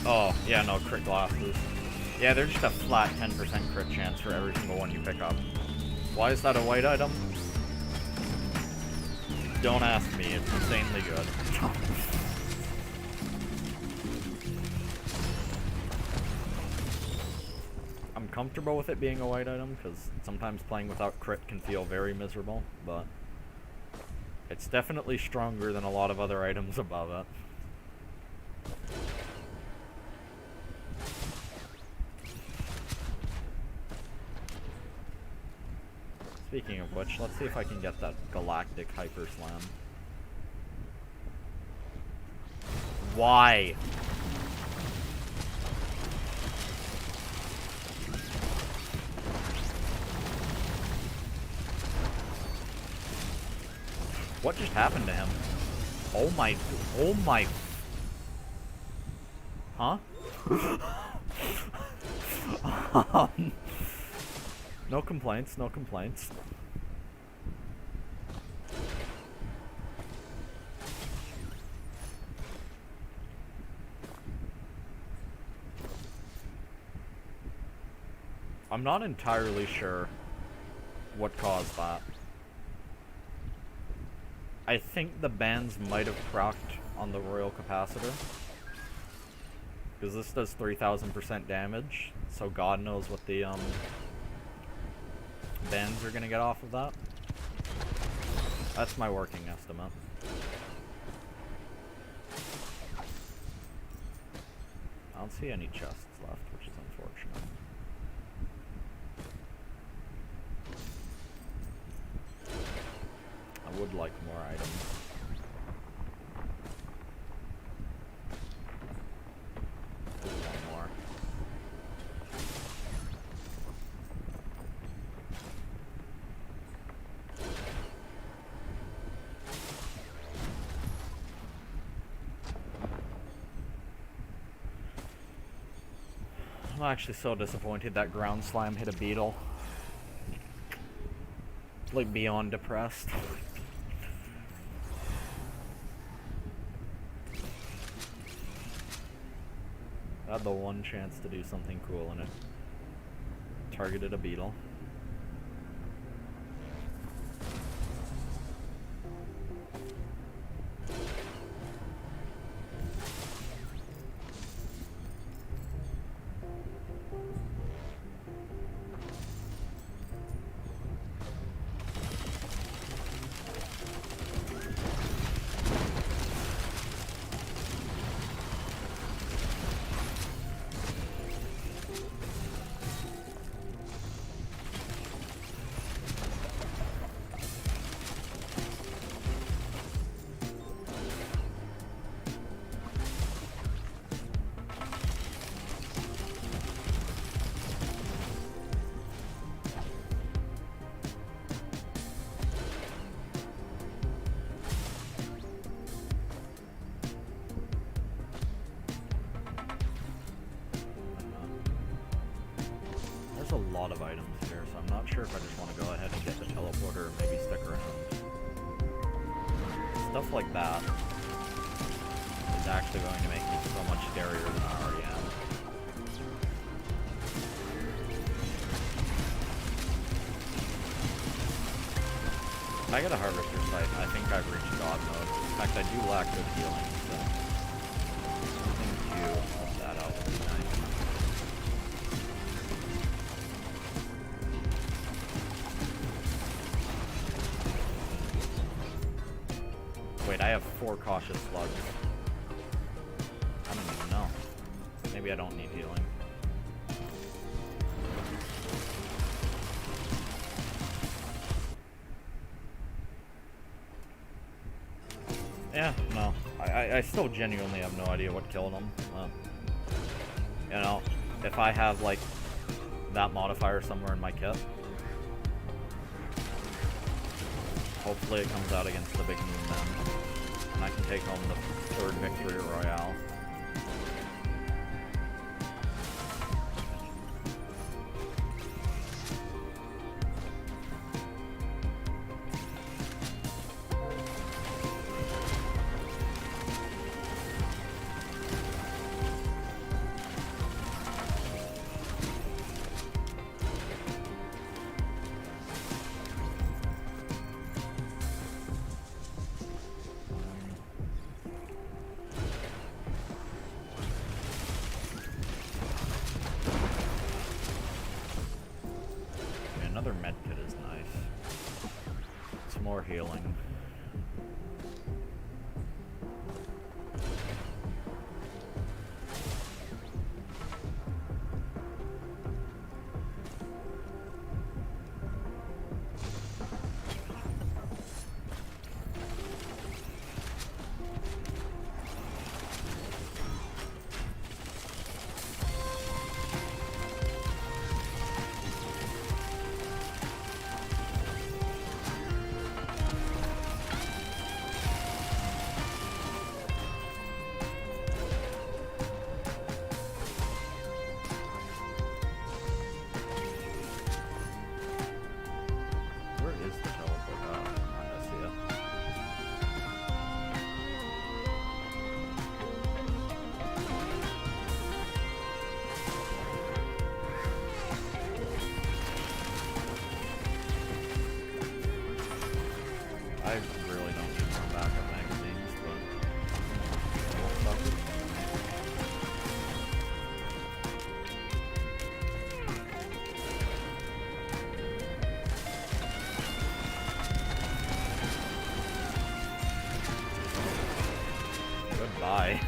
S1: Oh, yeah, no, crit glasses. Yeah, they're just a flat 10% crit chance for every single one you pick up. Why is that a white item? Don't ask me, it's insanely good. I'm comfortable with it being a white item, because sometimes playing without crit can feel very miserable, but it's definitely stronger than a lot of other items above it. Speaking of which, let's see if I can get that galactic hyper slam. Why? What just happened to him? Oh my, huh? No complaints, no complaints. I'm not entirely sure what caused that. I think the bands might have procced on the Royal Capacitor, because this does 3,000% damage, so God knows what the bands are gonna get off of that. That's my working estimate. I don't see any chests left, which is unfortunate. I would like more items. There's one more. I'm actually so disappointed that ground slime hit a beetle. Like, beyond depressed. I had the one chance to do something cool and it targeted a beetle. There's a lot of items here, so I'm not sure if I just want to go ahead and get the teleporter or maybe stick around. Stuff like that is actually going to make me so much scarier than I already am. If I get a harvester sight, I think I've reached god mode. In fact, I do lack good healing, so something to help that out would be nice. Wait, I have 4 cautious slugs. I don't even know. Maybe I don't need healing. Yeah, no. I still genuinely have no idea what killed him. You know, if I have, like, that modifier somewhere in my kit, hopefully it comes out against the big moon then, and I can take home the 3rd victory royale. Another med kit is nice. It's more healing. I really don't need more backup magazines, but goodbye.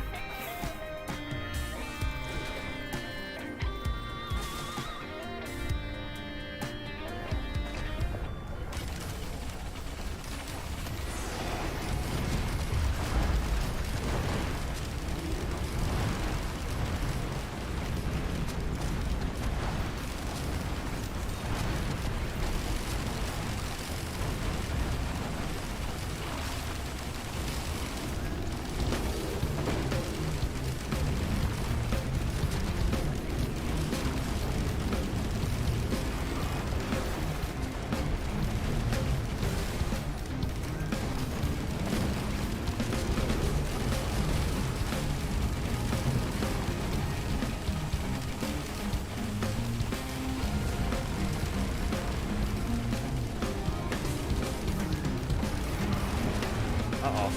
S1: Uh-oh.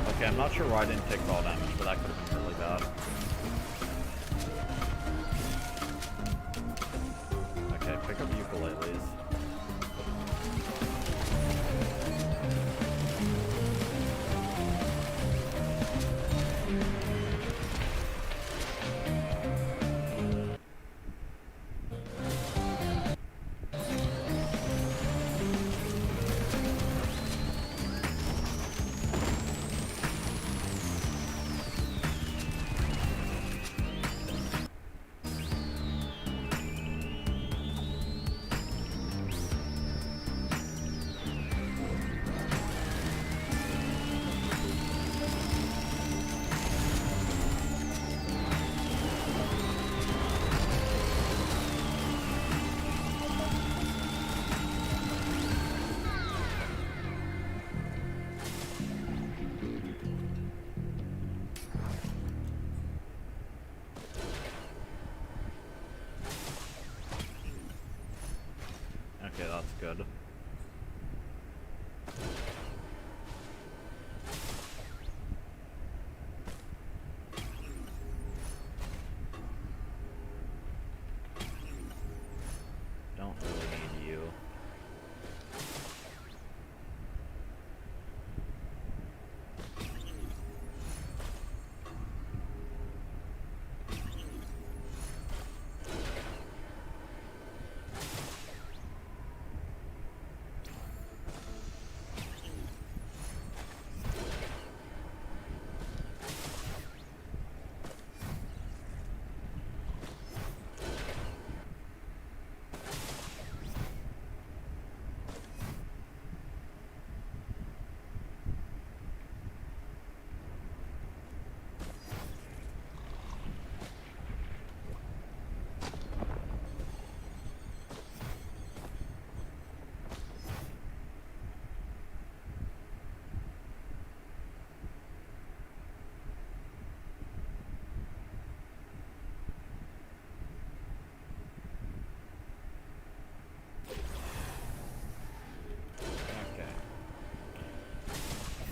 S1: Okay, I'm not sure why I didn't take fall damage, but that could have been really bad. Okay, pick up ukuleles. good. Don't really need you.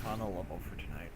S1: Final level for tonight.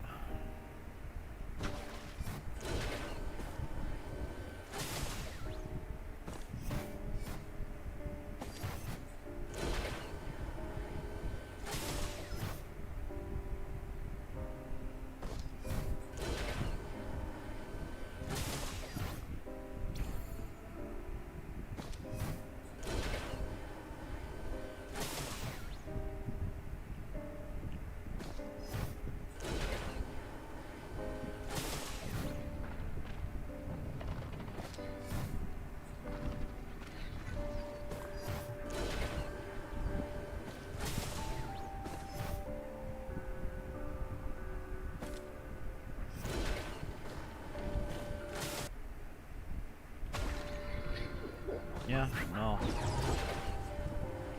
S1: Yeah, no.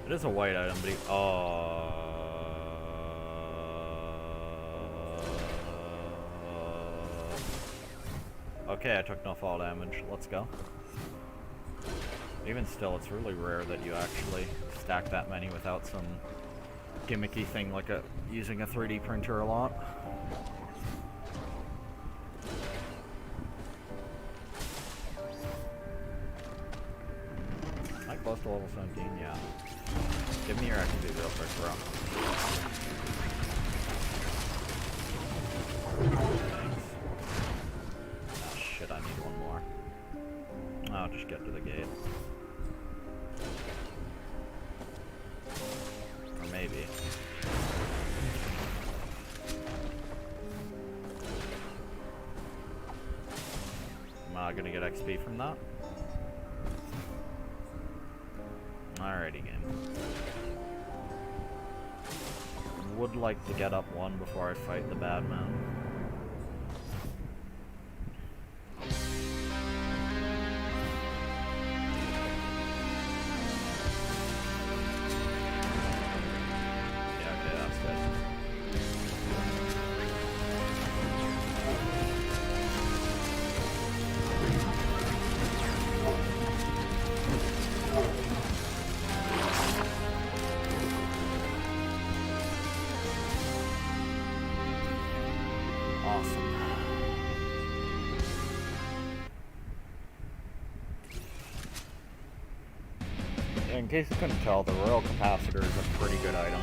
S1: It is a white item, but okay, I took no fall damage. Let's go. Even still, it's really rare that you actually stack that many without some gimmicky thing like using a 3D printer a lot. Close to level 17, yeah. Give me your XP real quick, bro. Thanks. Ah, shit, I need one more. I'll just get to the gate. Or maybe. Am I gonna get XP from that? Alrighty, game. Would like to get up one before I fight the bad man. Yeah, okay, that's good. Awesome. In case you couldn't tell, the Royal Capacitor is a pretty good item.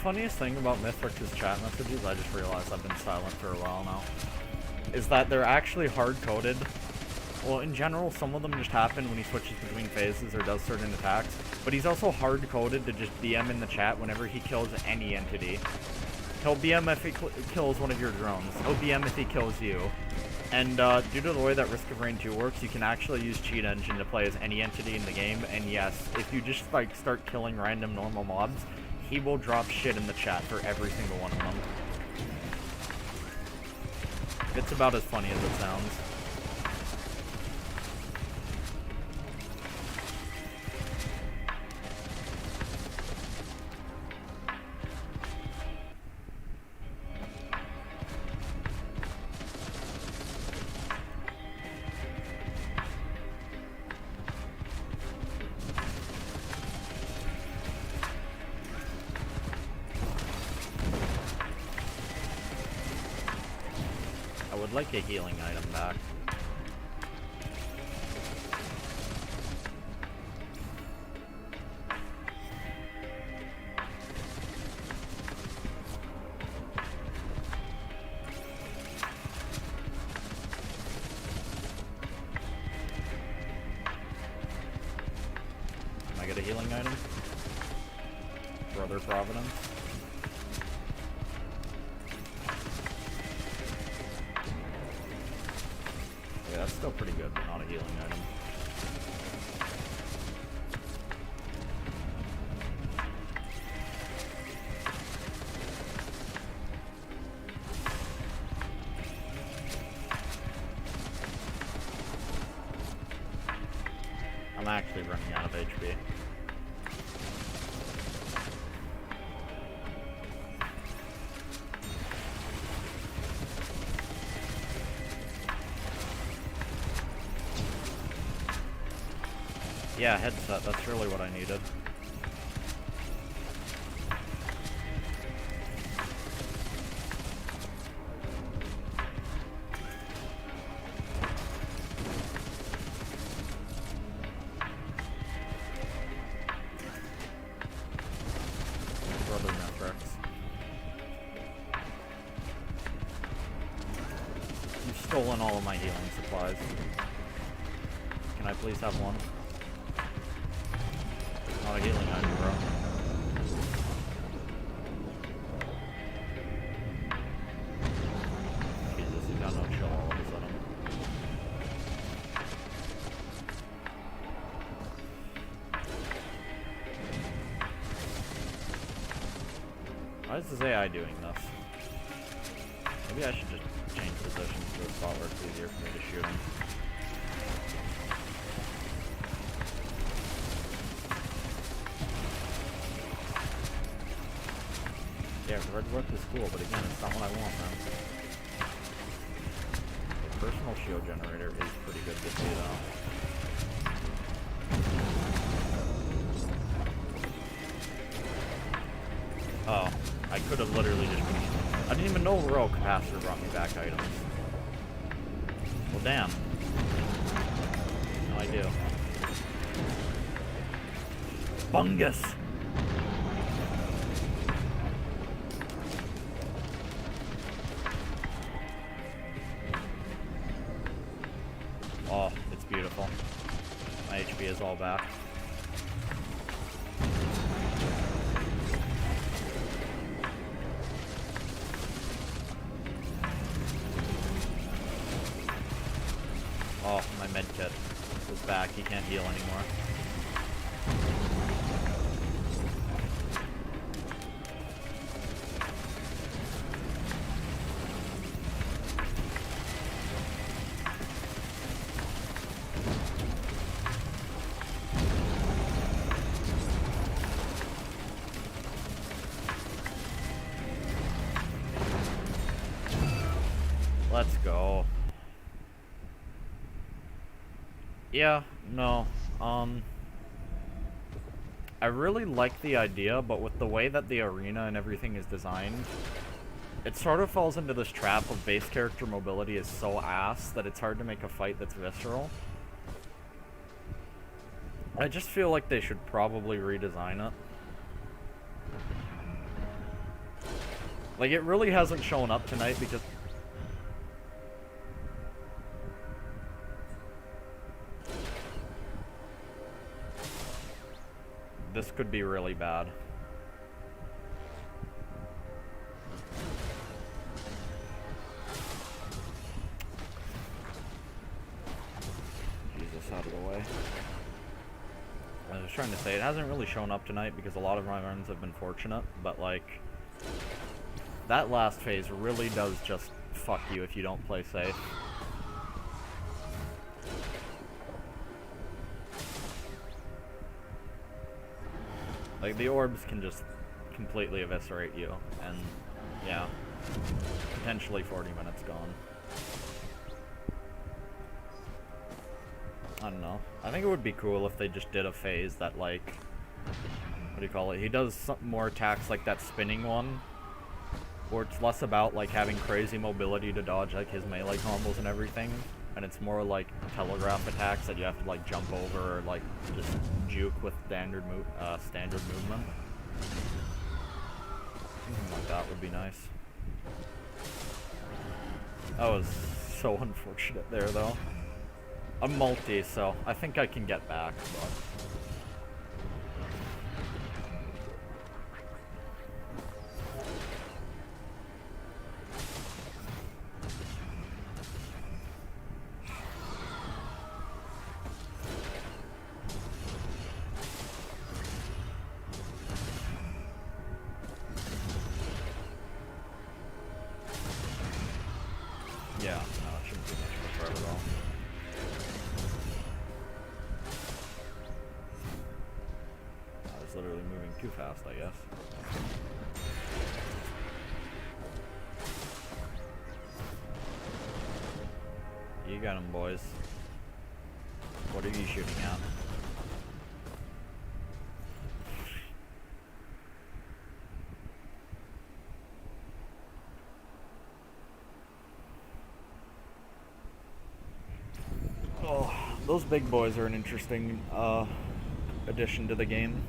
S1: funniest thing about Mithrix's chat messages, I just realized I've been silent for a while now, is that they're actually hard-coded. Well, in general, some of them just happen when he switches between phases or does certain attacks, but he's also hard-coded to just BM in the chat whenever he kills any entity. He'll BM if he kills one of your drones. He'll BM if he kills you. And due to the way that Risk of Rain 2 works, you can actually use Cheat Engine to play as any entity in the game, and yes, if you just like start killing random normal mobs, he will drop shit in the chat for every single one of them. It's about as funny as it sounds. I would like a healing item back. Can I get a healing item? Brother Providence? Yeah, that's still pretty good, but not a healing item. I'm actually running out of HP. Yeah, headset, that's really what I needed. Brother Mithrix. You've stolen all of my healing supplies. Can I please have one? Not a healing item, bro. Jesus, he's got no chill all of a sudden. Why is this AI doing this? Maybe I should just change positions to a spot where it's easier for me to shoot him. Yeah, Red Rook is cool, but again, it's not what I want, man. The personal shield generator is pretty good to see, though. Oh, I could have literally just... I didn't even know Rogue Capacitor brought me back items. Well, damn. No, I do. Fungus! Oh, it's beautiful. My HP is all back. Oh, my med kit is back. He can't heal anymore. Let's go. Yeah, no, I really like the idea, but with the way that the arena and everything is designed, it sort of falls into this trap of base character mobility is so ass that it's hard to make a fight that's visceral. I just feel like they should probably redesign it. Like, it really hasn't shown up tonight because... This could be really bad. Jesus, out of the way. I was trying to say, it hasn't really shown up tonight because a lot of my runs have been fortunate, but like... That last phase really does just fuck you if you don't play safe. Like, the orbs can just completely eviscerate you, and yeah, potentially 40 minutes gone. I don't know. I think it would be cool if they just did a phase that, like, what do you call it? He does some more attacks like that spinning one, where it's less about, like, having crazy mobility to dodge, like, his melee combos and everything, and it's more like telegraph attacks that you have to, like, jump over or, like, just juke with standard movement. Something like that would be nice. That was so unfortunate there, though. I'm multi, so I think I can get back, but... Yeah, no, it shouldn't be much of a threat at all. I was literally moving too fast, I guess. You got him, boys. What are you shooting at? Oh, those big boys are an interesting addition to the game.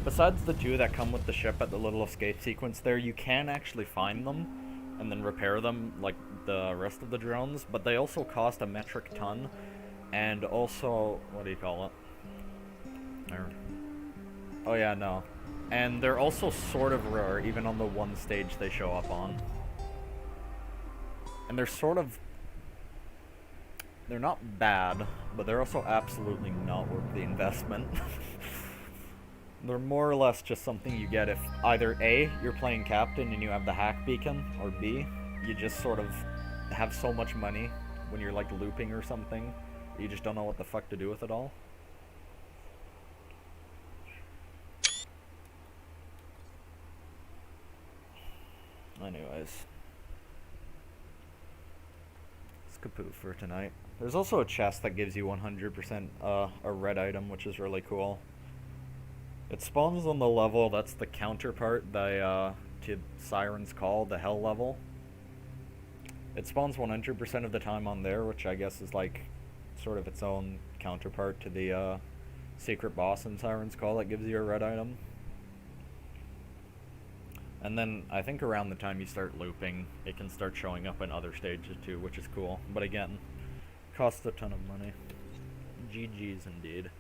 S1: Besides the two that come with the ship at the little escape sequence there, you can actually find them and then repair them like the rest of the drones, but they also cost a metric ton, and also, what do you call it? Oh yeah, no. And they're also sort of rare, even on the one stage they show up on. And they're sort of... They're not bad, but they're also absolutely not worth the investment. They're more or less just something you get if either A, you're playing Captain and you have the hack beacon, or B, you just sort of have so much money when you're like looping or something, you just don't know what the fuck to do with it all. Anyways. It's kaput for tonight. There's also a chest that gives you 100% a red item, which is really cool. It spawns on the level that's the counterpart to Siren's Call, the Hell level. It spawns 100% of the time on there, which I guess is like sort of its own counterpart to the secret boss in Siren's Call that gives you a red item. And then I think around the time you start looping, it can start showing up in other stages too, which is cool. But again, costs a ton of money. GG's indeed.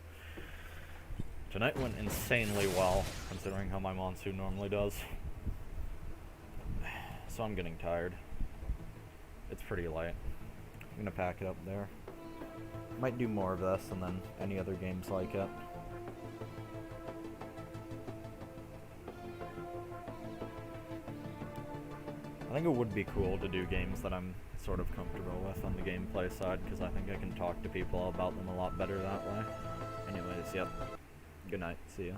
S1: Tonight went insanely well, considering how my Monsoon normally does. So I'm getting tired. It's pretty light. I'm gonna pack it up there. Might do more of this and then any other games like it. I think it would be cool to do games that I'm sort of comfortable with on the gameplay side, because I think I can talk to people about them a lot better that way. Anyways, yep. Good night. See ya.